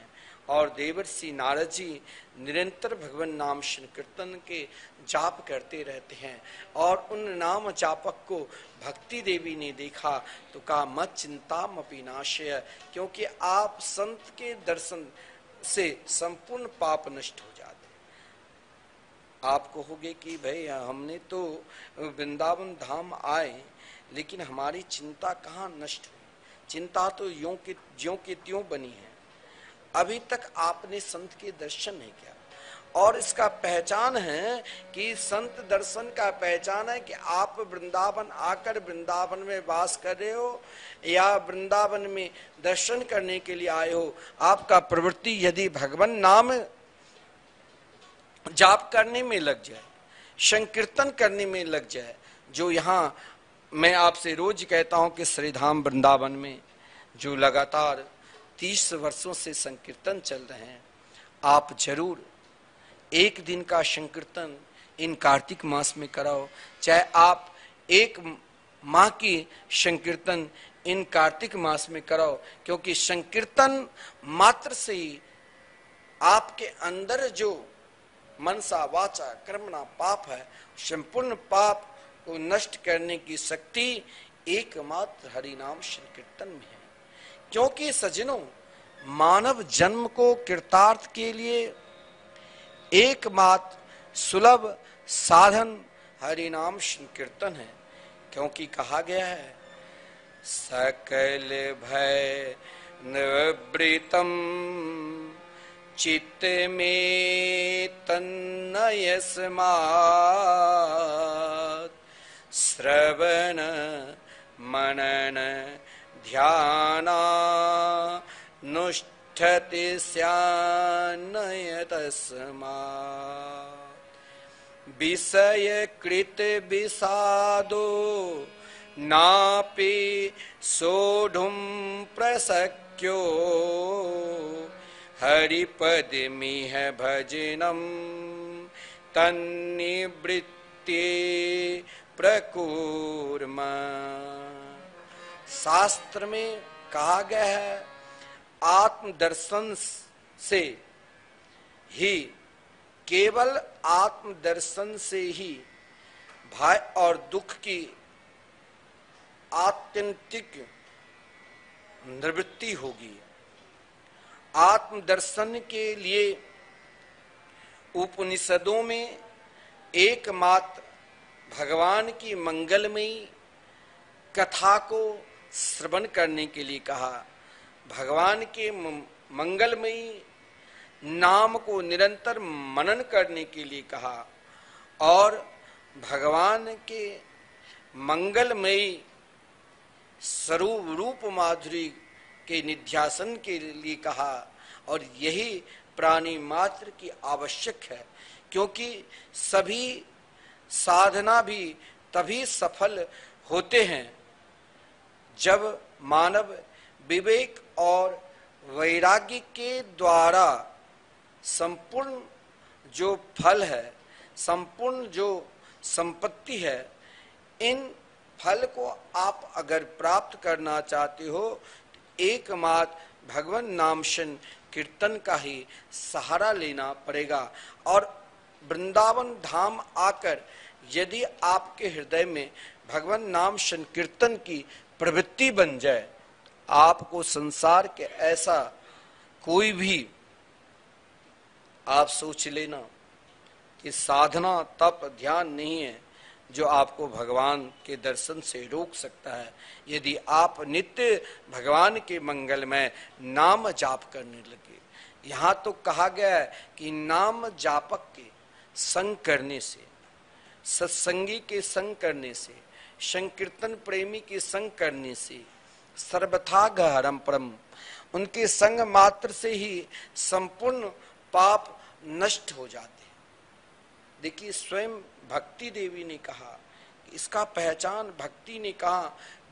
और देवर्षि नारद जी निरंतर भगवान नाम संकीर्तन के जाप करते रहते हैं। और उन नाम जापक को भक्ति देवी ने देखा तो कहा मत चिंता मपि नाशय, क्योंकि आप संत के दर्शन से संपूर्ण पाप नष्ट हो जाते। आप कहोगे कि भाई हमने तो वृंदावन धाम आए, लेकिन हमारी चिंता कहाँ नष्ट हुई? चिंता तो ज्यों की त्यों बनी है। अभी तक आपने संत के दर्शन नहीं किया, और इसका पहचान है कि संत दर्शन का पहचान है कि आप वृंदावन आकर वृंदावन में वास कर रहे हो, या वृंदावन में दर्शन करने के लिए आए हो। आपका प्रवृत्ति यदि भगवान नाम जाप करने में लग जाए, संकीर्तन करने में लग जाए, जो यहाँ मैं आपसे रोज कहता हूं कि श्रीधाम वृंदावन में जो लगातार 30 वर्षों से संकीर्तन चल रहे हैं, आप जरूर एक दिन का संकीर्तन इन कार्तिक मास में कराओ, चाहे आप एक माह की संकीर्तन इन कार्तिक मास में कराओ, क्योंकि संकीर्तन मात्र से ही आपके अंदर जो मनसा वाचा कर्मणा पाप है, संपूर्ण पाप को नष्ट करने की शक्ति एकमात्र हरिनाम संकीर्तन में है। क्योंकि सज्जनों, मानव जन्म को कृतार्थ के लिए एकमात्र सुलभ साधन हरिनाम संकीर्तन है। क्योंकि कहा गया है, सकल भय निवृतम चित्त में तन्नय स्मात्, श्रवण मनन ध्यानानुष्ठति स्यान्नय तस्मात्, विषय कृत विषादो नापि सोढुं प्रशक्यो, हरिपदमिह भजनम तन्निवृत्ते प्रकुर्म। शास्त्र में कहा गया है, आत्मदर्शन से ही, केवल आत्मदर्शन से ही भय और दुख की आत्यंतिक निवृत्ति होगी। आत्मदर्शन के लिए उपनिषदों में एकमात्र भगवान की मंगलमयी कथा को श्रवण करने के लिए कहा, भगवान के मंगलमयी नाम को निरंतर मनन करने के लिए कहा, और भगवान के मंगलमयी स्वरूप रूप माधुरी के निध्यासन के लिए कहा। और यही प्राणी मात्र की आवश्यक है, क्योंकि सभी साधना भी तभी सफल होते हैं जब मानव विवेक और वैराग्य के द्वारा संपूर्ण जो फल है, संपूर्ण जो संपत्ति है, इन फल को आप अगर प्राप्त करना चाहते हो, एकमात्र भगवान नाम कीर्तन का ही सहारा लेना पड़ेगा। और वृंदावन धाम आकर यदि आपके हृदय में भगवान नाम संकीर्तन की प्रवृत्ति बन जाए, आपको संसार के ऐसा कोई भी, आप सोच लेना कि साधना तप ध्यान नहीं है जो आपको भगवान के दर्शन से रोक सकता है। यदि आप नित्य भगवान के मंगलमय नाम जाप करने लगे। यहाँ तो कहा गया है कि नाम जापक के संग करने से, सत्संगी के संग करने से, संकीर्तन प्रेमी के संग करने से, सर्वथा गहरम परम, उनके संग मात्र से ही संपूर्ण पाप नष्ट हो जाते। देखिए, स्वयं भक्ति देवी ने कहा कि इसका पहचान, भक्ति ने कहा,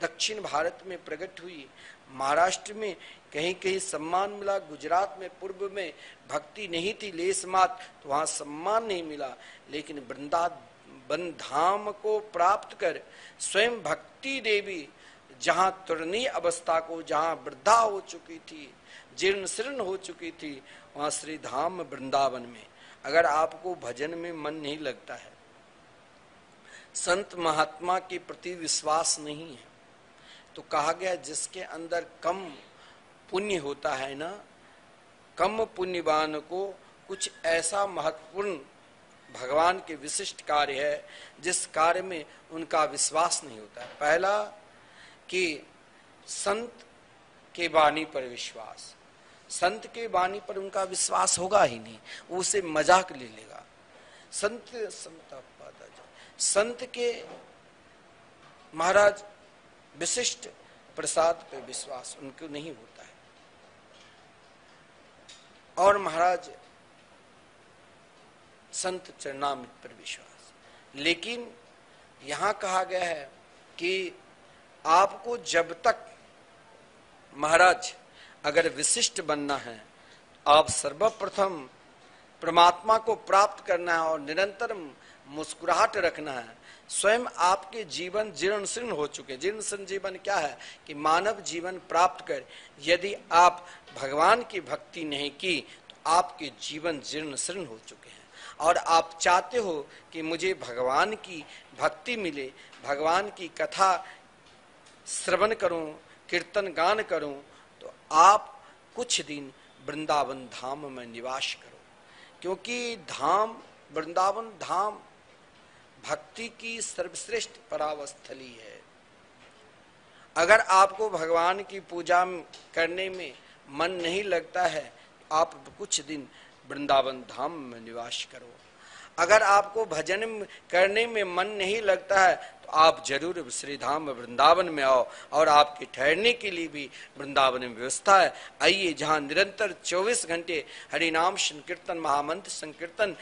दक्षिण भारत में प्रकट हुई। महाराष्ट्र में कहीं कहीं सम्मान मिला, गुजरात में पूर्व में भक्ति नहीं थी लेस मात्र, तो वहां सम्मान नहीं मिला। लेकिन वृंदावन धाम को प्राप्त कर स्वयं भक्ति देवी जहां तुरनी अवस्था को, जहां वृद्धा हो चुकी थी, जीर्ण शीर्ण हो चुकी थी, वहां श्री धाम वृंदावन में अगर आपको भजन में मन नहीं लगता है, संत महात्मा के प्रति विश्वास नहीं है, तो कहा गया जिसके अंदर कम पुण्य होता है ना, कम पुण्यवान को कुछ ऐसा महत्वपूर्ण भगवान के विशिष्ट कार्य है जिस कार्य में उनका विश्वास नहीं होता है। पहला कि संत के वाणी पर विश्वास, संत के वाणी पर उनका विश्वास होगा ही नहीं, वो उसे मजाक ले लेगा। संत के महाराज विशिष्ट प्रसाद पे विश्वास उनको नहीं होता है, और महाराज संत चरणामृत पर विश्वास। लेकिन यहां कहा गया है कि आपको जब तक महाराज अगर विशिष्ट बनना है, आप सर्वप्रथम परमात्मा को प्राप्त करना है और निरंतर मुस्कुराहट रखना है। स्वयं आपके जीवन जीर्ण शीर्ण हो चुके। जीर्ण शीर्ण जीवन क्या है कि मानव जीवन प्राप्त कर यदि आप भगवान की भक्ति नहीं की तो आपके जीवन जीर्ण शीर्ण हो चुके हैं। और आप चाहते हो कि मुझे भगवान की भक्ति मिले, भगवान की कथा श्रवण करूं, कीर्तन गान करूं, तो आप कुछ दिन वृंदावन धाम में निवास करो, क्योंकि धाम वृंदावन धाम भक्ति की सर्वश्रेष्ठ परावस्थली है। अगर आपको भगवान की पूजा करने में मन नहीं लगता है, आप कुछ दिन वृंदावन धाम में निवास करो। अगर आपको भजन करने में मन नहीं लगता है तो आप जरूर श्री धाम वृंदावन में आओ, और आपके ठहरने के लिए भी वृंदावन में व्यवस्था है। आइए, जहाँ निरंतर 24 घंटे हरिनाम संकीर्तन महामंत्र संकीर्तन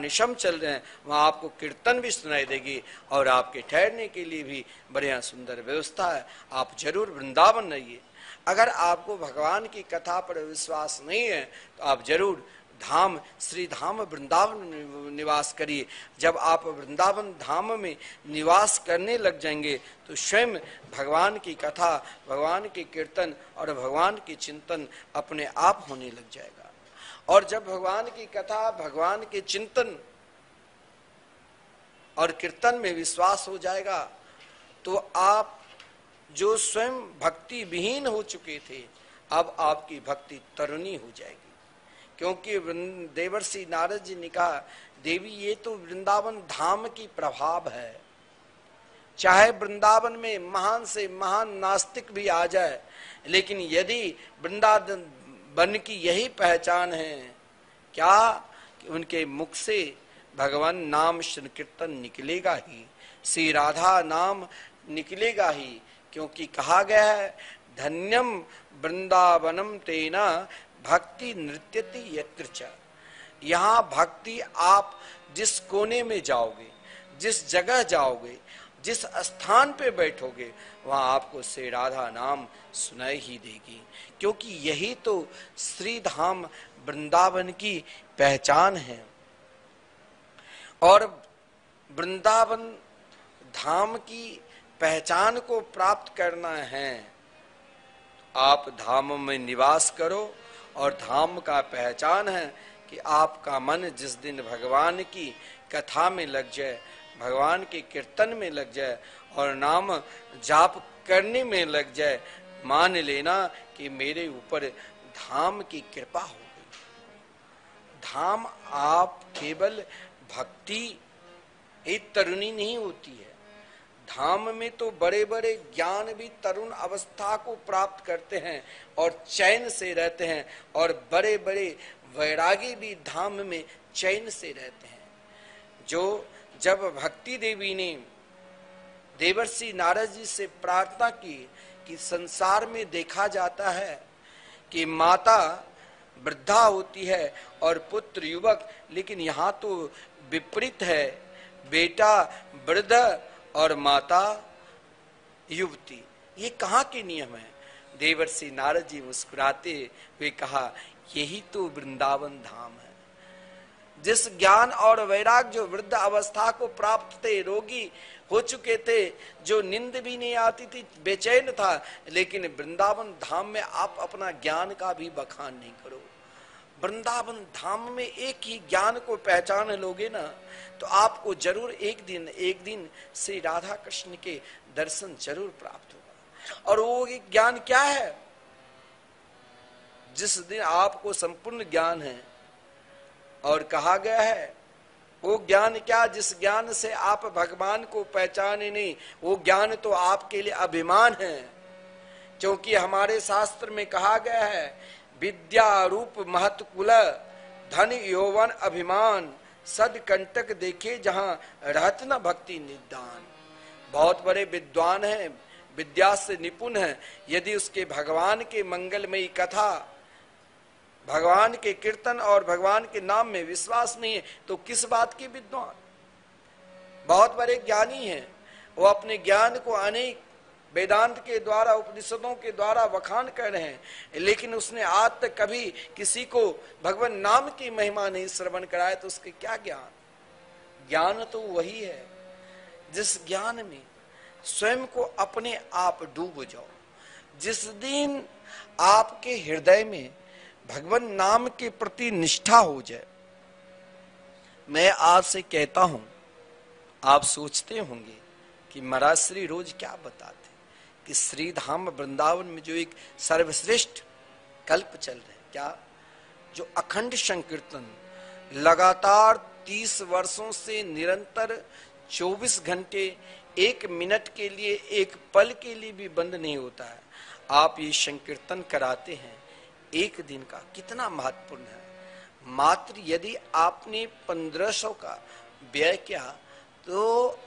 निशम चल रहे हैं, वहाँ आपको कीर्तन भी सुनाई देगी और आपके ठहरने के लिए भी बढ़िया सुंदर व्यवस्था है। आप जरूर वृंदावन आइए। अगर आपको भगवान की कथा पर विश्वास नहीं है तो आप जरूर धाम श्री धाम वृंदावन निवास करिए। जब आप वृंदावन धाम में निवास करने लग जाएंगे तो स्वयं भगवान की कथा, भगवान के कीर्तन और भगवान के चिंतन अपने आप होने लग जाएगा। और जब भगवान की कथा, भगवान के चिंतन और कीर्तन में विश्वास हो जाएगा तो आप जो स्वयं भक्ति विहीन हो चुके थे, अब आपकी भक्ति तरुणी हो जाएगी। क्योंकि देवर्षि नारद जी ने कहा, देवी ये तो वृंदावन धाम की प्रभाव है। चाहे वृंदावन में महान से महान नास्तिक भी आ जाए, लेकिन यदि वृंदावन की यही पहचान है क्या कि उनके मुख से भगवान नाम संकीर्तन निकलेगा ही, श्री राधा नाम निकलेगा ही। क्योंकि कहा गया है, धन्यम वृंदावनम तेना भक्ति नृत्यति यत्र च। यहाँ भक्ति आप जिस कोने में जाओगे, जिस जगह जाओगे, जिस स्थान पे बैठोगे, वहाँ आपको श्री राधा नाम सुनाई ही देगी। क्योंकि यही तो श्री धाम वृंदावन की पहचान है। और वृंदावन धाम की पहचान को प्राप्त करना है, आप धाम में निवास करो। और धाम का पहचान है कि आपका मन जिस दिन भगवान की कथा में लग जाए, भगवान के कीर्तन में लग जाए और नाम जाप करने में लग जाए, मान लेना कि मेरे ऊपर धाम की कृपा हो गई। धाम आप केवल भक्ति एक तरुणी नहीं होती है, धाम में तो बड़े बड़े ज्ञान भी तरुण अवस्था को प्राप्त करते हैं और चैन से रहते हैं, और बड़े बड़े वैरागी भी धाम में चैन से रहते हैं। जो जब भक्ति देवी ने देवर्षि नारद जी से प्रार्थना की कि संसार में देखा जाता है कि माता वृद्धा होती है और पुत्र युवक, लेकिन यहाँ तो विपरीत है, बेटा वृद्ध और माता युवती। ये कहाँ के नियम है? देवर्षि नारद जी मुस्कुराते हुए कहा, यही तो वृंदावन धाम है। जिस ज्ञान और वैराग जो वृद्ध अवस्था को प्राप्त थे, रोगी हो चुके थे, जो नींद भी नहीं आती थी, बेचैन था, लेकिन वृंदावन धाम में आप अपना ज्ञान का भी बखान नहीं करो। वृंदावन धाम में एक ही ज्ञान को पहचान लोगे ना, तो आपको जरूर एक दिन श्री राधा कृष्ण के दर्शन जरूर प्राप्त होगा। और वो ज्ञान क्या है? जिस दिन आपको संपूर्ण ज्ञान है, और कहा गया है वो ज्ञान क्या, जिस ज्ञान से आप भगवान को पहचाने नहीं, वो ज्ञान तो आपके लिए अभिमान है। क्योंकि हमारे शास्त्र में कहा गया है, विद्या रूप महत कुल धन यौवन अभिमान सद कंटक देखे जहां रहत न भक्ति निदान। बहुत बड़े विद्वान हैं, विद्या से निपुण हैं, यदि उसके भगवान के मंगलमयी कथा, भगवान के कीर्तन और भगवान के नाम में विश्वास नहीं है तो किस बात की विद्वान? बहुत बड़े ज्ञानी हैं, वो अपने ज्ञान को अनेक वेदांत के द्वारा, उपनिषदों के द्वारा बखान कर रहे हैं, लेकिन उसने आज तक कभी किसी को भगवान नाम की महिमा नहीं श्रवण कराया, तो उसके क्या ज्ञान? ज्ञान तो वही है जिस ज्ञान में स्वयं को अपने आप डूब जाओ। जिस दिन आपके हृदय में भगवान नाम के प्रति निष्ठा हो जाए, मैं आपसे कहता हूं, आप सोचते होंगे कि महाराज श्री रोज क्या बताते कि श्री धाम वृंदावन में जो एक सर्वश्रेष्ठ कल्प चल रहे हैं, क्या जो अखंड संकीर्तन लगातार 30 वर्षों से निरंतर 24 घंटे 1 मिनट के लिए, 1 पल के लिए भी बंद नहीं होता है, आप ये संकीर्तन कराते हैं, एक दिन का कितना महत्वपूर्ण है। मात्र यदि आपने 1500 का व्यय किया तो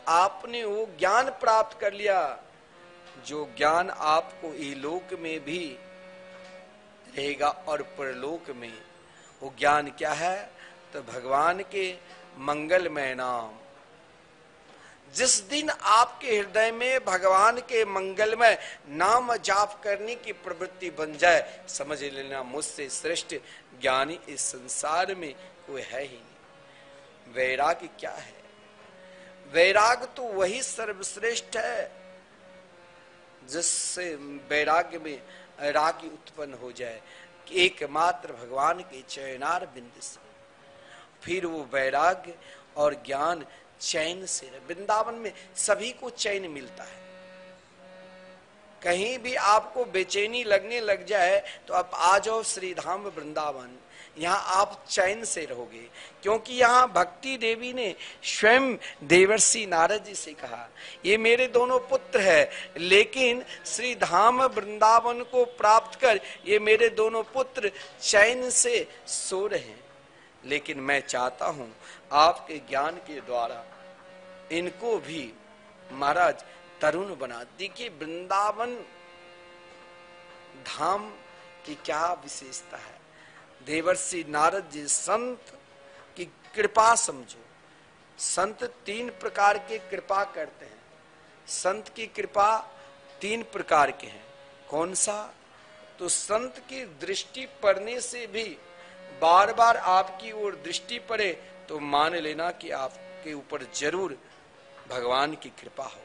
आपने वो ज्ञान प्राप्त कर लिया जो ज्ञान आपको इहलोक में भी रहेगा और परलोक में। वो ज्ञान क्या है? तो भगवान के मंगलमय नाम। जिस दिन आपके हृदय में भगवान के मंगलमय नाम जाप करने की प्रवृत्ति बन जाए, समझ लेना मुझसे श्रेष्ठ ज्ञानी इस संसार में कोई है ही नहीं। वैराग्य क्या है? वैराग्य तो वही सर्वश्रेष्ठ है जिससे वैराग्य में राग उत्पन्न हो जाए कि एकमात्र भगवान के चरणार बिंद से, फिर वो वैराग्य और ज्ञान चैन से। वृंदावन में सभी को चैन मिलता है। कहीं भी आपको बेचैनी लगने लग जाए तो आप आ जाओ श्री धाम वृंदावन, यहाँ आप चैन से रहोगे, क्योंकि यहाँ भक्ति देवी ने स्वयं देवर्षि नारद जी से कहा, ये मेरे दोनों पुत्र है, लेकिन श्री धाम वृंदावन को प्राप्त कर ये मेरे दोनों पुत्र चैन से सो रहे हैं, लेकिन मैं चाहता हूं आपके ज्ञान के द्वारा इनको भी महाराज तरुण बना। देखिए वृंदावन धाम की क्या विशेषता है। देवर्षि नारद जी संत की कृपा समझो। संत 3 प्रकार के कृपा करते हैं। संत की कृपा 3 प्रकार के हैं। कौन सा? तो संत की दृष्टि पड़ने से भी बार बार आपकी ओर दृष्टि पड़े तो मान लेना कि आपके ऊपर जरूर भगवान की कृपा हो।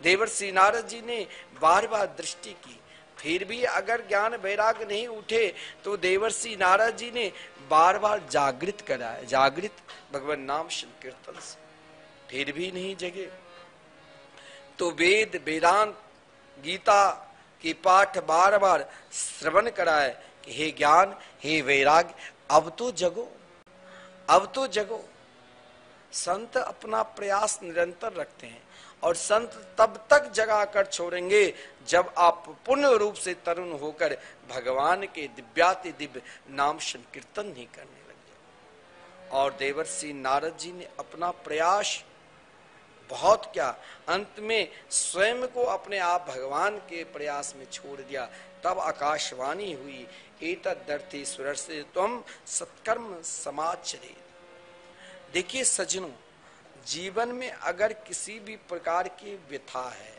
देवर्षि नारद जी ने बार बार दृष्टि की, फिर भी अगर ज्ञान वैराग्य नहीं उठे तो देवर्षि नारद जी ने बार बार जागृत कराया, जागृत भगवान नाम संकीर्तन से, फिर भी नहीं जगे तो वेद वेदांत गीता की पाठ बार बार श्रवण कराए कि हे ज्ञान हे वैराग्य अब तो जगो, अब तो जगो। संत अपना प्रयास निरंतर रखते हैं और संत तब तक जगा कर छोड़ेंगे जब आप पूर्ण रूप से तरुण होकर भगवान के दिव्याति दिव्य नाम संकीर्तन नहीं करने लगे। और देवर्षि नारद जी ने अपना प्रयास बहुत क्या, अंत में स्वयं को अपने आप भगवान के प्रयास में छोड़ दिया। तब आकाशवाणी हुई, एतद्धर्थे सुरसे त्वं सत्कर्म समाचरे। देखिए सज्जनों, जीवन में अगर किसी भी प्रकार की व्यथा है,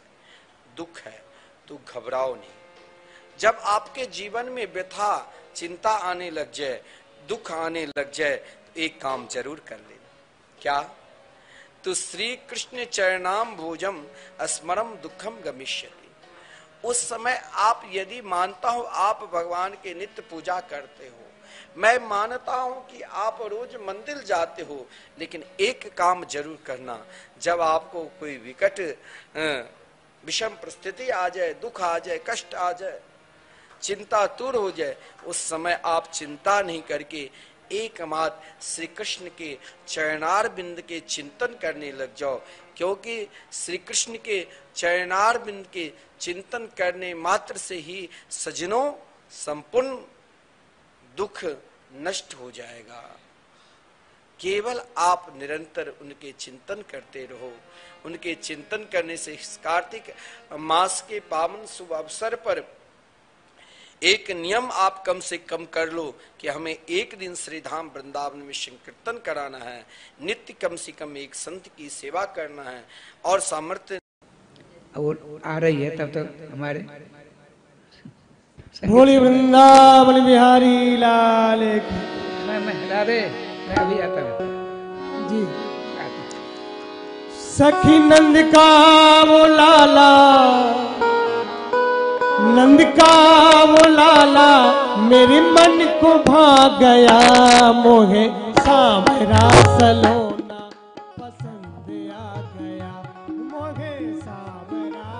दुख है, तो घबराओ नहीं। जब आपके जीवन में व्यथा चिंता आने लग जाए, दुख आने लग जाए, तो एक काम जरूर कर लेना। क्या? तो श्री कृष्ण चरणाम भोजम स्मरम दुखम गमिष्यति। उस समय आप यदि मानता हो आप भगवान के नित्य पूजा करते हो, मैं मानता हूं कि आप रोज मंदिर जाते हो, लेकिन एक काम जरूर करना, जब आपको कोई विकट विषम परिस्थिति आ जाए, दुख आ जाए, कष्ट आ जाए, चिंता दूर हो जाए, उस समय आप चिंता नहीं करके एकमात्र श्री कृष्ण के चरणार बिंद के चिंतन करने लग जाओ। क्योंकि श्री कृष्ण के चरणार बिंद के चिंतन करने मात्र से ही सज्जनों संपूर्ण दुख नष्ट हो जाएगा। केवल आप निरंतर उनके चिंतन करते रहो। उनके चिंतन करने से इस कार्तिक मास के पावन शुभ अवसर पर एक नियम आप कम से कम कर लो कि हमें एक दिन श्रीधाम वृंदावन में संकीर्तन कराना है, नित्य कम से कम एक संत की सेवा करना है और सामर्थ्य और आ रही है तब तक हमारे बोली वृंदावन बिहारी लाल की। मैं राधे, मैं अभी आता हूँ जी। सखी नंद का वो लाला, नंद का वो लाला मेरे मन को भा गया, मोहे सामरा सलोना पसंद आ गया, मोहे सामरा,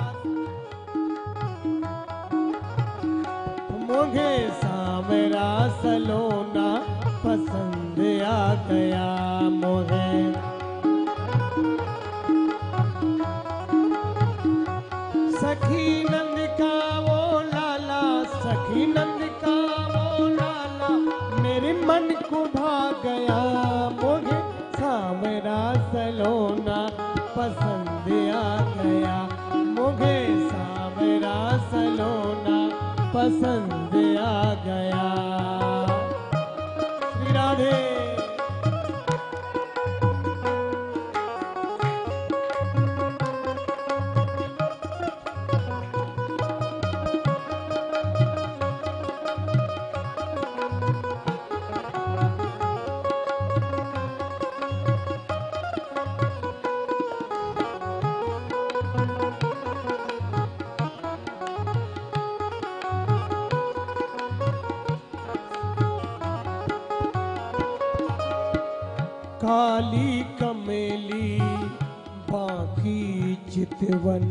मोहे सामरा सलोना पसंद आ गया, मोहे सखी नंद का वो लाला, सखी नंद का वो लाला मेरे मन को भा गया, मोहे सामरा सलोना पसंद आ गया, मोहे सामरा सलोना पसंद आ गया। श्री राधे। काली कमेली बाकी चितवन,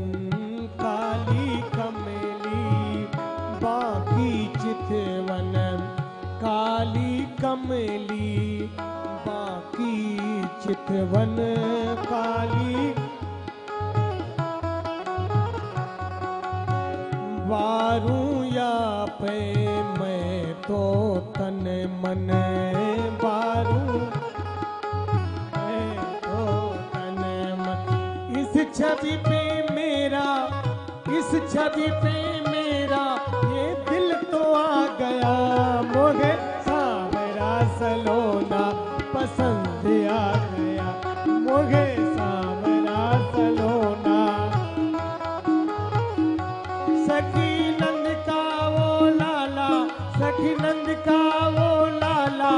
काली कमेली बाकी चितवन, काली कमेली बाकी चितवन, काली वारू या पे मैं तो तन मन वारू छवि पे मेरा, इस छवि पे मेरा ये दिल तो आ गया, मोहे सामरा सलोना पसंद आ गया, मोहे सामरा सलोना। सखी नंद का वो लाला, सखी नंद का वो लाला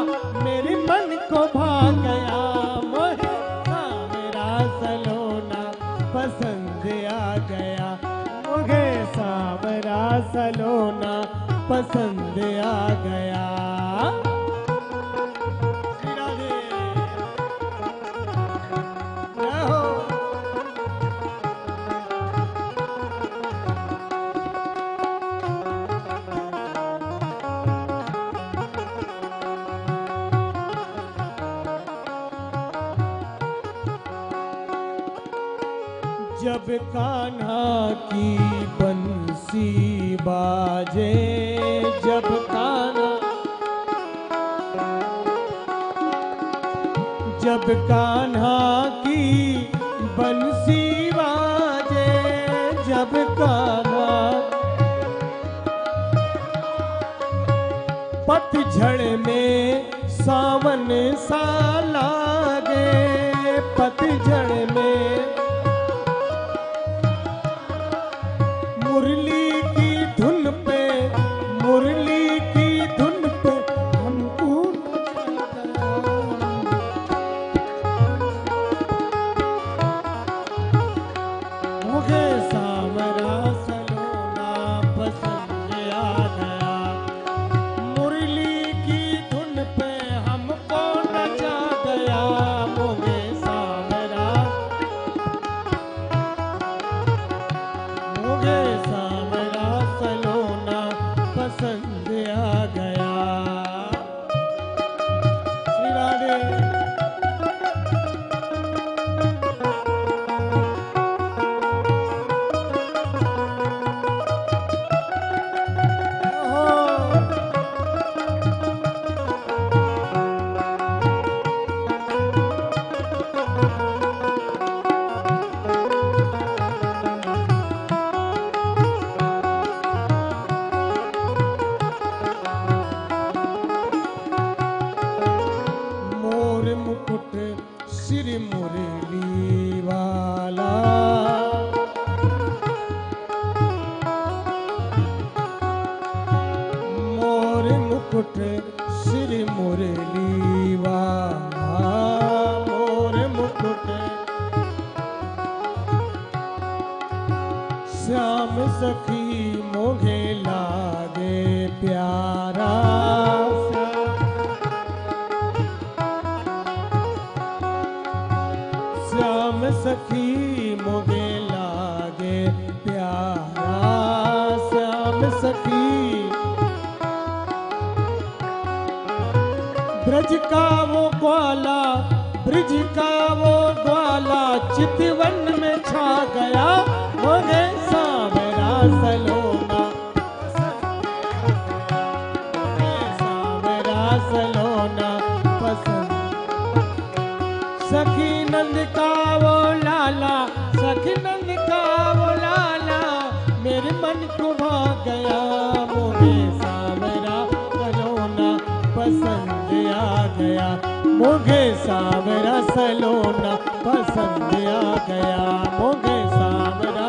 मेरे मन को भा गया, मोहे सामरा सलोना पसंद आ गया, मुझे सामरा सलोना पसंद आ गया। श्री राधे। जय हो। जब कान्हा की बंसी बाजे, जब कान्हा, जब कान्हा की बंसी बाजे, जब कान्हा पतझड़ में सावन सा लागे, पतझड़ में मुरली की धुन पे, मुरली की धुन पे हमको मुझे सामरा सलोना पसंद आ गया, मुरली की धुन पे हमको नचा गया, मुझे सामरा मुकुट श्री मुरली वाला मोर मुकुट श्याम सखी मोघे लागे प्यारा श्याम सखी मोघे लागे प्यारा श्याम सखी ब्रज का वो ग्वाला ब्रज का वो ग्वाला चितवन में छा गया मोघे सांवरा सलोना सांवरा सलोना पसंद सखी नंद का वो लाला सखी नंद का वो लाला मेरे मन को भा गया मोघे सांवरा सलोना पसंद आ गया मोघे सांवरा सलोना पसंद आ गया मोघे सांवरा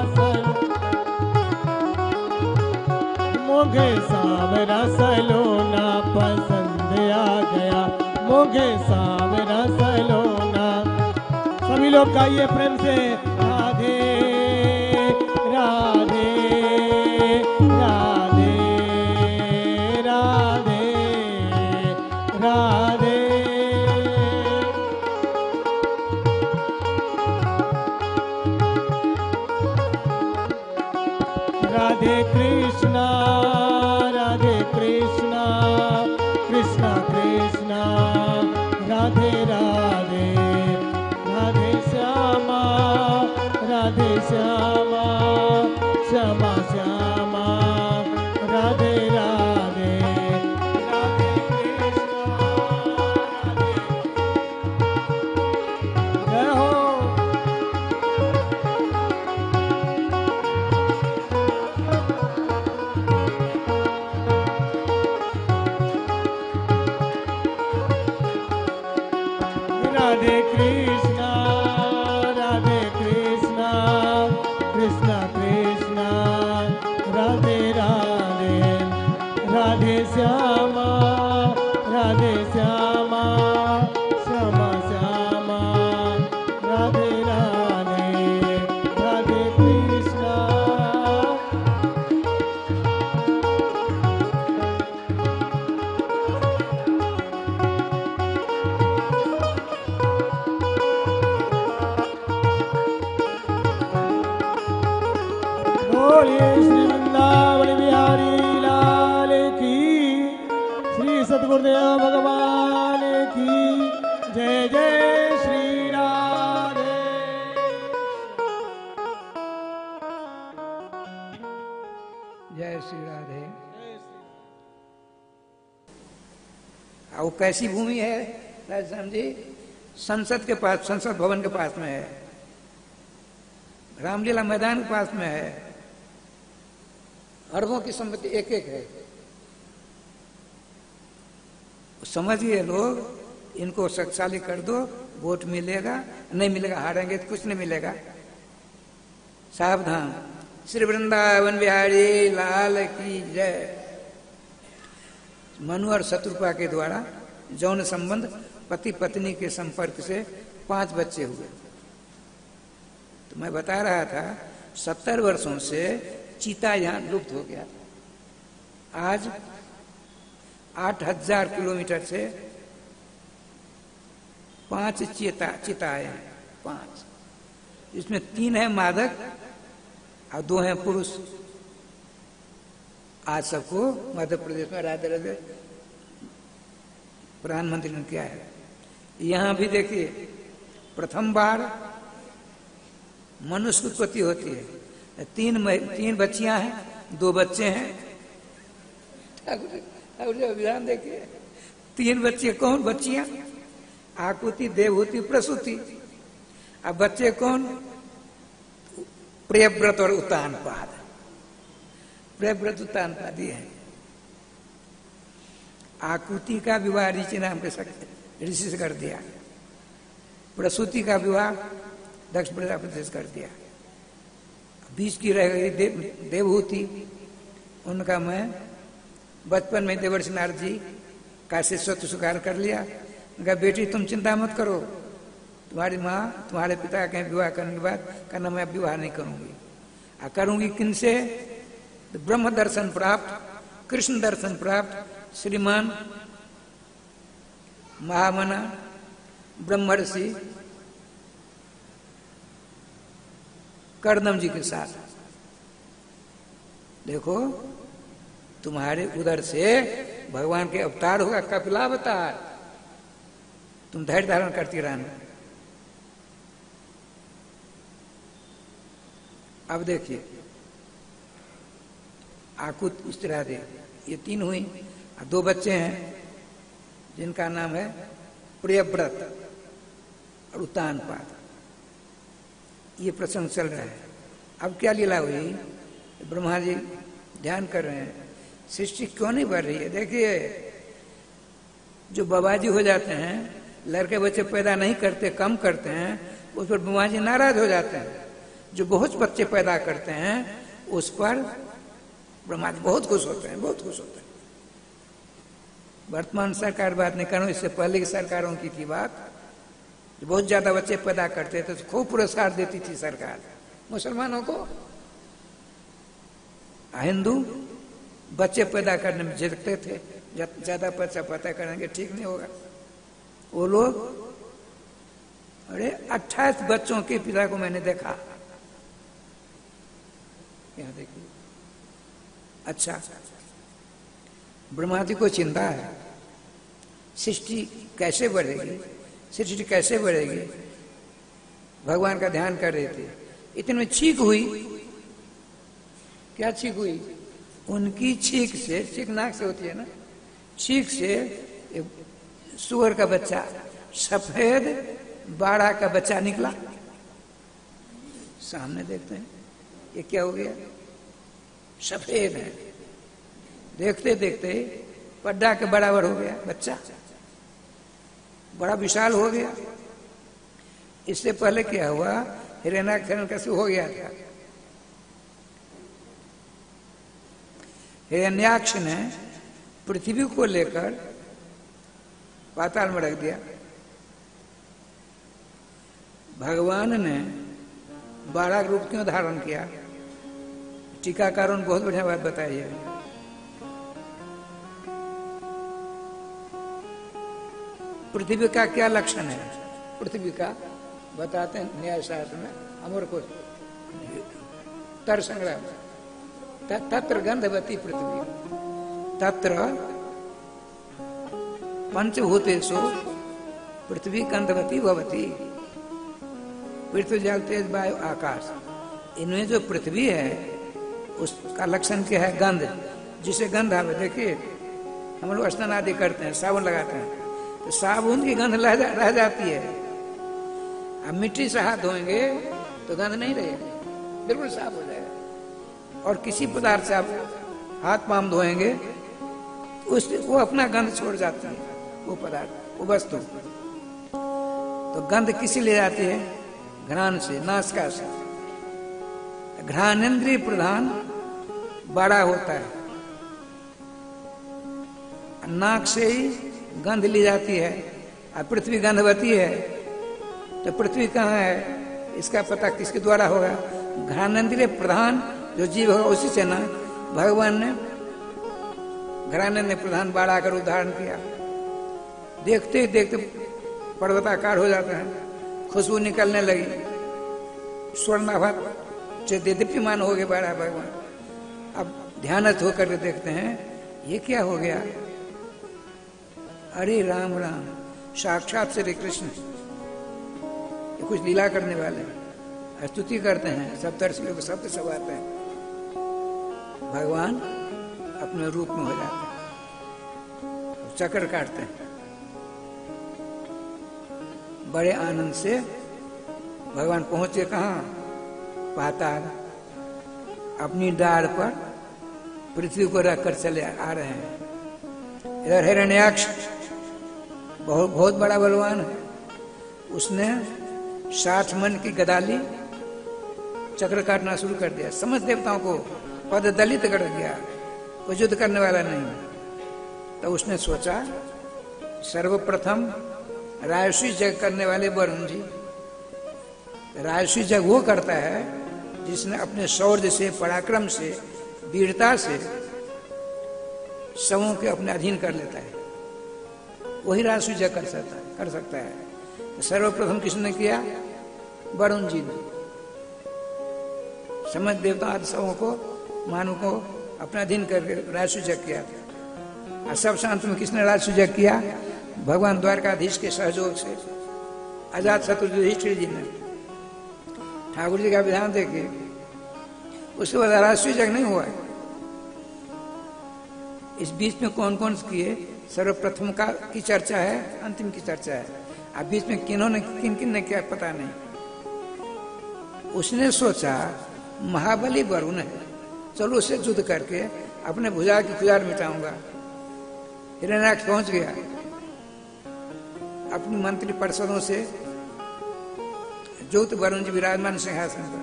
मोघे सांवरा सलोना पसंद आ गया मोघे सांवरा सलोना। सभी लोग गाइए प्रेम से राधे राधे राधे राधे राधे राधे कृष्णा कृष्णा कृष्णा राधे राधे राधे श्यामा श्यामा श्यामा श्यामा राधे राधे राधे कृष्णा राधे जय हो राधे कृष्णा कृष्णा कृष्णा राधे राधे राधे श्यामा श्यामा श्यामा श्यामा राधे राधे राधे कृष्णा बोलिए श्री वृंदावन बिहारी लाल की श्री सद्गुरुदेव भगवान की जय जय श्री राधे। जय श्री राधे। वो कैसी भूमि है राजस्थान जी? संसद के पास, संसद भवन के पास में है, रामलीला मैदान के पास में है, अरबों की संपत्ति एक एक है। समझिए लोग, इनको शक्तिशाली कर दो, वोट मिलेगा, नहीं मिलेगा हारेंगे तो कुछ नहीं मिलेगा। सावधान। श्री वृंदावन बिहारी लाल की जय। मनु और शत्रुपा के द्वारा यौन संबंध पति पत्नी के संपर्क से 5 बच्चे हुए। तो मैं बता रहा था 70 वर्षों से चीता यहाँ लुप्त हो गया। आज 8000 किलोमीटर से 5 चिताएं हैं, 5। इसमें 3 है मादक और 2 हैं पुरुष। आज सबको मध्य प्रदेश में राधे राधे प्रधानमंत्री ने किया है। यहां भी देखिए, प्रथम बार मनुष्य की उत्पत्ति होती है। 3 बच्चियां हैं, 2 बच्चे हैं। विधान देखिए, 3 बच्चे कौन? बच्चियां आकुति, देवहूति, प्रसूति। अब बच्चे कौन? प्रियव्रत और उत्तानपाद। प्रियव्रत उत्तानपादी है। आकुति का विवाह ऋषि नाम के ऋषि से कर दिया। प्रसूति का विवाह दक्ष प्रजापति से कर दिया। बीच की रह गई देवहूति, उनका मैं बचपन में देवर्षि नारद जी का शिष्यत्व स्वीकार कर लिया। कहा बेटी तुम चिंता मत करो, तुम्हारी माँ तुम्हारे पिता के विवाह करने के बाद कहना मैं विवाह नहीं करूंगी। करूंगी किनसे? तो ब्रह्म दर्शन प्राप्त, कृष्ण दर्शन प्राप्त श्रीमान महामना ब्रह्मर्षि कर्दम जी के साथ। देखो तुम्हारे उधर से भगवान के अवतार होगा, कपिलावतार, तुम धैर्य धारण करती रहना। अब देखिए आकुत इस्त्रा दे, ये 3 हुई, 2 बच्चे हैं जिनका नाम है प्रियव्रत और उत्तानपाद। ये प्रसंग चल रहा है। अब क्या लीला हुई? ब्रह्मा जी ध्यान कर रहे हैं, सृष्टि क्यों नहीं बढ़ रही है। देखिए जो बाबाजी हो जाते हैं, लड़के बच्चे पैदा नहीं करते, कम करते हैं, उस पर ब्रह्मा जी नाराज हो जाते हैं। जो बहुत बच्चे पैदा करते हैं उस पर ब्रह्मा जी बहुत खुश होते हैं, बहुत खुश होते हैं। वर्तमान सरकार बात नहीं करूं, इससे पहले की सरकारों की थी बात। जो बहुत ज्यादा बच्चे पैदा करते थे तो खूब पुरस्कार देती थी सरकार मुसलमानों को। हिंदू बच्चे पैदा करने में झिझकते थे, ज्यादा बच्चा पैदा करेंगे ठीक नहीं होगा। वो लोग, अरे 28 बच्चों के पिता को मैंने देखा, यहाँ देखिए। अच्छा, ब्रह्मा जी को चिंता है सृष्टि कैसे बढ़ेगी, सृष्टि कैसे बढ़ेगी। भगवान का ध्यान कर रहे थे, इतने में छींक हुई। क्या छींक हुई? उनकी छींक से, छींक नाक से होती है ना, छींक से सुअर का बच्चा, सफेद बाड़ा का बच्चा निकला। सामने देखते हैं ये क्या हो गया, सफेद है। देखते देखते पड्डा के बराबर हो गया बच्चा, बड़ा विशाल हो गया। इससे पहले क्या हुआ, हिरण्यकश्यप हो गया था। हिरण्याक्ष ने पृथ्वी को लेकर पाताल में रख दिया। भगवान ने 12 रूप क्यों धारण किया? टीकाकारों ने बहुत बढ़िया बात बताई है। पृथ्वी का क्या लक्षण है? पृथ्वी का बताते हैं न्याय शास्त्र में, अमर को तर संग्राम, तत्र गंधवती पृथ्वी, तत्र पंचभूतेषु पृथ्वी गंधवती भवती। पृथ्वी जल तेज वायु आकाश, इनमें जो पृथ्वी है उसका लक्षण क्या है? गंध, जिसे गंध आवे। देखिए हम लोग स्नान आदि करते हैं, साबुन लगाते हैं, तो साबुन की गंध रह जाती है। अब मिट्टी से हाथ धोएंगे तो गंध नहीं रहेगी, बिल्कुल साफ हो जाएगा। और किसी पदार्थ से आप हाथ पांव धोएंगे वो अपना गंध छोड़ जाती है, वो पदार्थ, वो वस्तु। तो गंध किसी ले जाती है? घ्राण से, नासिका से। घ्राणेन्द्रिय प्रधान बड़ा होता है, नाक से ही गंध ली जाती है। और पृथ्वी गंधवती है, तो पृथ्वी कहाँ है इसका पता किसके द्वारा होगा? घ्राणेन्द्रिय प्रधान जो जीव होगा उसी से ना। भगवान ने घ्राणेन्द्रिय प्रधान बाड़ा कर उदाहरण किया। देखते ही देखते पर्वताकार हो जाता है, खुशबू निकलने लगी, स्वर्णाभा दीप्यमान हो गए बाड़ा भगवान। अब ध्यानस्थ होकर के देखते हैं ये क्या हो गया? अरे राम राम, साक्षात श्री कृष्ण ये कुछ लीला करने वाले हैं। स्तुति करते हैं, सप्तर्षि लोग शब्द सब आते हैं, भगवान अपने रूप में हो जाते हैं, चक्र काटते हैं। बड़े आनंद से भगवान पहुंचे कहाँ? पाताल। अपनी डार पर पृथ्वी को रखकर चले आ रहे हैं। इधर हिरण्याक्ष बहुत बड़ा बलवान है, उसने 60 मन की गदा ली, चक्र काटना शुरू कर दिया। समस्त देवताओं को पद दलित कर दिया, कोई युद्ध करने वाला नहीं। तो उसने सोचा सर्वप्रथम राजसी यज्ञ करने वाले वरुण जी, राजसी यज्ञ वो करता है जिसने अपने शौर्य से, पराक्रम से, वीरता से सबों के अपने अधीन कर लेता है, वही राजसी यज्ञ कर सकता है। सर्वप्रथम किसने किया? वरुण जी ने। समस्त देवता आदि सबों को, मानव को अपना अधीन करके राजसी यज्ञ किया था। और सब शांत में किसने राजसी यज्ञ किया? भगवान द्वारकाधीश के सहयोग से अजात शत्रु युधिष्ठिर जी ने। ठाकुर जी का विधान देखिए, उसके बाद राजसी यज्ञ नहीं हुआ। इस बीच में कौन कौन से किए? सर्वप्रथम की चर्चा है, अंतिम की चर्चा है। अब बीच में किन किन ने किया पता नहीं। उसने सोचा महाबली वरुण है, चलो उससे युद्ध करके अपने भुजा की खुजार मिटाऊंगा। हिरण्याक्ष पहुंच गया अपनी मंत्री परिषदों से, जो तो वरुण जी विराजमान सिंहासन पर,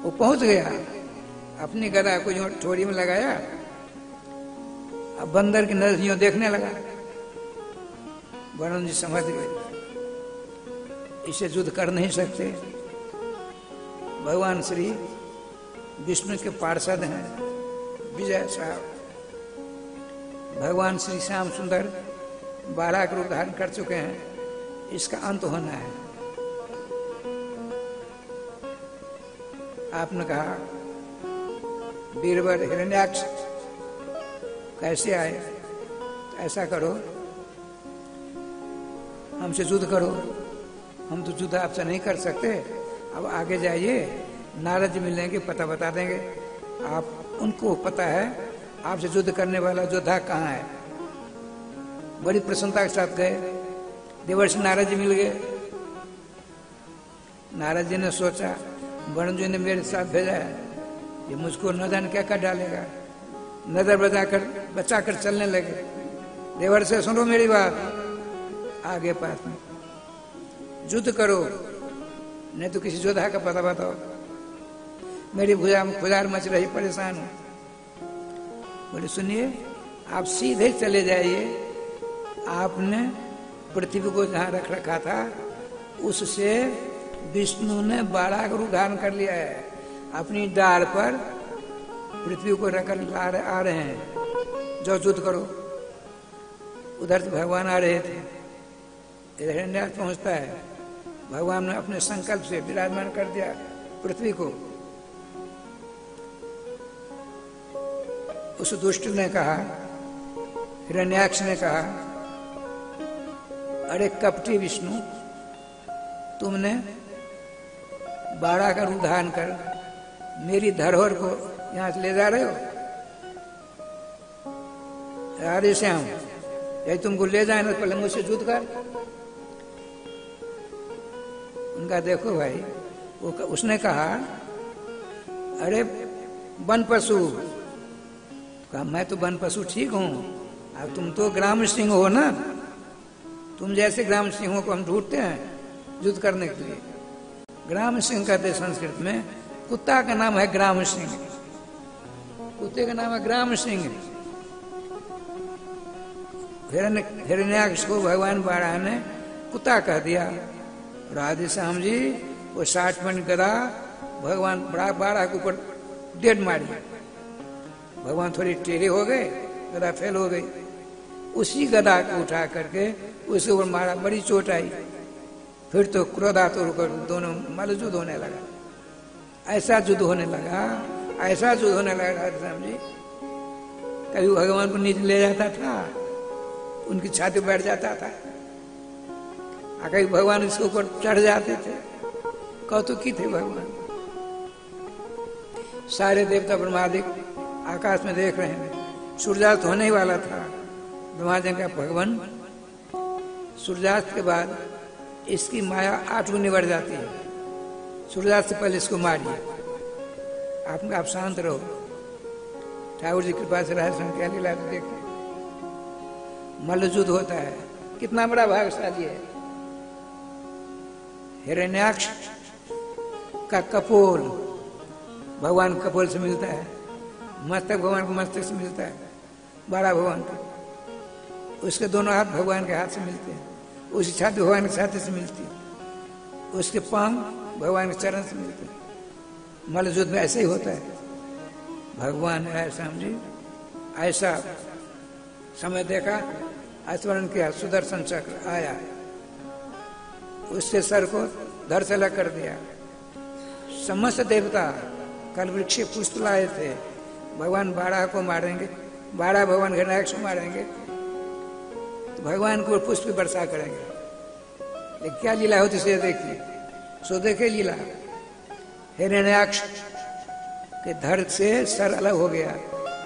वो पहुंच गया, अपनी गदा को यूं ठोड़ी में लगाया, अब बंदर की नजर यूं देखने लगा। वरुण जी समझ गए इसे युद्ध कर नहीं सकते। भगवान श्री विष्णु के पार्षद हैं विजय साहब, भगवान श्री श्याम सुंदर बारह का रूप धारण कर चुके हैं, इसका अंत होना है। आपने कहा बीरबल हिरण्याक्ष कैसे आए? ऐसा करो, हमसे युद्ध करो, हम तो युद्ध आपसे नहीं कर सकते। अब आगे जाइए, नारद जी मिलेंगे, पता बता देंगे। आप उनको पता है आपसे युद्ध करने वाला योद्धा कहाँ है। बड़ी प्रसन्नता के साथ गए, देवर्षि नारद जी मिल गए। नारद जी ने सोचा वरुण जी ने मेरे साथ भेजा है, ये मुझको न जाने क्या कर डालेगा। नजर बचाकर चलने लगे। देवर्षि सुनो मेरी बात, आगे पास में युद्ध करो, नहीं तो किसी योद्धा का पता बताओ। मेरी भुजा में खुजार मच रही, परेशान हूं। बोले सुनिए, आप सीधे चले जाइए, आपने पृथ्वी को जहां रख रखा था उससे विष्णु ने 12 का रूप धारण कर लिया है। अपनी डाल पर पृथ्वी को रख आ रहे हैं, जो युद्ध करो। उधर से भगवान आ रहे थे, इधर हिरण्याक्ष पहुंचता है। भगवान ने अपने संकल्प से विराजमान कर दिया पृथ्वी को। उस दुष्ट ने कहा, हिरण्याक्ष ने कहा, अरे कपटी विष्णु, तुमने 12 का रूप धारण कर मेरी धरोहर को यहां से ले जा रहे हो। राधे श्याम, यदि तुमको ले जाए ना तो पहले मुझसे युद्ध कर। उनका देखो भाई, उसने कहा अरे वन पशु, कहा मैं तो वन पशु ठीक हूं, अब तुम तो ग्राम सिंह हो ना, तुम जैसे ग्राम सिंहों को हम ढूंढते हैं युद्ध करने के लिए। ग्राम सिंह कहते संस्कृत में, कुत्ता का नाम है ग्राम सिंह, कुत्ते का नाम है ग्राम सिंह। हिरण्याक्ष को भगवान बारह ने कुत्ता कह दिया। राधे श्याम जी वो 60 मिनट गदा भगवान बारह के ऊपर डेढ़ मारी। भगवान थोड़ी टेढ़े हो गए, गदा फेल हो गई। उसी गदा को उठा करके उसके ऊपर मारा, बड़ी चोट आई। फिर तो क्रोधातुर होकर दोनों मल्लयुद्ध होने लगा। ऐसा युद्ध होने लगा, ऐसा युद्ध होने लगा राधे श्याम जी, कभी भगवान को नीचे ले जाता था, उनकी छाती बैठ जाता था, कभी भगवान इसके ऊपर चढ़ जाते थे। कौतुकी थे भगवान। सारे देवता ब्रह्मादिक आकाश में देख रहे हैं, सूर्यास्त होने ही वाला था। ब्रह्मा जी का भगवान, सूर्यास्त के बाद इसकी माया 8 गुनी बढ़ जाती है, सूर्यास्त से पहले इसको मारिए। आप शांत रहो। ठाकुर जी कृपा से रहस्य क्या लीला देखिए, मल्लयुद्ध होता है, कितना बड़ा भागशाली है। हिरण्याक्ष का कपोल भगवान कपोल से मिलता है, मस्तक भगवान को मस्तक से मिलता है, बड़ा भगवान का। उसके दोनों हाथ भगवान के हाथ से मिलते हैं, उसकी छाती भगवान की छाती से मिलती है, उसके पांव भगवान के चरण से मिलते हैं। मल्ल युद्ध में ऐसे ही होता है। भगवान ने राम जी ऐसा समय देखा, स्मरण किया, सुदर्शन चक्र आया, उसके सर को धड़ से अलग कर दिया। समस्त देवता कल वृक्ष पुष्प लाए थे, भगवान बाड़ा को मारेंगे, बाड़ा भगवान हिरण्याक्ष को मारेंगे तो भगवान को पुष्प वर्षा करेंगे। लेकिन क्या लीला होती से देखिए, सो देखे लीला, हिरण्याक्ष के धड़ से सर अलग हो गया,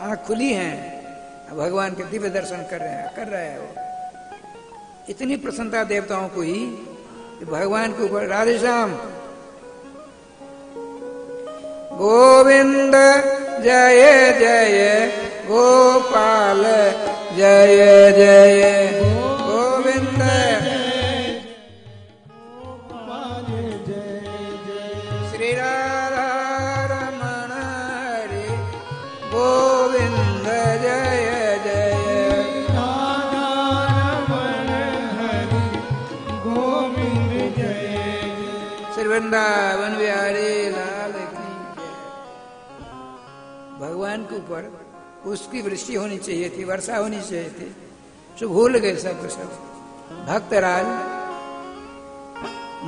आंख खुली हैं, भगवान के दिव्य दर्शन कर रहे हैं वो। इतनी प्रसन्नता देवताओं को ही कि भगवान के ऊपर राधे श्याम गोविंद जय जय गोपाल जय जय गोविंद श्री राधा रमण हरि गोविंद जय जय श्री वृंदावन बिहारी लाल की जय। भगवान के ऊपर उसकी वृष्टि होनी चाहिए थी, वर्षा होनी चाहिए थी, जो भूल गए सब सब। भक्तराज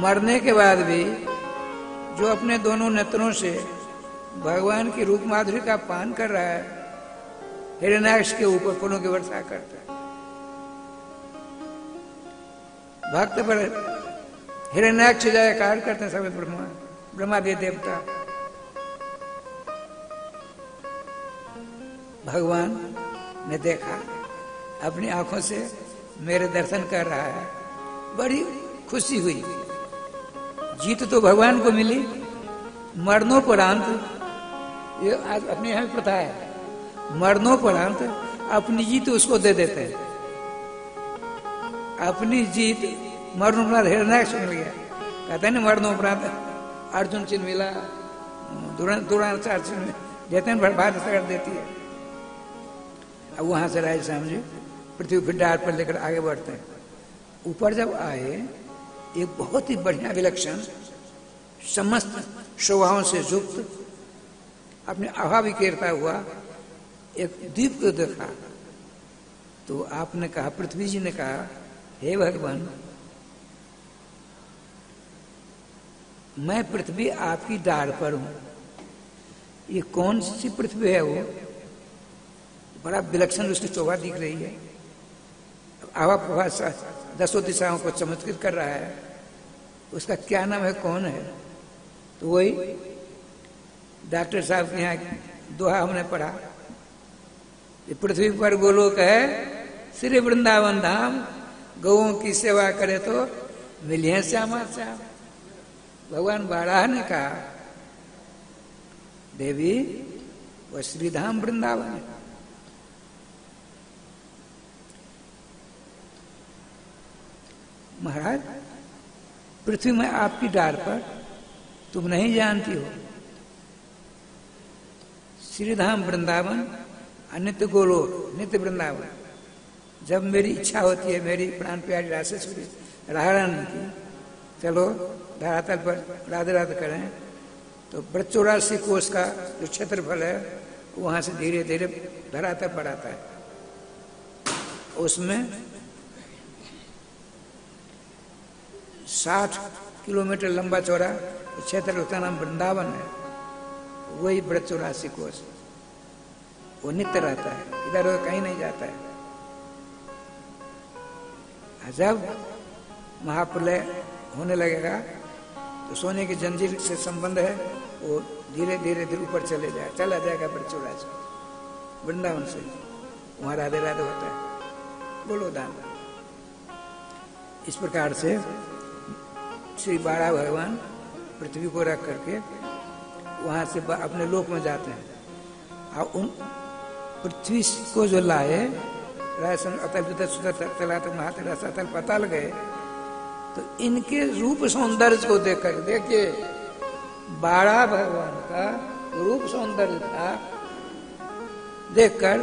मरने के बाद भी जो अपने दोनों नेत्रों से भगवान की रूप माधुरी का पान कर रहा है, हिरण्याक्ष के ऊपर फूलों की वर्षा करता है। भक्त पर हिरण्याक्ष जयकार करते हैं सभी ब्रह्मादि देवता। भगवान ने देखा, अपनी आंखों से मेरे दर्शन कर रहा है, बड़ी खुशी हुई। जीत तो भगवान को मिली, मरणोपरांत, ये आज अपने यहाँ प्रथा है, मरणोपरांत अपनी जीत उसको दे देते हैं। अपनी जीत मरणोपरांत हिरण्याक्ष मिल गया, कहते हैं ना मरणोपरांत अर्जुन चिन्ह मिला, द्रोणाचार्य चिन्ह देते हैं, भारत सरकार देती है। अब वहां से राय श्याम जी पृथ्वी फिर पर लेकर आगे बढ़ते हैं। ऊपर जब आए, एक बहुत ही बढ़िया विलक्षण समस्त शोभाओं से युक्त अपने आभा बिखेरता हुआ एक द्वीप को देखा। तो आपने कहा, पृथ्वी जी ने कहा, हे भगवान, मैं पृथ्वी आपकी डार पर हूं। ये कौन सी पृथ्वी है? वो बड़ा विलक्षण उसकी शोभा दिख रही है। आवा प्रभा दसों दिशाओं को चमत्कृत कर रहा है। उसका क्या नाम है, कौन है? तो वही डॉक्टर साहब के यहाँ दोहा हमने पढ़ा, पृथ्वी पर गोलोक है श्री वृंदावन धाम, गौओं की सेवा करे तो मिलिए श्यामा श्याम। भगवान बाड़ा ने कहा, देवी वह श्रीधाम वृंदावन है। महाराज, पृथ्वी में आपकी डार पर तुम नहीं जानती हो, श्रीधाम वृंदावन अनित्य गोलोक, नित्य वृंदावन। जब मेरी इच्छा होती है, मेरी प्राण प्यारी रासेश्वरी राधारानी की, चलो धरातल पर राधे राधे करें, तो 84 कोष का जो क्षेत्रफल है वहां से धीरे धीरे धरातल पर आता है। उसमें 60 किलोमीटर लंबा चौड़ा क्षेत्र, उसका नाम वृंदावन है। वही 84 कोष, वो नित्य रहता है, इधर उधर कहीं नहीं जाता है। जब महाप्रलय होने लगेगा तो सोने की जंजीर से संबंध है, वो धीरे धीरे धीरे ऊपर चला जाएगा 84 वृंदावन से, वहां राधे राधे होता है। बोलो दान। इस प्रकार से श्री बाड़ा भगवान पृथ्वी को रख करके वहां से अपने लोक में जाते हैं। और उन पृथ्वी को जो लाए, अतल तलातल महातल अतल पताल गए, तो इनके रूप सौंदर्य को देखकर, देखिए बाड़ा भगवान का रूप सौंदर्य था, देखकर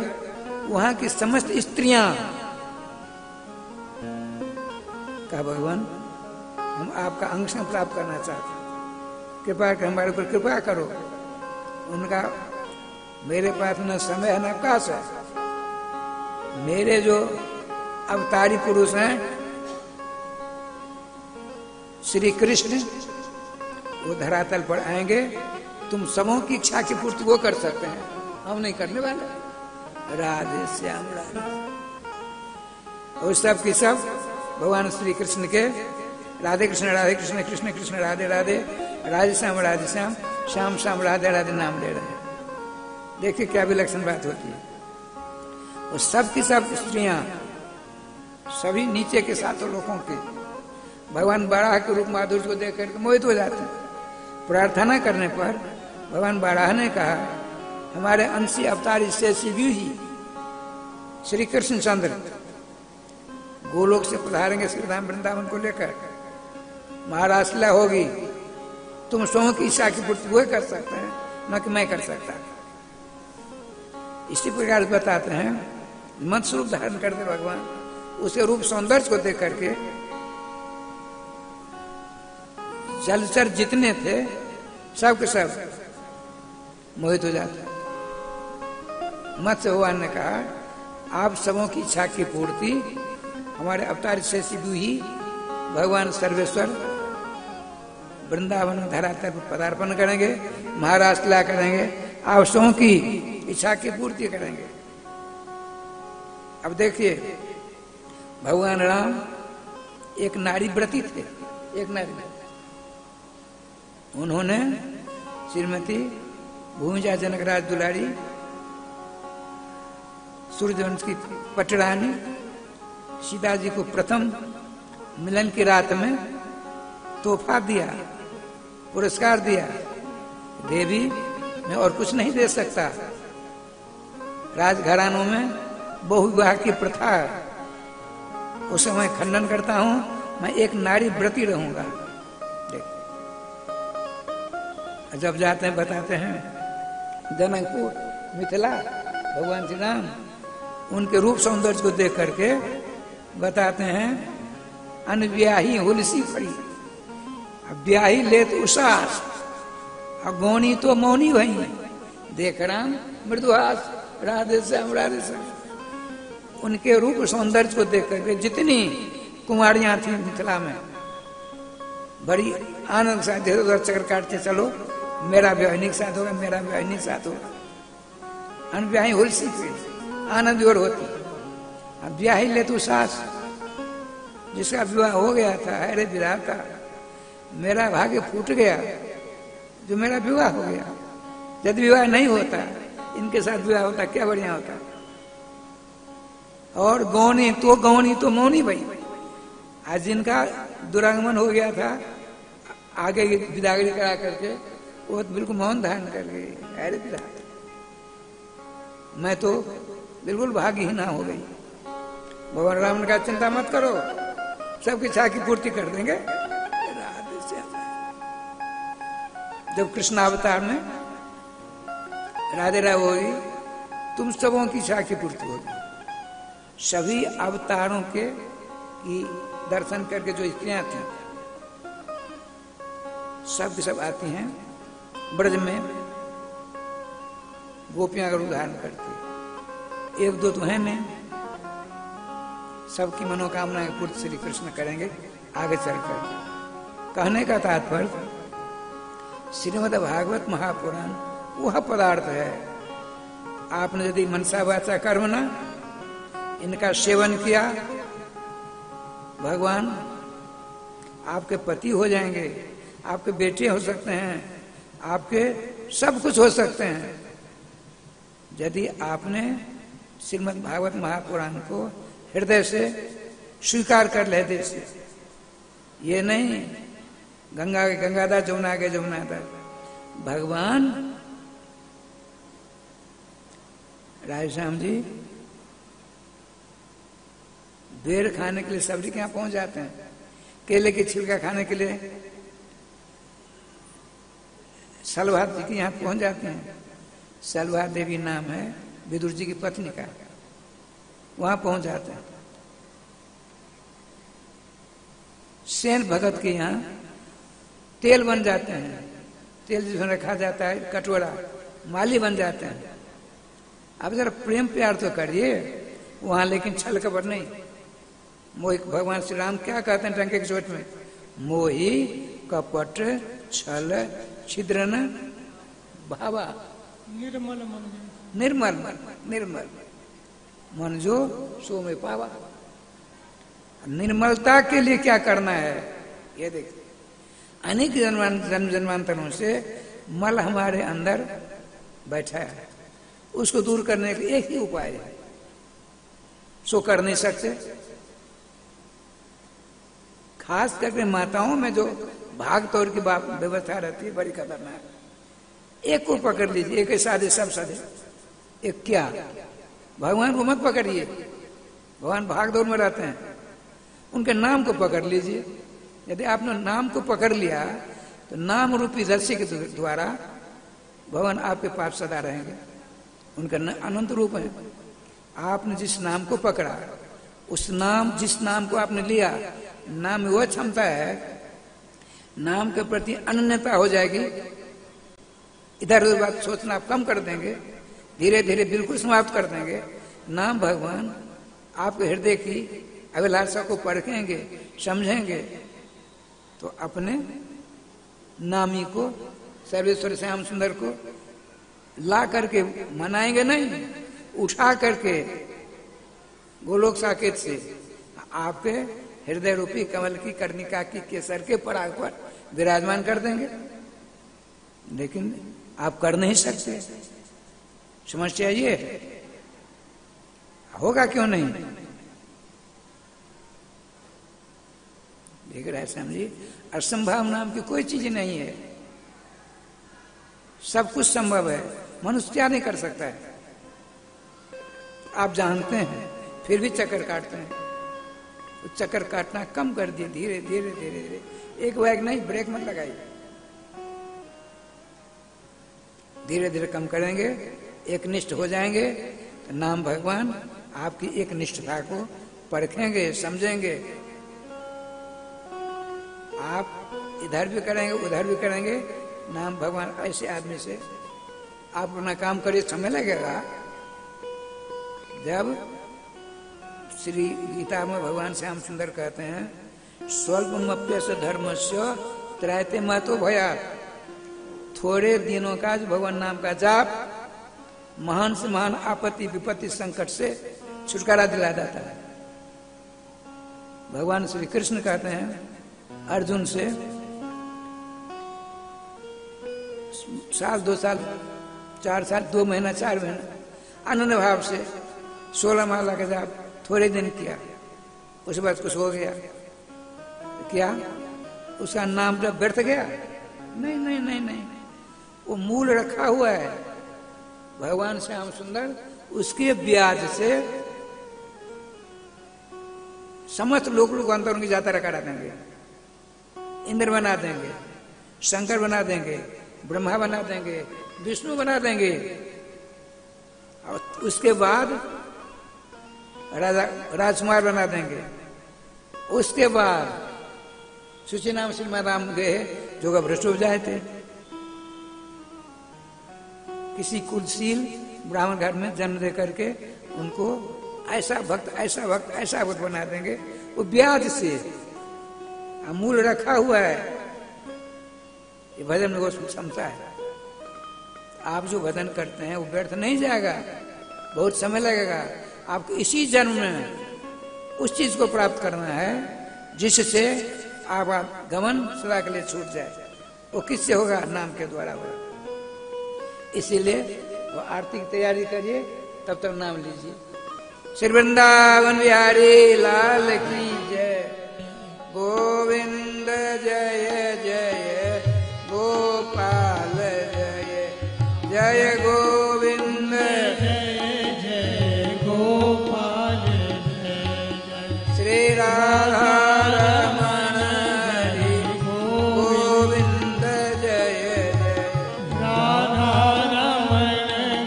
वहां की समस्त स्त्रियां कहा भगवान हम आपका अंश प्राप्त करना चाहते हैं, कृपा कर हमारे ऊपर कृपा करो। उनका मेरे पास न समय है न अवकाश है, मेरे जो अवतारी पुरुष हैं श्री कृष्ण वो धरातल पर आएंगे, तुम सबों की इच्छा की पूर्ति वो कर सकते हैं, हम नहीं करने वाले। राधे श्याम राधे। और सब की सब भगवान श्री कृष्ण के राधे कृष्ण कृष्ण कृष्ण राधे राधे, राधे श्याम श्याम श्याम राधे राधे नाम ले रहे हैं। देखिए क्या विलक्षण बात होती है। और सब की सब स्त्रियां सभी नीचे के सातों लोगों के भगवान बाराह के रूप माधुर्य को देख करके मोहित हो जाते हैं। प्रार्थना करने पर भगवान बाराह ने कहा हमारे अंशी अवतारी से ही श्री कृष्ण चंद्र गोलोक से पधारेंगे श्रीधाम वृंदावन को लेकर, महाराज लीला होगी, तुम स्वयं की इच्छा की पूर्ति वो कर सकते हैं, न कि मैं कर सकता। इसी प्रकार बताते हैं मत स्वरूप धारण करते भगवान, उसे रूप सौंदर्य को देख करके जलचर जितने थे सब के सब मोहित हो जाते। मत्स्य भगवान ने कहा आप सबों की इच्छा की पूर्ति हमारे अवतार से सिद्धू ही भगवान सर्वेश्वर वृंदावन धरातल पर पदार्पण करेंगे, महाराज लीला करेंगे, आप सबों की इच्छा की पूर्ति करेंगे। अब देखिए भगवान राम एक नारी व्रती थे, एक नारी, उन्होंने श्रीमती भूमिजा जनकराज दुलारी सूर्यवंश की पटरानी सीता जी को प्रथम मिलन की रात में तोहफा दिया, पुरस्कार दिया। देवी मैं और कुछ नहीं दे सकता, राजघरानों में बहुविवाह की प्रथा उसे मैं खंडन करता हूं, मैं एक नारी व्रती रहूंगा। जब जाते हैं बताते हैं जनकपुर मिथिला भगवान श्री राम उनके रूप सौंदर्य को देख करके बताते हैं अनब्याही हुलसी पड़ी, ब्याही ले तो उसास, गौनी तो मौनी वही, देख राम मृदुहास राधे श्याम राधे श्याम। उनके रूप सौंदर्य को देख करके जितनी कुमारियां थी मिथिला में बड़ी आनंद से इधर चक्कर काटते चलो, मेरा ब्याह इन्हीं के साथ होगा, मेरा ब्याह इन्हीं के साथ होगा। अनब्याही हुलसी पे आनंद और होती, अब ब्याही ले तो सास, जिसका विवाह हो गया था, अरे विधाता मेरा भाग्य फूट गया जो मेरा विवाह हो गया। यदि विवाह नहीं होता, इनके साथ विवाह होता क्या बढ़िया होता। और गौनी तो मौनी भाई, आज जिनका दुरागमन हो गया था आगे विदागरी करा करके वो बिल्कुल मौन धारण कर गई, अरे विधाता मैं तो बिल्कुल भाग्यहीन हो गई। भगवान राम ने कहा चिंता मत करो, सबकी इच्छा की पूर्ति कर देंगे। जब कृष्ण अवतार में राधे राव होगी, तुम सबों की इच्छा की पूर्ति होगी। सभी अवतारों के की दर्शन करके जो स्त्रियां थी सब सब आती हैं ब्रज में, गोपियां का उदाहरण करती, एक दो तो है नहीं, सबकी मनोकामना की पूर्ति श्री कृष्ण करेंगे आगे चलकर। कहने का तात्पर्य श्रीमद् भागवत महापुराण वह पदार्थ है, आपने यदि मनसा वाचा कर्मणा इनका सेवन किया, भगवान आपके पति हो जाएंगे, आपके बेटे हो सकते हैं, आपके सब कुछ हो सकते हैं, यदि आपने श्रीमद् भागवत महापुराण को हृदय से स्वीकार कर ले, हृदय से। ये नहीं गंगा के गंगाधर जमुना के जमुनाधर, भगवान राधेश्याम जी बेर खाने के लिए सब्जी के यहाँ पहुंच जाते हैं, केले की छिलका खाने के लिए सलभा जी के यहाँ पहुंच जाते हैं। सलभा देवी नाम है विदुर जी की पत्नी का, वहां पहुंच जाते हैं। सेन भगत के यहाँ तेल बन जाते हैं, तेल जिसमें रखा जाता है कटोरा, माली बन जाते हैं। अब जरा प्रेम प्यार तो करिए वहां, लेकिन छल कपट नहीं। मोहि भगवान श्री राम क्या कहते हैं टंके की चोट में? मोही कपट छल छिद्र न भावा, निर्मल मन निर्मल मन, निर्मल मन जो सो में पावा। निर्मलता के लिए क्या करना है ये देखिए। अनेक जन्म जन्मांतरों से मल हमारे अंदर बैठा है, उसको दूर करने के एक ही उपाय है, सो कर नहीं सकते। खास करके माताओं में जो भाग तौर की व्यवस्था रहती है बड़ी खतरनाक। एक को पकड़ लीजिए, एक साधे सब साधे, एक क्या भगवान को मत पकड़िए, भगवान भाग दौड़ में रहते हैं, उनके नाम को पकड़ लीजिए। यदि आपने नाम को पकड़ लिया तो नाम रूपी रस्सी के द्वारा भगवान आपके पास सदा रहेंगे, उनका अनंत रूप है। आपने जिस नाम को पकड़ा, उस नाम जिस नाम को आपने लिया, नाम में वह क्षमता है, नाम के प्रति अनन्यता हो जाएगी। इधर उधर बात सोचना आप कम कर देंगे, धीरे धीरे बिल्कुल समाप्त कर देंगे। नाम भगवान आपके हृदय की अभिलाषा को परखेंगे, समझेंगे, तो अपने नामी को, सर्वेश्वर श्याम सुंदर को ला करके मनाएंगे नहीं, उठा करके गोलोक साकेत से आपके हृदय रूपी कमल की कर्णिका की केसर के पराग पर विराजमान कर देंगे। लेकिन आप कर नहीं सकते, समस्या ये है। होगा क्यों नहीं? देख रहे श्याम जी, असंभव नाम की कोई चीज नहीं है, सब कुछ संभव है। मनुष्य क्या नहीं कर सकता है? आप जानते हैं, फिर भी चक्कर काटते हैं। तो चक्कर काटना कम कर दिए, धीरे धीरे धीरे धीरे, एक बैग नहीं, ब्रेक मत लगाइए, धीरे धीरे कम करेंगे, एक निष्ठ हो जाएंगे। तो नाम भगवान आपकी एक निष्ठता को परखेंगे, समझेंगे। आप इधर भी करेंगे, उधर भी करेंगे, नाम भगवान ऐसे आदमी से आप अपना काम करिए, समय लगेगा। जब श्री गीता में भगवान श्याम सुंदर कहते हैं स्वल्पमप्यस्य धर्मस्य त्रैते महतो भयात्, थोड़े दिनों का जो भगवान नाम का जाप महान से महान आपत्ति विपत्ति संकट से छुटकारा दिला जाता है। भगवान श्री कृष्ण कहते हैं अर्जुन से, साल 2 साल 4 साल 2 महीना 4 महीना आनंद भाव से 16 माला का जाप थोड़े दिन किया, उसके बाद कुछ हो गया, क्या उसका नाम जब व्यर्थ गया? नहीं नहीं नहीं नहीं, वो मूल रखा हुआ है। भगवान श्याम सुंदर उसके ब्याज से समस्त लोक लोकांतर उनकी यात्रा करा देंगे, इंद्र बना देंगे, शंकर बना देंगे, ब्रह्मा बना देंगे, विष्णु बना देंगे। और उसके बाद राजा राजकुमार बना देंगे। उसके बाद सुचि नाम श्रीमान राम गए जो का भ्रष्ट हो जाए थे, किसी कुलशील ब्राह्मण घर में जन्म दे करके उनको ऐसा भक्त ऐसा भक्त ऐसा भक्त बना देंगे। वो ब्याज से मूल रखा हुआ है। ये भजन में वो क्षमता है। आप जो भजन करते हैं वो व्यर्थ नहीं जाएगा, बहुत समय लगेगा। आपको इसी जन्म में उस चीज को प्राप्त करना है जिससे आप गमन सदा के लिए छूट जाए। वो किससे होगा? नाम के द्वारा होगा। इसीलिए वो आरती की तैयारी करिए, तब तक नाम लीजिए। श्री वृंदावन बिहारी लाल की जय, गोविंद जय जय गोपाल जय जय गोविंद जय जय गोपाल जय जय श्री राधा रमण हरि गोविंद जय जय राधा रमण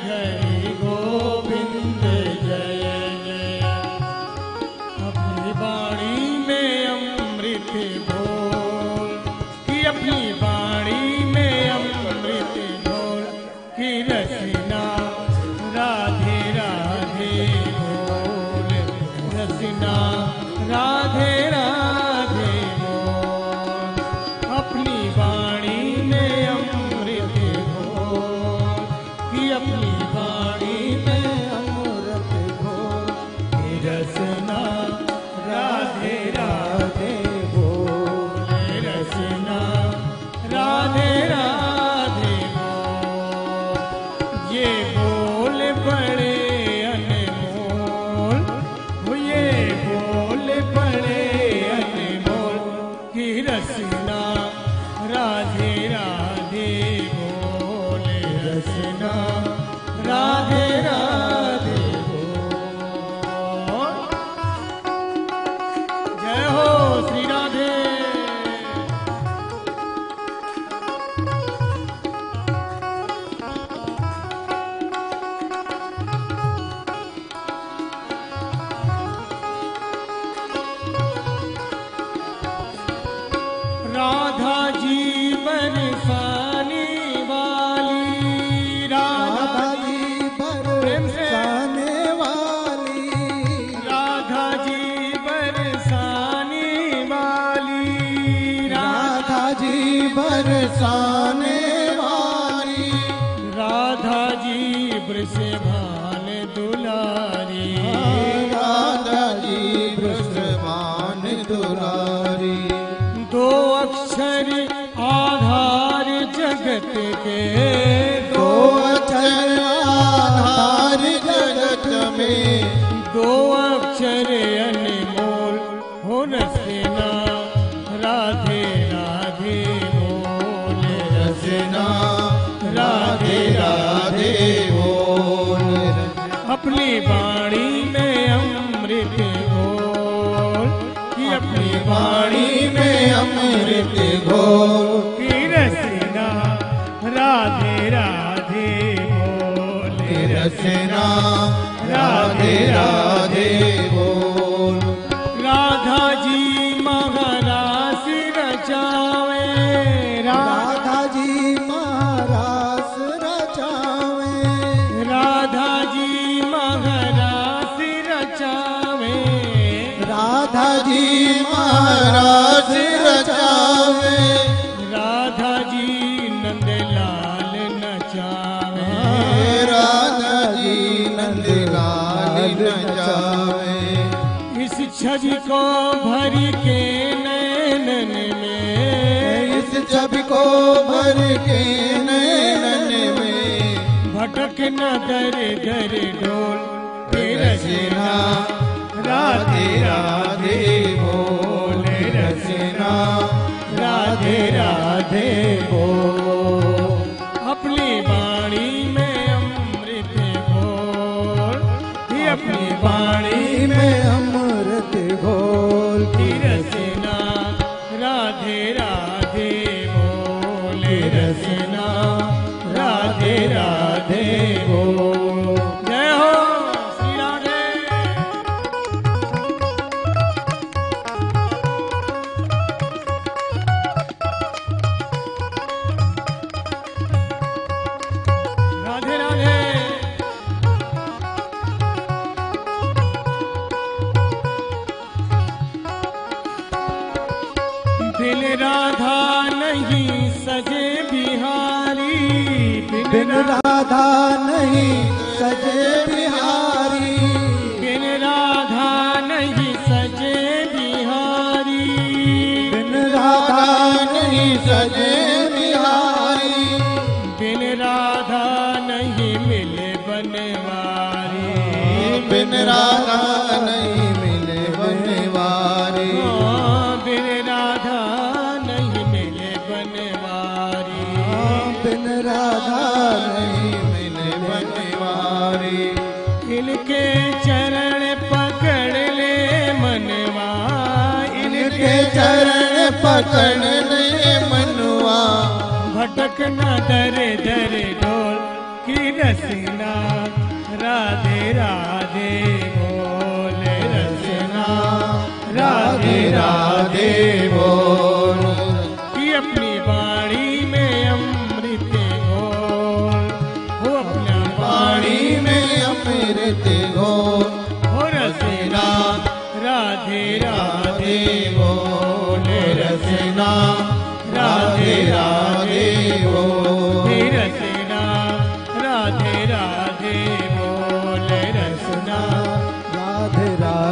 हरि गोविंद जय जय। अपनी वाणी में अमृत रसना राधे राधे बोले रसना राधे राधे बोल। ये बोल बड़े अनमोल, ये बोल बड़े अनमोल की रसना राधे राधे बोले रसना राधे राधे बोल। जय हो श्री राधे। राधा जी बरसाने वाली, राधा जी बरसाने वाली, राधा जी बरसाने वाली, राधा जी बरसाने वाली, राधा जी वृषभान दुलारी, राधा जी वृषभान दुलारी। दो अक्षर आधार जगत के, दो अक्षर आधार जगत में, दो अक्षर अनमोल हो रसना राधे राधे बोले रसना राधे राधे बोल। अपनी वाणी में अमृत घोल, कि अपनी वाणी में अमृत घोल की रसना राधे राधे बोले रसना राधे राधे बोल। राधा जी महारास रचावे, राधा जी महारास रचावे, राधा जी महारास रचावे, राधा जी महाराज रचावे, राधा जी नंदलाल नचावे, राधा जी नंदलाल नचावे। इस छवि को भर के नैनन में, इस छवि को भर के नैनन में, भटक न दर दर डोल के रचना राधे राधे बोले रसना राधे राधे बोल। अपनी वाणी में अमृत घोल, कि अपनी वाणी में अमृत घोल की रसना राधे राधे बोले रसना राधे राधे बोल। जय हो श्री राधे। राधे राधे। बिन राधा नहीं सजे बिहारी, बिन राधा नहीं सजे बिहारी, बिन राधा नहीं सजे बिहारी, बिन राधा नहीं सजे बिहारी, बिन राधा नहीं मिले बनवारी, बिन राधा नहीं मिले बनवारी, बिन राधा नहीं मिले बनवारी, बिन राधा नहीं मिले बनवारी। इनके चरण पकड़ ले मनवा, इनके चरण पकड़ ले मनवा, भटक न दर दर डोल की रसना राधे राधे बोले रसना राधे राधे बोल। कि अपनी वाणी में अमृत घोल, हो अपनी वाणी में अमृत घोल हो रसना राधे राधे बोले रसना राधे राधे बोले रसना राधे राधे बोले रसना राधे राधे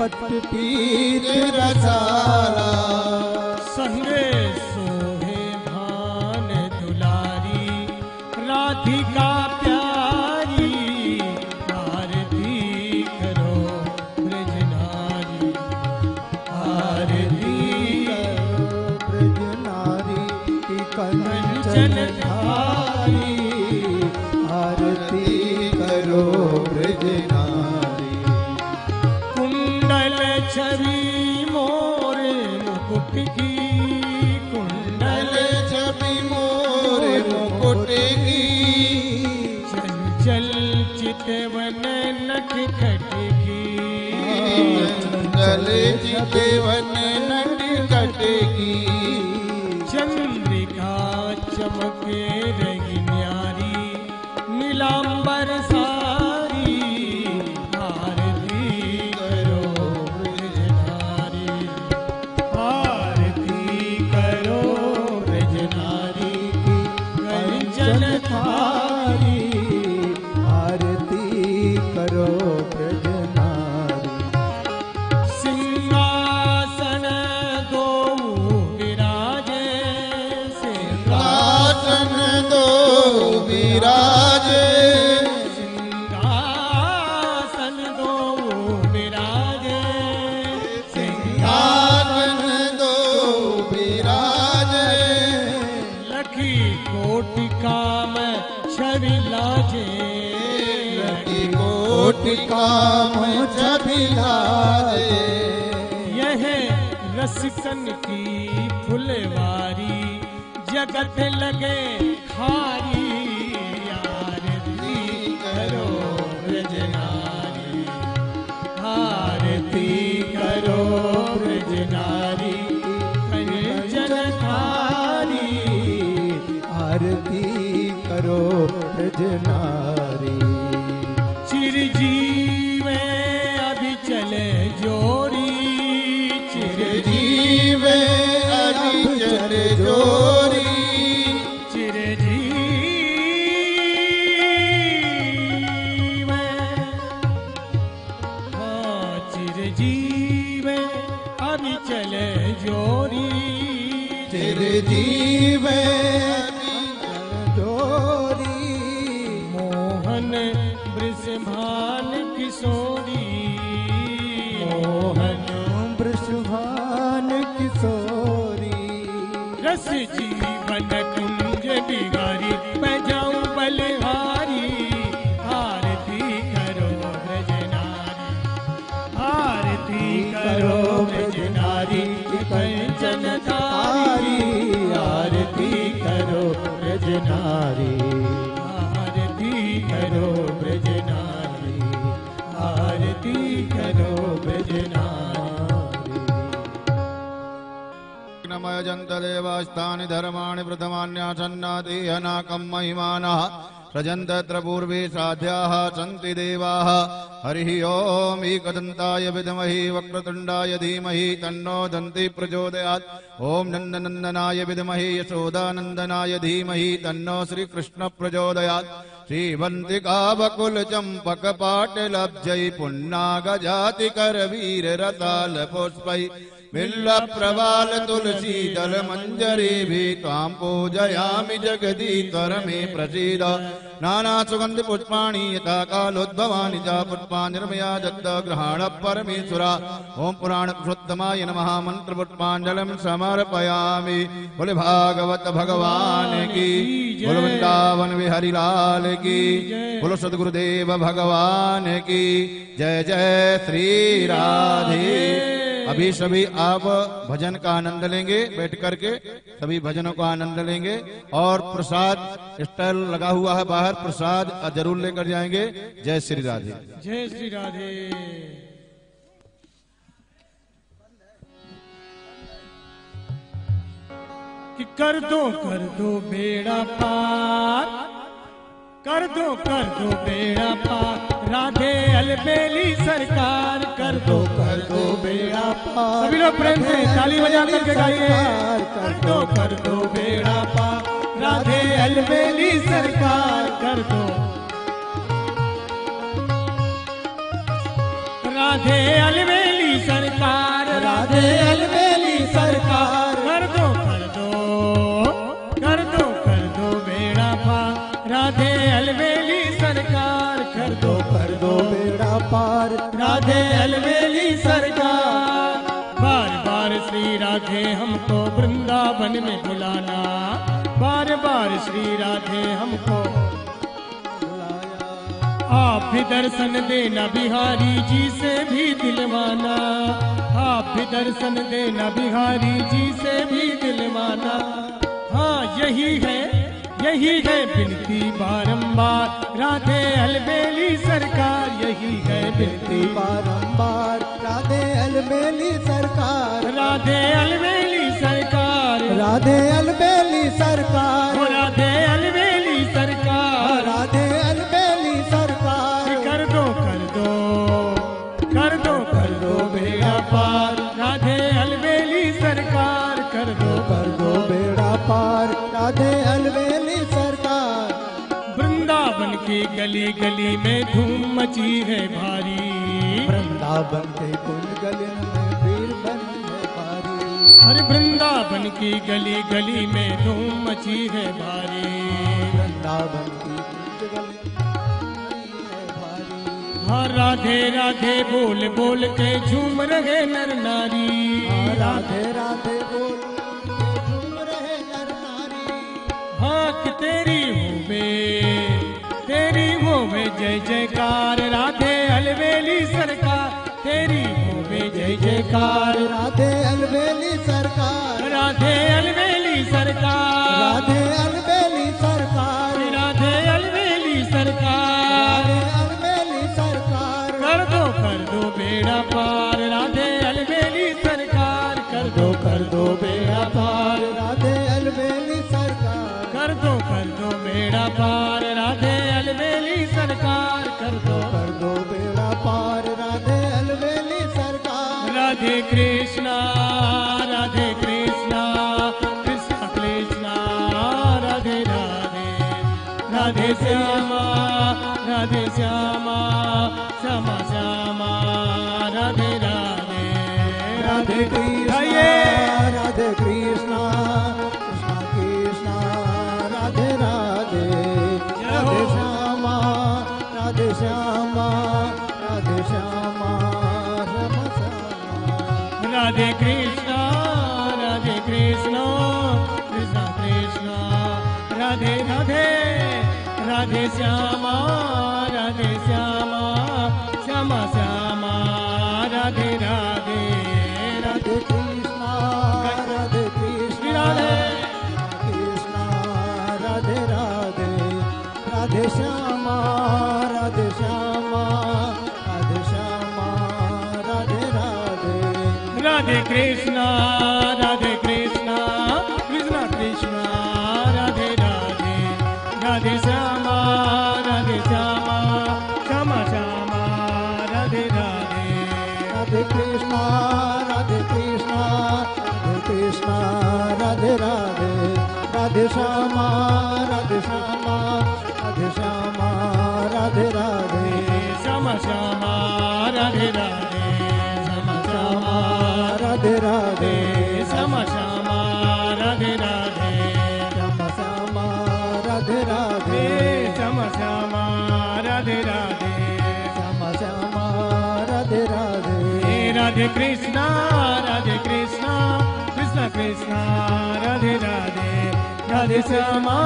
पट पीत रसाला। संगे सोहे भान दुलारी राधिका प्यारी, आरती करो ब्रजनारी, आरती ब्रजनारी की कंचन धारी, आरती करो ब्रजनारी। कुंडल छवि मोर मुकुट की, कुंडल छवि मोर मुकुट की, चंचल चितवन नटखट की, चंचल चितवन नटखट की। चंद्रिका चमके रही न्यारी, नीलांबर सारी, आरती करो ब्रजनारी, आरती करो ब्रजनारी की कंचन थारी, आरती करो ब्रजनारी। सिंहासन दो विराजे, सिंहासन दो विराजे, सिंहासन दो विराजे, सिंहासन दो विराजे। लखी कोटि काम छवि लाजे, लखी कोटि काम छवि लाजे। यह रसिकन की फुलवारी, जगत लगे खारी, आरती करो ब्रजनारी, आरती करो ब्रजनारी कंचन थारी, आरती करो ब्रजनारी। चिरजीवे अभी चले जोरी, जीवे अभी चल जोरी, चिरजीवे, हाँ चिरजीवे अभी चले जोरी, चिरजीवे अभी चल जोरी। मोहन वृषभान किशोरी, मोहन वृषभान किशोरी, रस जीवन कुंज बिहारी, मैं जाऊं बलिहारी, आरती करो ब्रजनारी, आरती करो ब्रजनारी कंचन थारी, आरती करो ब्रजनारी, आरती करो ब्रजनारी, आरती करो ब्रजनारी। नमय जंत देवास्तानि धर्माणि प्रथमान्यासन्नादेहनाकं महिमानः सजन्तत्र पूर्वे साध्याः सन्ति देवाः। हरिः ओम् एकदन्ताय विद्महे वक्रतुण्डाय धीमहि तन्नो दन्ति प्रचोदयात्। ॐ नन्दनन्दनाय विद्महे यशोदानन्दनाय धीमहि तन्नो श्रीकृष्ण प्रचोदयात्। श्रीवन्तिकावकुलचम्पकपाटलब्जै पुन्नागजातिकरवीररतालपुष्पै बिल्लप्रवाल तुलसी दल मंजरी तां पूजयामि जगदीश्वर मे प्रसीद। नाना सुगंधि पुष्पाणि यथा कालोद्भवानि च पुष्पाञ्जलिर्मया दत्त ग्रहाण परमेश्वरा। ओम पुराण पुरुषोत्तमाय नमः। मंत्र पुष्पाञ्जलिं समर्पयामि। बोले भागवत भगवान की, बोलो वृंदावन बिहारी लाल की, बोलो सदगुरुदेव भगवान की जय। जय श्री राधे। अभी सभी आप भजन का आनंद लेंगे, बैठ करके सभी भजनों का आनंद लेंगे। और प्रसाद स्टॉल लगा हुआ है बाहर, प्रसाद जरूर लेकर जाएंगे। जय श्री राधे। जय श्री राधे। कि कर दो बेड़ा पार, कर दो बेड़ा पार, राधे अलबेली सरकार कर दो बेड़ा पार। सभी लोग प्रेम से ताली बजा करके गाइए। कर दो बेड़ा पार, राधे अलबेली सरकार कर दो। राधे अलबेली राधे अलबेली सरकार। कर दो बेड़ा पार राधे अलबेली सरकार। कर दो बेड़ा पार राधे अलबेली सरकार। बार बार श्री राधे हमको वृंदावन में बुलाना, बार बार श्री राधे हमको आप भी दर्शन देना बिहारी जी से भी दिलवाना। आप भी दर्शन देना बिहारी जी से भी दिलवाना। हाँ यही है बिनती बारंबार राधे अलबेली सरकार। यही है बिनती बारंबार राधे अलबेली सरकार। राधे अलबेली सरकार। राधे अलबेली सरकार। राधे अलबेली सरकार। राधे अलबेली सरकार। कर दो बेड़ा पार राधे अलबेली सरकार। कर दो बेड़ा पार राधे अलबेली सरकार। वृंदावन की गली गली में धूम मची है भारी। वृंदावन के कुल गली में वीर बनी है भारी। हर वृंदावन की गली गली में धूम मची है भारी। वृंदावन की कुल गली है भारी। हाँ राधे राधे बोल बोल के झूम रहे नर नारी। राधे राधे बोल के झूम रहे नर नारी। हाँ कि तेरी होवे जय जयकार राधे अलबेली सरकार। तेरी होवे जय जयकार राधे अलबेली सरकार। राधे अलबेली सरकार। राधे अलबेली सरकार। राधे अलबेली सरकार। राधे अलबेली सरकार। कर दो बेड़ा पार राधे अलबेली सरकार। कर दो बेड़ा पार राधे अलबेली सरकार। कर दो बेड़ा पार राधे अलबेली सरकार। कर दो बेड़ा पार राधे अलबेली सरकार। राधे कृष्णा कृष्ण कृष्णा राधे राधे। राधे श्यामा श्यामा श्यामा राधे राधे। राधे कृष्णा राधे कृष्णा कृष्णा कृष्णा राधे राधे। राधे श्यामा राधे श्यामा राधे श्यामा श्यामा श्यामा। राधे कृष्णा कृष्ण कृष्ण राधे राधे। राधे श्यामा श्यामा श्यामा राधे राधे। राधे कृष्णा राधे कृष्ण राधे कृष्णा राधे राधे। राधे श्यामा राधे श्यामा राधे श्यामा राधे राधे। राधे कृष्णा कृष्ण कृष्ण राधे राधे। राधे श्यामा श्यामा श्यामा राधे राधे। राधे कृष्णा कृष्णा राधे राधे। राधे श्यामा श्यामा राधे श्यामा राधे राधे। श्यामा श्यामा राधे राधे। श्यामा श्यामा राधे राधे। श्यामा श्यामा राधे राधे। श्यामा श्यामा राधे राधे। श्यामा श्यामा राधे राधे। श्यामा श्यामा राधे राधे। राधे कृष्णा कृष्ण कृष्ण राधे राधे। राधे श्यामा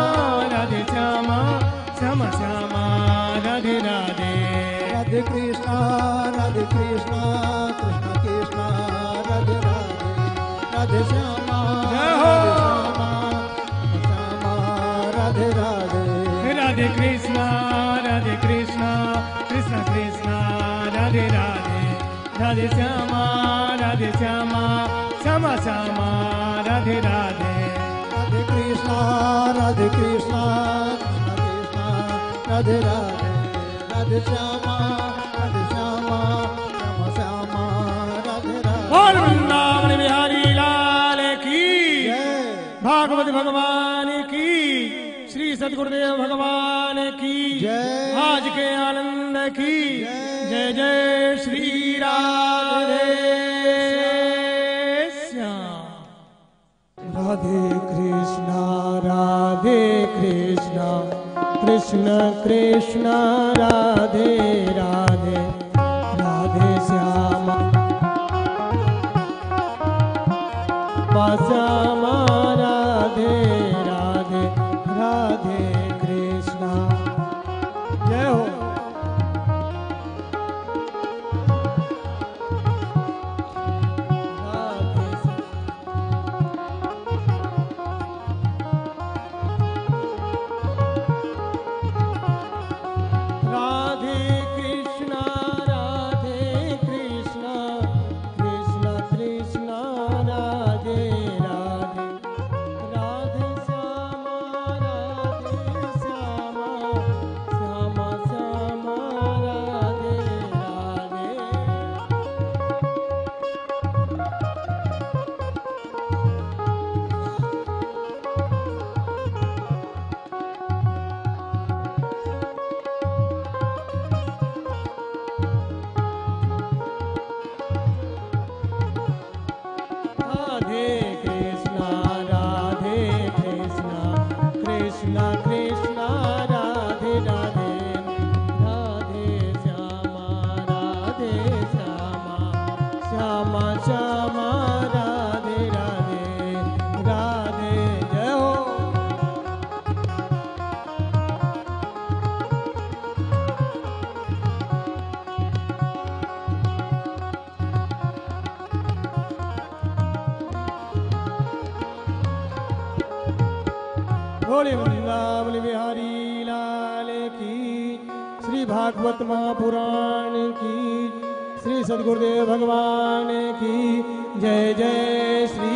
श्यामा श्यामा राधे राधे। राधे कृष्णा कृष्ण कृष्ण राधे राधे। राधे श्यामा श्यामा राधे राधे। राधे कृष्णा कृष्ण कृष्ण राधे राधे। राधे श्यामा श्यामा श्यामा राधे राधे। राधे कृष्णा कृष्ण कृष्ण राधे राधे। राधे श्यामा श्यामा श्यामा राधे राधे। बोल वृंदावन बिहारी लाल की। जय। भागवत भगवान की। श्री सद्गुरुदेव भगवान की जय। आज के आनंद की जय जय श्री राधे। कृष्ण कृष्ण राधे राधे राधे श्यामा श्यामा राधे राधे राधे कृष्ण। जय हो। बोले वृंदावन बिहारी लाल की, श्री भागवत महापुराण की, श्री सद्गुरुदेव भगवान की जय जय। श्री